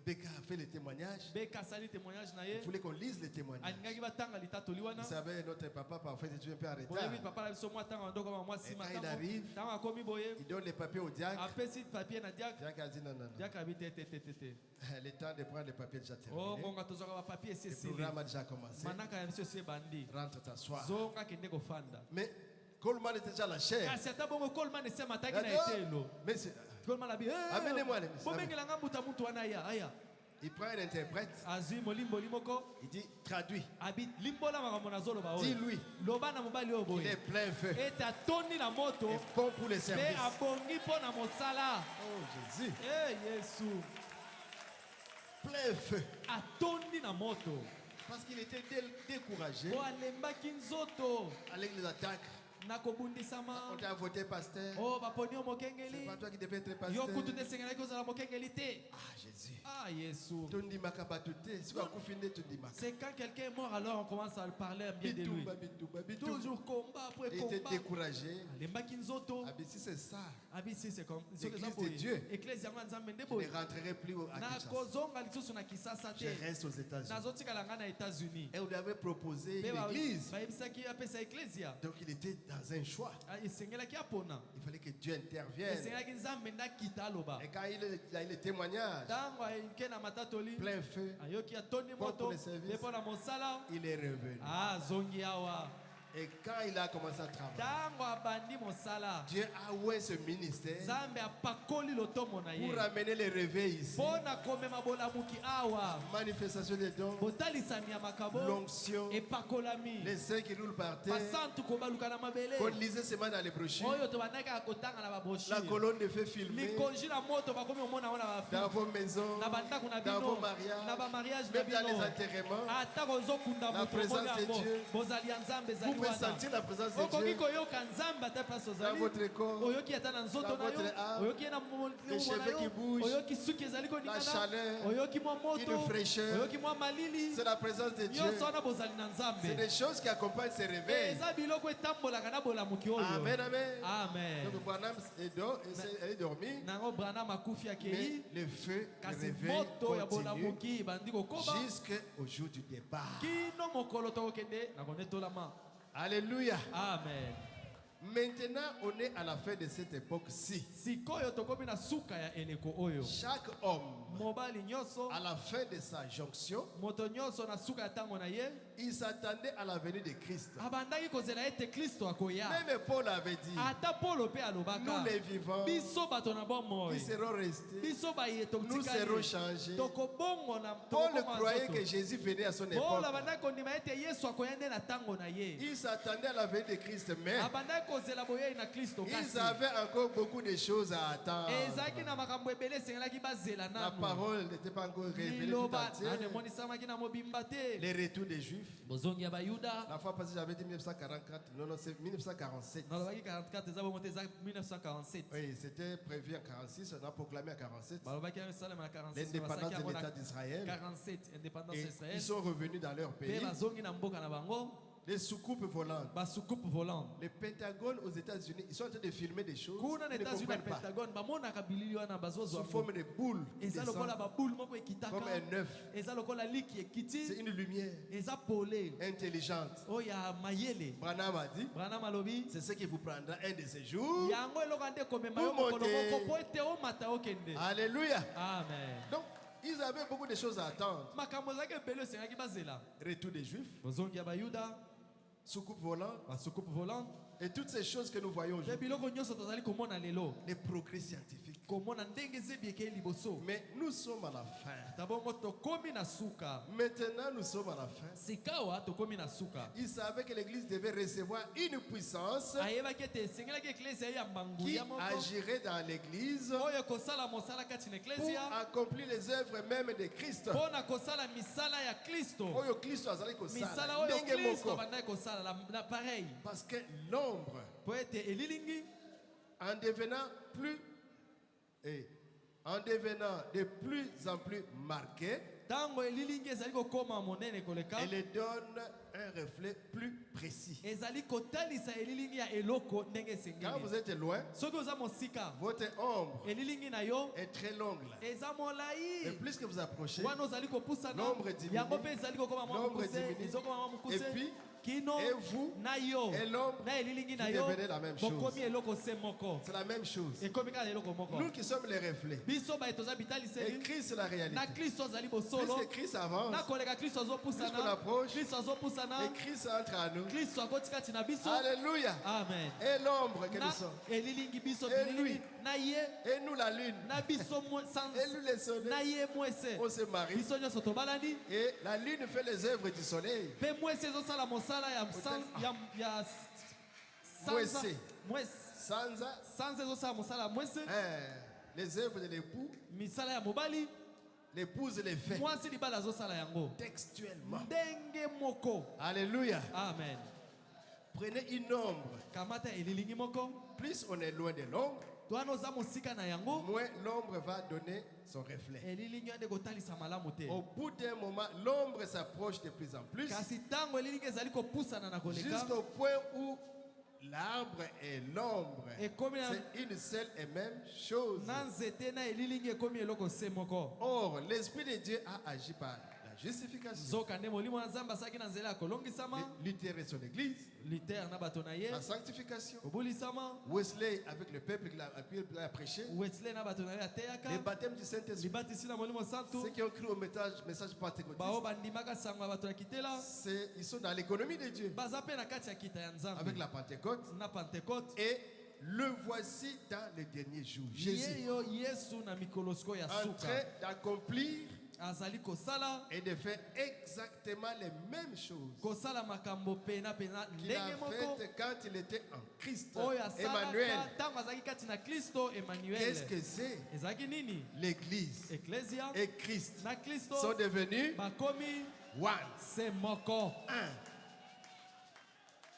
Becca a fait le témoignage. Beka asali témoignage na Il ye. voulait qu'on lise le témoignage. Alingaki batanga litatoli wana. Vous savez, notre papa, parfois, est un peu en retard. Boyebi papa na biso mwa tanga ndoko ma mwa sima Et quand il arrive, tango. Tango akomi boye. Il donne les papiers au diacre. Apesi papier na diak. Diacre a dit non, non, non. Diak abi te te te te te. Le temps de prendre les papiers est déjà Oh terminé. ngonga tozaka ba papier Le esili. programme a déjà commencé. Manaka ya biso esi ebandi. Rentre t'asseoir. Zonga kende kofanda. Mais Coleman était déjà à la chair. Kasi ata bongo Coleman esi amataki Il a na dit, oh, etelo. mais c'est- Coleman abi Amenez-moi les messieurs. bobengelanga muta mutu wana aya aya. il prend un interprète. Azwi molimboli moko. Il dit traduit. Abi limbola makambo nazoloba oyo. Dis-lui Loba na mobali oyo qu'il est boye. plein feu. Ete atondi na moto. Et bon pour les Pe services. abongi mpo na mosala. Oh Jésus. Eh Yesu. Plein feu. Atondi na moto. Parce qu'il était découragé Po alembaki nzoto. avec les attaques. Na kobundisama. On t'a voté pasteur. Oh baponi yo C'est mokengeli. pas toi qui devais être Yo pasteur. kutu nde esengelaki ozala mokengeli te. Ah Jésus. Ah Yesu. Tondi makaba tuté. Si on confine tondi makaba. C'est quand quelqu'un est mort alors on commence à parler bien de lui. Bitumba, bitumba, bitumba. Toujours combat après Il était combat. découragé. Alembaki nzoto. Ah ben si c'est ça, Abi si c'est comme L'église de Dieu. Église yango ya Nzambe nde je boye. ne rentrerai plus à Na Kinshasa. kozonga lisusu na Kisasa Je te. reste aux États-Unis. Nazotikala nga na États-Unis. Et on lui avait proposé Pe une ba- église. bayebisaki apesa ecclesia. Donc il était dans un choix. Ah, esengelaki apona. Il fallait que Dieu intervienne. Esengelaki Nzambe nde akita aloba. Et quand il a eu le témoignage, Ntango ayike na matatoli. plein feu, Ayoki atondi Bon moto. pour le service. Mpe mpo na mosala. il est revenu. Ah zongi awa. Et quand il a commencé à travailler, ntango abandi mosala Dieu a oué ce ministère nzambe apakoli lotomo na ye pour amener le réveil ici. mpo na komema bolamuki awa Manifestation des dons, botalisami ya makabo l'onction, epakolami les saints qui roulent par terre. basantu kobaluka na mabele Qu'on lisait seulement dans les brochures. oyo tobandaki ya kotanga na La babrochure colonne de feu filmée likonzi na moto bakomi omona ngo na dans bafilme vos maisons, na bandako na dans vos bino mariages, na bamariage na même dans les bino enterrements. ata kozokunda La moto présence okomi de yango Dieu. bozali ya nzambe Vous ezali pouvez wana sentir la présence de okoki Dieu koyoka nzambe ata place dans ozali votre corps, oyoki ata na nzoto dans na votre yo âme, oyoki ye na les cheveux qui bougent, oyoki suki ezali la koningana chaleur, oyoki mwa moto une fraîcheur. oyoki mwa malili C'est la présence de Dieu. nyonso wana bozali na C'est nzambe des choses qui accompagnent ces réveils. eza biloko etambolaka na bolamuki oyo Amen, amen. amen Donc Branham elle est dormie, nango branam akufi mais akei le feu, le kasi réveil moto ya continue bolamuki ebandi kokoba jusqu'au jour du départ. kino mokolo tokokende na konetolama Alléluia. amen Maintenant, on est à la fin de cette époque-ci. sikoyo tokomi na suka ya eleko oyo Chaque homme, mobali nyonso à la fin de sa jonction, moto nyonso na suka ya ntango na ye il s'attendait à la venue de Christ. abandaki kozela ete kristo akoya Même Paul avait dit, ata polo mpe alobaka nous les vivants, biso bato na bomoi qui serons restés, biso baye nous serons totikali changés. tokobongona Paul tokokoma croyait nzoto. que Jésus venait à son polo époque. abandaki kondima ete yesu akoya nde na ntango na ye Il s'attendait à la venue de Christ, mais abandaki kozela boyei na kristo ils kasi avaient encore beaucoup de choses à attendre. ezalaki na makambo ebele esengelaki bazela La nanu parole n'était pas encore révélée tout liloba entière. nanu emonisamaki na mobimba te Les retours des Juifs. bozongi ya bayuda La fois passée, j'avais dit 1944. Non, non, c'est 1947. nalobaki 44 eza bongo te eza 1947 Oui, c'était prévu en 46. On a proclamé en 47 balobaki yango esalema na 46 l'indépendance basaki de yango na l'État d'Israël. 47 indépendance Et ya israel ils sont revenus dans leur mpe pays. bazongi na mboka na bango Les soucoupes volantes. basukupu volante Le Pentagone aux États-Unis, ils sont en train de filmer des choses. kuna na Ils ne états-unis na comprennent pas. pentagone bamonaka bilili wana bazozwa Sous forme de boules. qui eza descendent lokola baboule moko ekitaka comme un œuf. eza lokola liki C'est ekiti une lumière eza pole intelligente. oyo ya mayele Branham a dit, branam alobi c'est ce qui vous prendra un de ces jours. yango eloko nde komema yo Pour mokolo monter. moko po ete omata okende Alléluia. amen Donc, ils avaient beaucoup de choses à attendre. makambo ezalaki ebele esengaki bazela Retour des Juifs, bozongi ya bayuda soucoupe volante, basukupu volante et toutes ces choses que nous voyons mpe aujourd'hui. biloko nyonso tozali komona lelo Les progrès scientifiques. komona ndenge ezebi ekei liboso Mais nous sommes à la fin. tabongo tokomi na suka Maintenant, nous sommes à la fin. sikawa tokomi na suka Ils savaient que l'Église devait recevoir une puissance ayebaki ete esengelaki eklesia ya qui mbanguya moko agirait dans l'Église oyo kosala mosala kati na pour eklesia accomplir les œuvres même de Christ. mpo na kosala misala ya kristo Oyo Kristo azali misala kosala oyo ndenge kristo moko. bandaki kosala na pareil Parce que l'ombre, mpo ete elilingi en devenant plus et en devenant de plus en plus marquée, ntango elilingi ezali kokóma monene koleka elle donne un reflet plus précis. ezali kotalisa elilingi ya eloko ndenge Quand vous esengeli êtes loin, soki oza mosika votre ombre elilingi na yo est très longue là. eza Et molai plus que vous approchez, wana ozali kopusana L'ombre diminue. yango mpe ezali kokóma mwa L'ombre mokuse diminue. ezokóma mwa et mokuse puis, kino et vous, na yo et l'ombre, na elilingi na vous yo devenez la même chose. bokomi eloko se moko c'est la même chose. ekomi kaka eloko moko Nous qui sommes les reflets, biso baye toza et bitaliseli Christ la réalité. na kristo azali Plus bosolo que Christ avance, na koleka kristo plus qu'on azopusana approche, kristo azopusana et Christ entre à nous. kristo akoti kati na biso Alléluia. amen Et l'ombre que na nous sommes. elilingi biso Et bililingi lui. na ye Et nous la lune. na biso Et nous les soleils. na ye mwese On se marie. biso nyonso tobalani Et la lune fait les œuvres du soleil. mpe mwese ezosala mosala ya Mwese. sanza Sans ezosala mosala ya mwese les œuvres de l'époux, misala ya mobali l'épouse les fait mwasi libala azosala yango textuellement. ndenge moko Alléluia. amen Prenez une ombre. kamata elilingi moko Plus on est loin de l'ombre, twana oza mosika na yango moins l'ombre va donner son reflet. elilingi ande kotalisa malamu te Au bout d'un moment, l'ombre s'approche de plus en plus kasi ntango elilingi ezali kopusana na koleka jusqu'au point où l'arbre et l'ombre, ekomi na c'est une seule et même chose. na nzete na elilingi ekomi eloko se moko Or, l'Esprit de Dieu a agi par la justification. nzoka nde molimo na nzambe asalaki na nzela ya kolongisama. Luther et son église, Luther na bato na ye la sanctification. kobulisama. Wesley avec le peuple qu'il a prêché. Wesley na bato na ye ateyaka. Le baptême du Saint-Esprit. libatisi na molimo santu. Ceux qui ont cru au message pentecôtiste, bao bandimaka sango ya bato ya kitela. ils sont dans l'économie de Dieu. baza mpe na kati ya kita ya nzambe. Avec la Pentecôte. na Pentecôte. Et le voici dans les derniers jours. Jésus yeyo yesu na mikolo sikoyo ya en suka train d'accomplir azali kosala et de faire exactement les mêmes choses kosala makambo pena pena qu'il a ndenge moko faites quand il était en Christ. oyo Emmanuel. asalaka ntango azalaki kati na kristo emmanuel. Qu'est-ce que c'est? ezalaki nini? L'église eklesia et Christ na kristo sont devenus bakomi one. se moko. Un.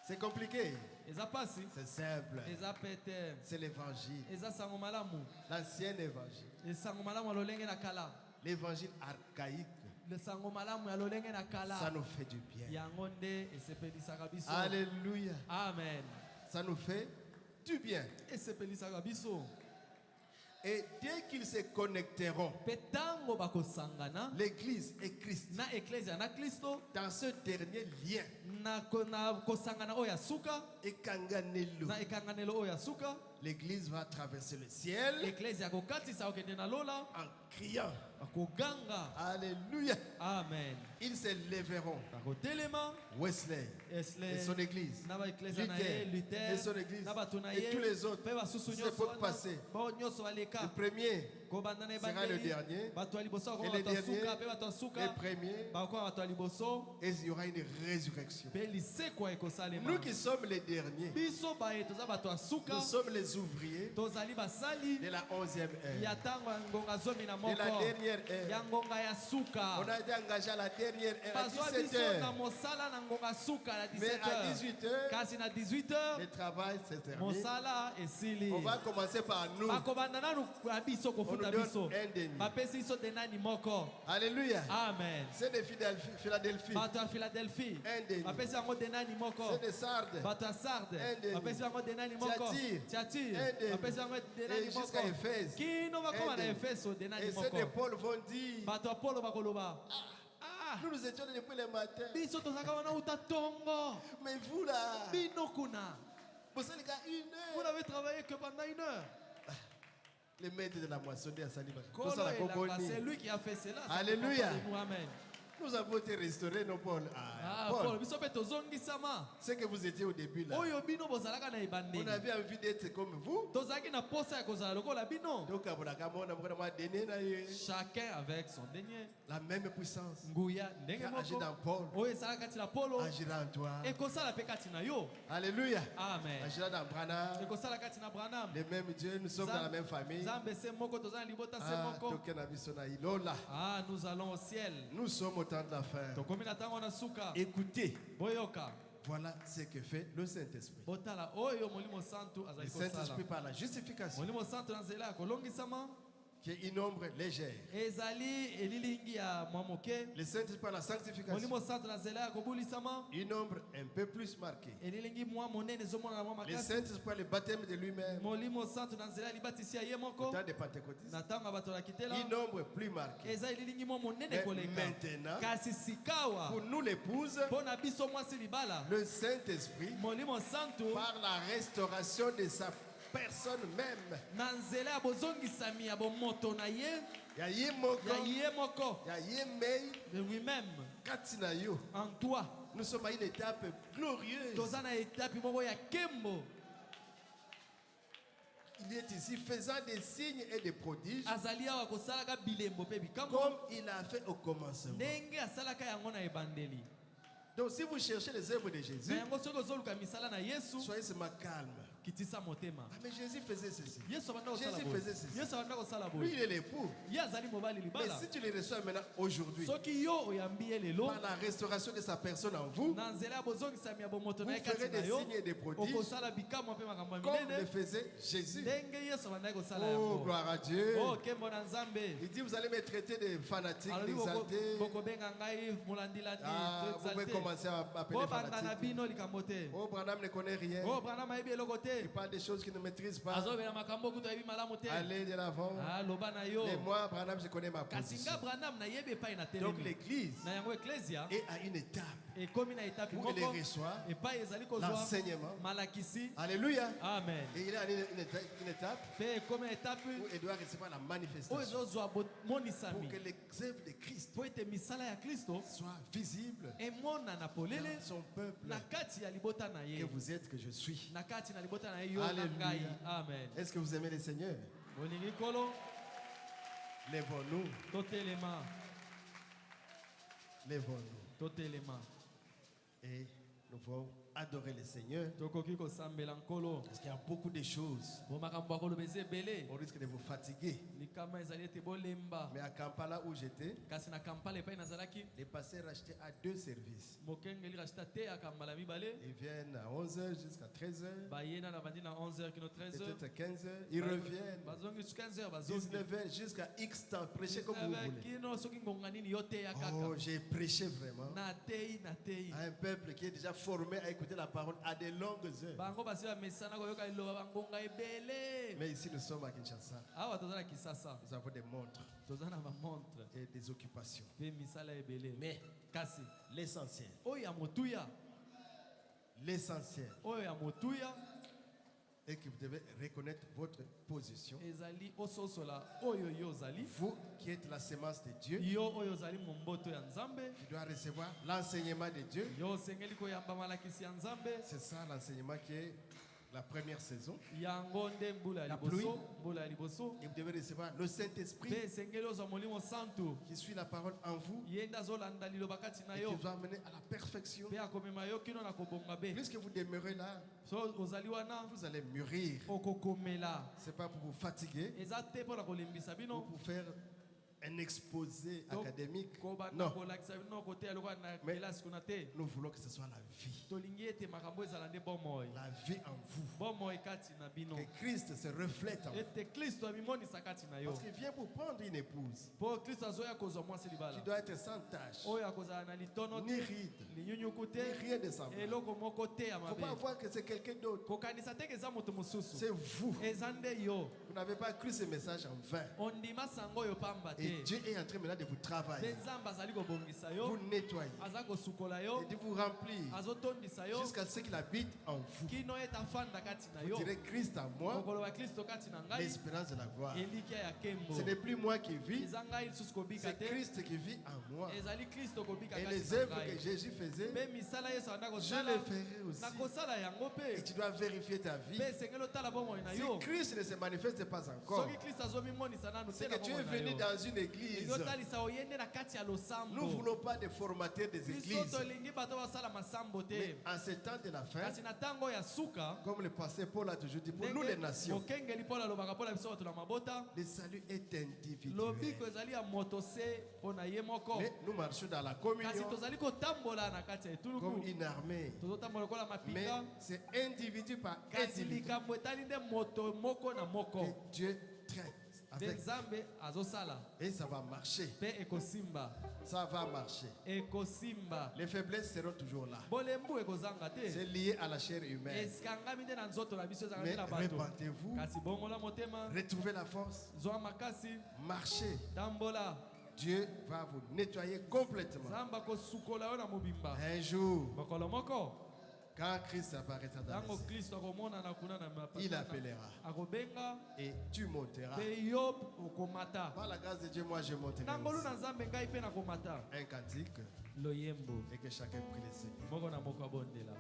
C'est compliqué. eza pasi C'est simple. eza pete C'est l'évangile. eza sango malamu. L'ancien évangile. esango malamu ya lolenge na kala. L'évangile archaïque. lesango malamu ya lolenge na Ça kala nous fait du bien. yango nde esepelisaka biso. Alléluia. amen. Ça nous fait du bien. esepelisaka biso. Et dès qu'ils se connecteront, mpe ntango bakosangana l'Église et Christ, na eklesia na kristo dans ce dernier lien, na kosangana oyo ya suka Ekanganelo, na ekanganelo oyo ya suka l'Église va traverser le ciel eklesia akokatisa okende na lola en criant. akoganga. Alléluia. amen. Ils se lèveront. bakotelema Wesley et son église, na baeklesia na ye Luther Luther et son église, na bato na et ye tous les autres, mpe basusu ces nyonso époques passées. bao nyonso Le baleka premier kobanda na sera le ebandeli dernier, bato ya liboso et bakoma le bato ya dernier, suka mpe bato ya les suka premiers, bakoma bato ya liboso et il y aura une résurrection. mpe lisekwa ekosalema. Nous qui sommes les derniers, biso baye toza bato ya suka nous sommes les ouvriers tozali basali de la 11e ya ère, ntango ya ngonga zomi na de moko la dernière ya ère. ngonga ya suka. On a été engagé à la dernière ère à bazwa 17 biso na heures. mosala na ngonga suka na Mais à 17h 18 heures, kasi na 18h le travail se termine. mosala esili. On va commencer par nous. bakobanda nanu ya biso On kofuta nous biso donne un demi. bapesi biso denani moko. Alléluia. amen. C'est de Philadelphie. bato ya philadelphie Un demi. bapesi yango denani moko. C'est de Sardes. bato ya sarde Un demi. bapesi yango denani moko. Thyatire. Un tiatire demi. bapesi yango Et denani moko jusqu'à Éphèse. kino bakoma Un na demi. efeso denani Et ceux moko. de Paul vont dire, bato ya polo bakoloba nous nous étions depuis le matin. biso tozalaka wana uta tongo Mais vous là, bino kuna vous savez les gars, vous 1 heure. n'avez travaillé que pendant 1 heure. Le maître de la moissonnerie à Saliba. Kolo elanga, c'est lui qui a fait cela. Alléluia. Amen. Nous avons été restaurés, non Paul. Ah, Paul, Paul, biso pe tozongisama. c'est que vous étiez au début là. Oyo bino bozalaka na On ebandeli. avait envie d'être comme vous. Tozalaki na posa ya kozala lokola bino. Donc, Chacun avec son denier. la même puissance Nguya qui ndenge a agi moko. dans Paul Oyo ezalaka kati na Polo. agira en toi. Ekosala pe kati na yo. Alléluia. Amen. Agira dans Branham. Ekosala kati na Branham. Le même Dieu, nous sommes dans la même famille. Zambe se moko tozala libota se Ah, moko. toke na biso na ilola. Ah, nous allons au ciel. Nous sommes au temps de la fin. Tokomi na tango na suka. Écoutez, Boyoka. voilà ce que fait le Saint-Esprit. Botala oyo molimo santu Le azali Saint-Esprit kosala. par la justification, Molimo santu na nzela ya kolongisama qui est une ombre légère. ezali elilingi ya mwa moke. Le Saint-Esprit par la sanctification, Molimo santu na nzela ya kobulisama une ombre un peu plus marquée. elilingi mwa monene ezomona na mwa Le makasi. Saint-Esprit par le baptême de lui-même, Molimo santu na nzela ya libatisi ya ye au moko temps des Pentecôtistes, na ntango ya bato ya kitela une ombre plus marquée. eza elilingi mwa monene Mais koleka. maintenant, kasi sikawa pour nous l'épouse, mpo na biso mwasi libala le Saint-Esprit, molimo santu par la restauration de sa personne même, na nzela ya bozongisami ya bomoto na ye ya ye moko, ya ye moko ya ye mei, de lui-même kati na yo. en toi. Nous sommes à une étape glorieuse. toza na etape moko ya kembo. Il est ici faisant des signes et des prodiges azali awa kosalaka bilembo mpe bikambo comme il a fait au commencement. ndenge asalaka yango na ebandeli. Donc si vous cherchez les œuvres de na Jésus, yango soki ozoluka misala na yesu soyez seulement calme. kitisa motema. Ah, mais Jésus faisait ceci. yesu abanda kosala Jésus boye. faisait ceci. yesu abanda kosala Lui, boye. il est l'époux. ye azali mobali Mais libala. si tu le reçois maintenant aujourd'hui, soki yo oyambi ye lelo par la restauration de sa personne en vous, na nzela ya bozongisami ya bomoto vous na ye ferez kati na des yo signes et des prodiges okosala bikamwa mpe makambo ya comme le minene faisait Jésus. ndenge yesu abandaki kosala Oh, yango. gloire à Dieu. oh kembo na nzambe. Il dit, vous allez me traiter de fanatique, alobi d'exalté. bokobenga ngai molandilandi Ah, vous pouvez commencer à appeler bobanda na fanatique. bino likambo te. Oh, Branham ne connaît rien. oh Branham ayebi eloko te. Il parle des choses qu'il ne maîtrise pas. azobela makambo kuto yebi malamu te. Allez de l'avant. Loba na yo. Et moi, Branham, je connais ma position. Kasinga Branham na yebe pa ina Donc telemi. l'église Na yango ecclesia est à une étape et comme ina étape où elle moko reçoit et pa ezali kozwa l'enseignement. malakisi. Alléluia. Amen. Et il est à une étape Pe comme étape où elle doit recevoir la manifestation ezozwa pour monisami. que les œuvres de Christ Po ete misala ya Kristo soient visibles emona na polele dans son peuple na kati ya libota na que ye. vous êtes, que je suis. Na kati na libota na ye yo na Alléluia. ngai. Amen. Est-ce que vous aimez le Seigneur? Bolingi kolo Lèvons-nous, totelema lèvons-nous totelema. et nous pouvons adorer le Seigneur. Tokoki kosambela nkolo. Parce qu'il y a beaucoup de choses. Bo makambo ya koloba eza ebele. On risque de vous fatiguer. Likama ezali ete bolemba. Mais à Kampala où j'étais, Kasi na Kampala epai nazalaki les pasteurs achetaient à 2 services. mokengeli racheta te ya kambala mibale. Ils viennent à 11h jusqu'à 13h, Bayena na bandi na 11h kino 13h. peut-être 15h. Ils reviennent Bazongi su 15h bazongi. 19h jusqu'à X temps. Prêchez comme vous voulez. Kino soki ngonga nini yo te ya kaka. Oh, j'ai prêché vraiment Na tei na tei. à un peuple qui est déjà formé à écouter la parole à des longues heures. Bango basi ba mesana koyoka liloba bangonga ebele. Mais ici, nous sommes à Kinshasa. Awa tozala kisasa. Nous avons des montres Tozana ba montre. et des occupations. Pe misala ebele. Mais Kasi l'essentiel, oyo ya motuya. l'essentiel Oyo ya motuya est que vous devez reconnaître votre position. ezali ososola oyo yo zali. Vous qui êtes la sémence de Dieu, Yo oyo zali momboto ya Nzambe. qui doit recevoir l'enseignement de Dieu. Yo sengeli koyamba malakisi ya Nzambe. C'est ça l'enseignement qui est la première saison. Yango nde mbula ya La liboso. pluie. Mbula ya liboso. Et vous devez recevoir le Saint-Esprit Pe sengeli ozwa molimo santu. qui suit la parole en vous Yenda azolanda liloba kati na et qui yo. vous amener à la perfection. Pe akomema yo kino na kobonga be. Plus que vous demeurez là, So ozali wana vous allez mûrir. okokomela. C'est pas pour vous fatiguer, Eza te mpo na kolembisa ou bino. pour faire un exposé Donc, académique. Kobanda Non, kolakisa bino kote aloko na Mais- kelasi kuna te. nous voulons que ce soit la vie. Tolingi ete makambo ezala nde bomoi. La vie en vous. Bomoi kati na bino. Que Christ se reflète en vous. Ete Kristo abimonisa kati na yo. Parce qu'il vient pour prendre une épouse Po Kristo azoya kozwa mwasi qui libala. doit être sans tache, Oyo akozala na litono ni te. ride, Linyunyuku ni te. rien de semblable. Eloko moko te ya Il ne faut pas mabe. voir que c'est quelqu'un d'autre. Kokanisa te ke eza moto mosusu. C'est vous. Eza nde yo. Vous n'avez pas cru ce message en vain. Ondima sango oyo pamba Et te. Dieu est en train maintenant de vous Nde travailler, Nzambe azali kobongisa yo. vous nettoyer Aza kosukola yo. et de vous remplir Azotondisa yo. jusqu'à ce qu'il habite en vous. Kino ete afanda kati na Vous yo. direz Christ en moi, Mokolo wa Kristo kati na ngai. l'espérance de la gloire. Elikia ya kembo. Ce n'est plus moi qui vis, Eza ngai lisusu kobika c'est te. Christ qui vit en moi. Ezali Kristo kobika Et kati les na œuvres que ngai. Jésus faisait, Pe misala Yesu anda je kosala. les ferai aussi. Nakosala yango Et pe. tu dois vérifier ta vie. Pe sengeli otala bomoi na Si yo. Christ ne se manifeste pas encore, Soki Kristo azomimonisa nanu te c'est na que tu es bomoi na venu yo. dans une église. Ezotalisa oyende na kati ya Nous ne losambo. voulons pas de formateurs des Biso églises. tolingi bato basala masambo Mais te. en ce temps de la fin, Kasi na ntango ya suka. comme le pasteur Paul a toujours dit, pour nous les nations, mokengeli mpo alobaka mpo na biso bato na mabota. le salut est individuel. Lobiko ezali ya moto se mpo na ye moko. Mais nous marchons dans la Kasi communion tozali kotambola na kati ya comme etuluku. une armée. Tozotambola lokola Mais mapika. c'est individu par Kasi individu likambo etali nde moto moko na que moko. Dieu traite Nde avec. Nzambe azosala. Et ça va marcher. Mpe ekosimba. Ça va marcher. Ekosimba. Les faiblesses seront toujours là. Bolembu ekozanga te. C'est lié à la chair humaine. Esikangami nde na nzoto na biso ezanga Mais nde na bato. répentez-vous, Kasi bongola motema. retrouvez la force, Zwa makasi. marchez. Tambola. Dieu va vous nettoyer complètement. Nzambe akosukola yo na mobimba. Un jour, Mokolo moko. quand Christ apparaîtra dans Ntango les cieux, Kristo akomonana kuna na il mapata. appellera Akobenga. et tu monteras. Pe yo okomata. Par la grâce de Dieu, moi je monterai Nangolu aussi. na Nzambe ngai pe nakomata. Un cantique Loyembo. et que chacun prie le Seigneur. Moko na moko abondela.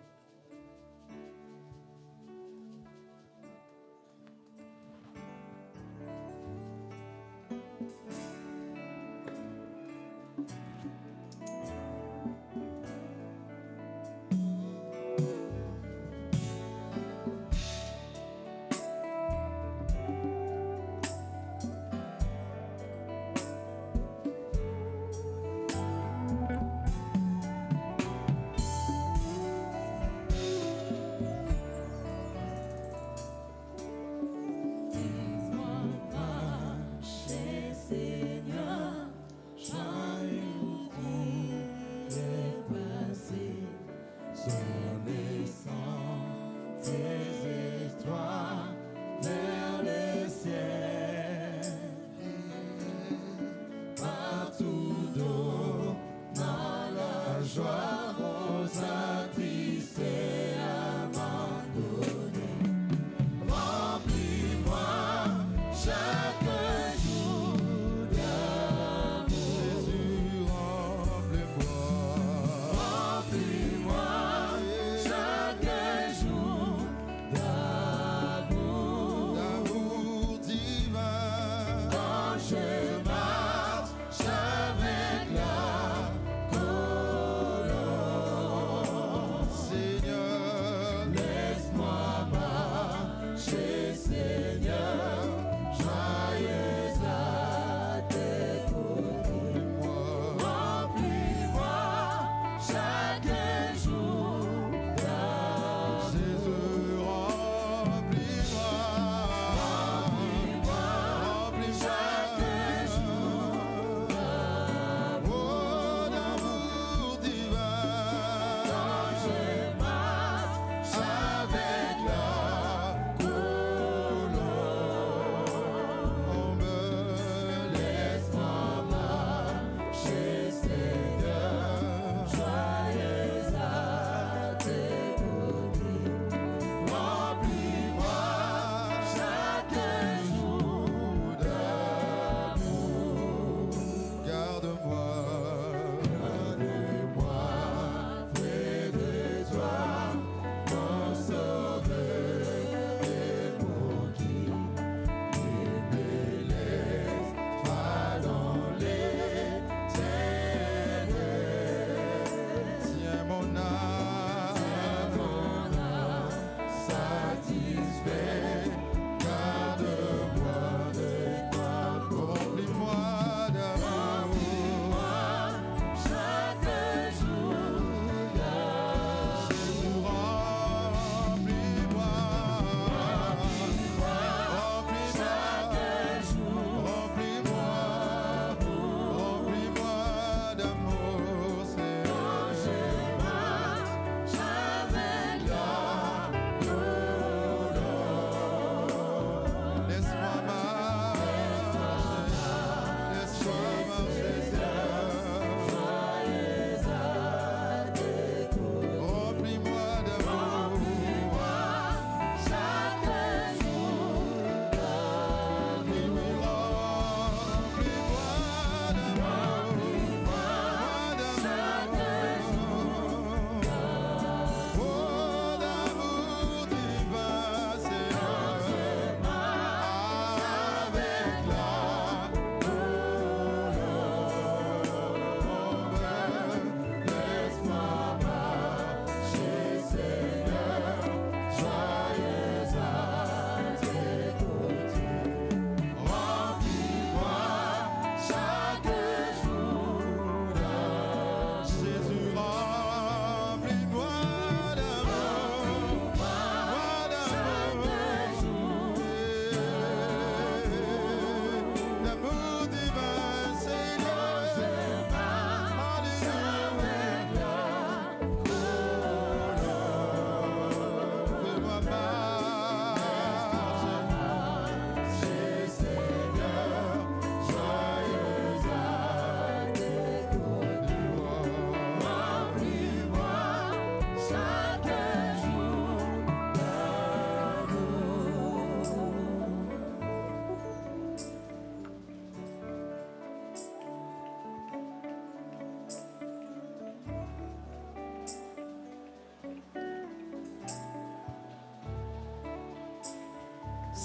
Son essence, tes étoiles.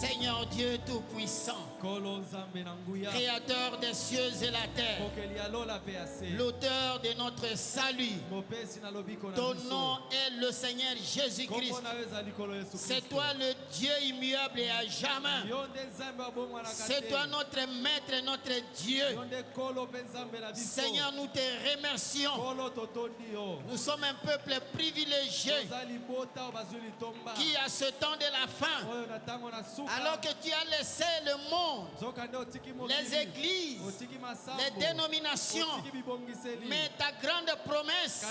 Seigneur Dieu Tout-Puissant, Créateur des cieux et la terre, l'auteur de notre salut, ton nom est le Seigneur Jésus-Christ. C'est toi le Dieu immuable et à jamais. C'est toi notre maître et notre Dieu. Seigneur, nous te remercions. Nous sommes un peuple privilégié qui, à ce temps de la fin, alors que tu as laissé le monde, les églises, les dénominations, mais ta grande promesse,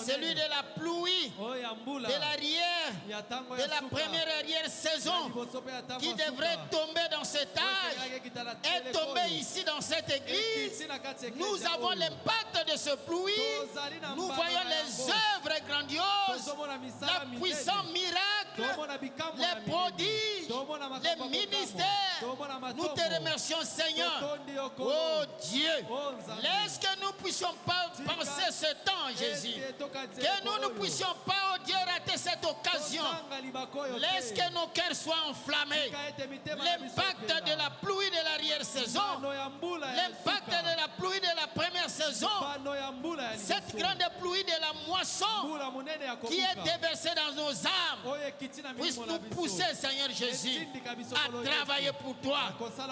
celui de la pluie, de l'arrière, de la première arrière-saison, qui devrait tomber dans cet âge, est tombé ici dans cette église. Nous avons l'impact de ce pluie. Nous voyons les œuvres grandioses, la puissance miracle, les prodiges, les ministères. Nous te remercions, Seigneur. Oh Dieu, laisse que nous ne puissions pas penser ce temps, Jésus. Que nous ne puissions pas, oh Dieu, rater cette occasion. Laisse que nos cœurs soient enflammés. L'impact de la pluie de l'arrière-saison, l'impact de la pluie de la première saison, cette grande pluie de la moisson qui est déversée dans nos âmes, puisse nous pousser, Seigneur Jésus, à travailler pour toi,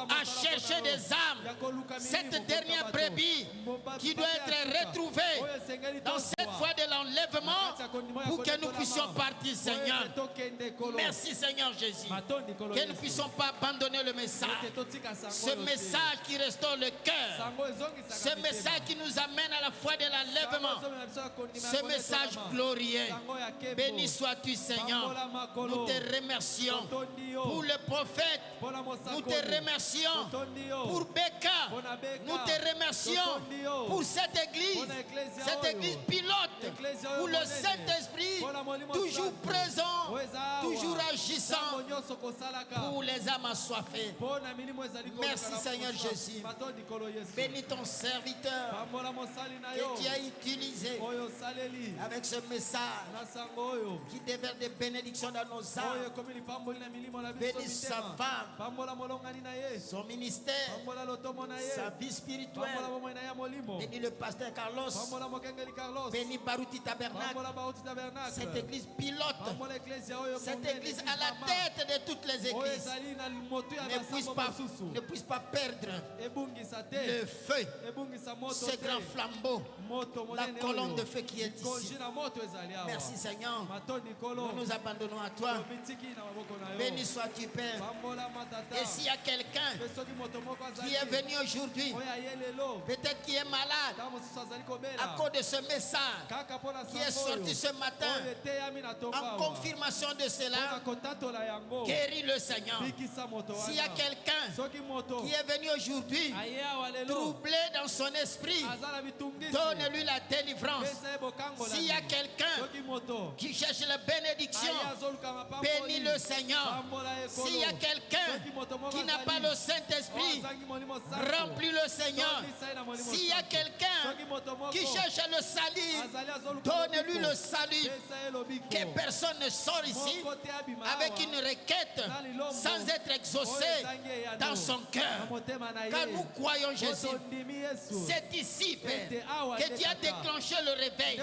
à chercher des âmes, cette dernière brebis qui doit être retrouvée dans cette voie de l'enlèvement pour que nous puissions partir, Seigneur. Merci, Seigneur Jésus, que nous ne puissions pas abandonner le message, ce message qui restaure le cœur, ce message qui nous amène à la foi de l'enlèvement, ce message glorieux. Béni sois-tu, Seigneur. Nous te remercions pour le prophète. Nous te remercions pour Becca. Nous te remercions pour cette église pilote, où le Saint-Esprit, toujours présent, toujours agissant pour les âmes assoiffées. Merci, Seigneur Jésus. Bénis ton serviteur que tu as utilisé avec ce message qui déverse des bénédictions dans nos âmes. Bénis sa femme, son ministère, sa vie spirituelle. Bénis le pasteur Carlos. Bénis Baruti Tabernacle. Cette église pilote, cette église à la tête de toutes les églises, ne puisse pas perdre le feu, ce grand flambeau, la colonne de feu qui est ici. Merci, Seigneur. Nous nous abandonnons à toi. Béni sois-tu, Père. Et s'il y a quelqu'un qui est venu aujourd'hui, peut-être qui est malade, à cause de ce message qui est sorti ce matin, en confirmation de cela, guéris le Seigneur. S'il y a quelqu'un qui est venu aujourd'hui, troublé dans son esprit, donne-lui la délivrance. S'il y a quelqu'un qui cherche la bénédiction, bénis le Seigneur. S'il y a quelqu'un qui n'a pas le Saint-Esprit, remplis le Seigneur. S'il y a quelqu'un qui cherche le salut, donne-lui le salut. Que personne ne sort ici avec une requête sans être exaucé dans son cœur. Car nous croyons, Jésus, c'est ici, Père, que tu as déclenché le réveil.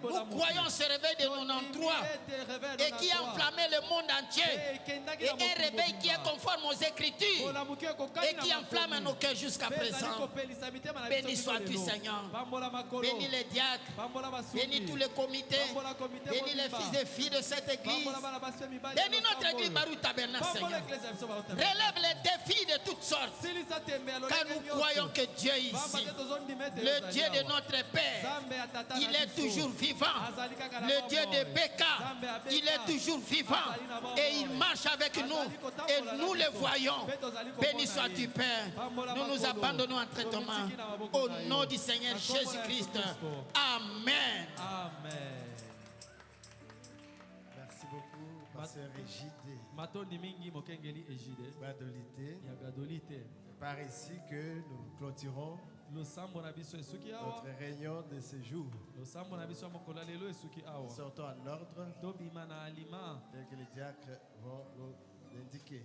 Nous croyons ce réveil de 93 et qui a enflammé le monde entier. Et un réveil qui est conforme aux Écritures et qui enflamme nos cœurs jusqu'à présent. Béni sois-tu, Seigneur. Bénis les diacres. Bénis tous les comités. Bénis les fils et filles de cette église. Bénis notre église Baruch Tabernacle, Seigneur. Relève les défis de toutes sortes. Car nous croyons que Dieu est ici. Le Dieu de notre Père, il est toujours vivant. Le Dieu de Becca, il est toujours vivant. Et il marche avec nous. Et nous le voyons. Béni sois-tu, Père. Nous nous abandonnons en traitement. Au nom du Seigneur Jésus-Christ. Amen. Amen. Merci beaucoup, Pasteur Gadolité. Par ici que nous clôturons notre réunion de ce jour. Sortons en ordre tel que les diacres vont nous l'indiquer.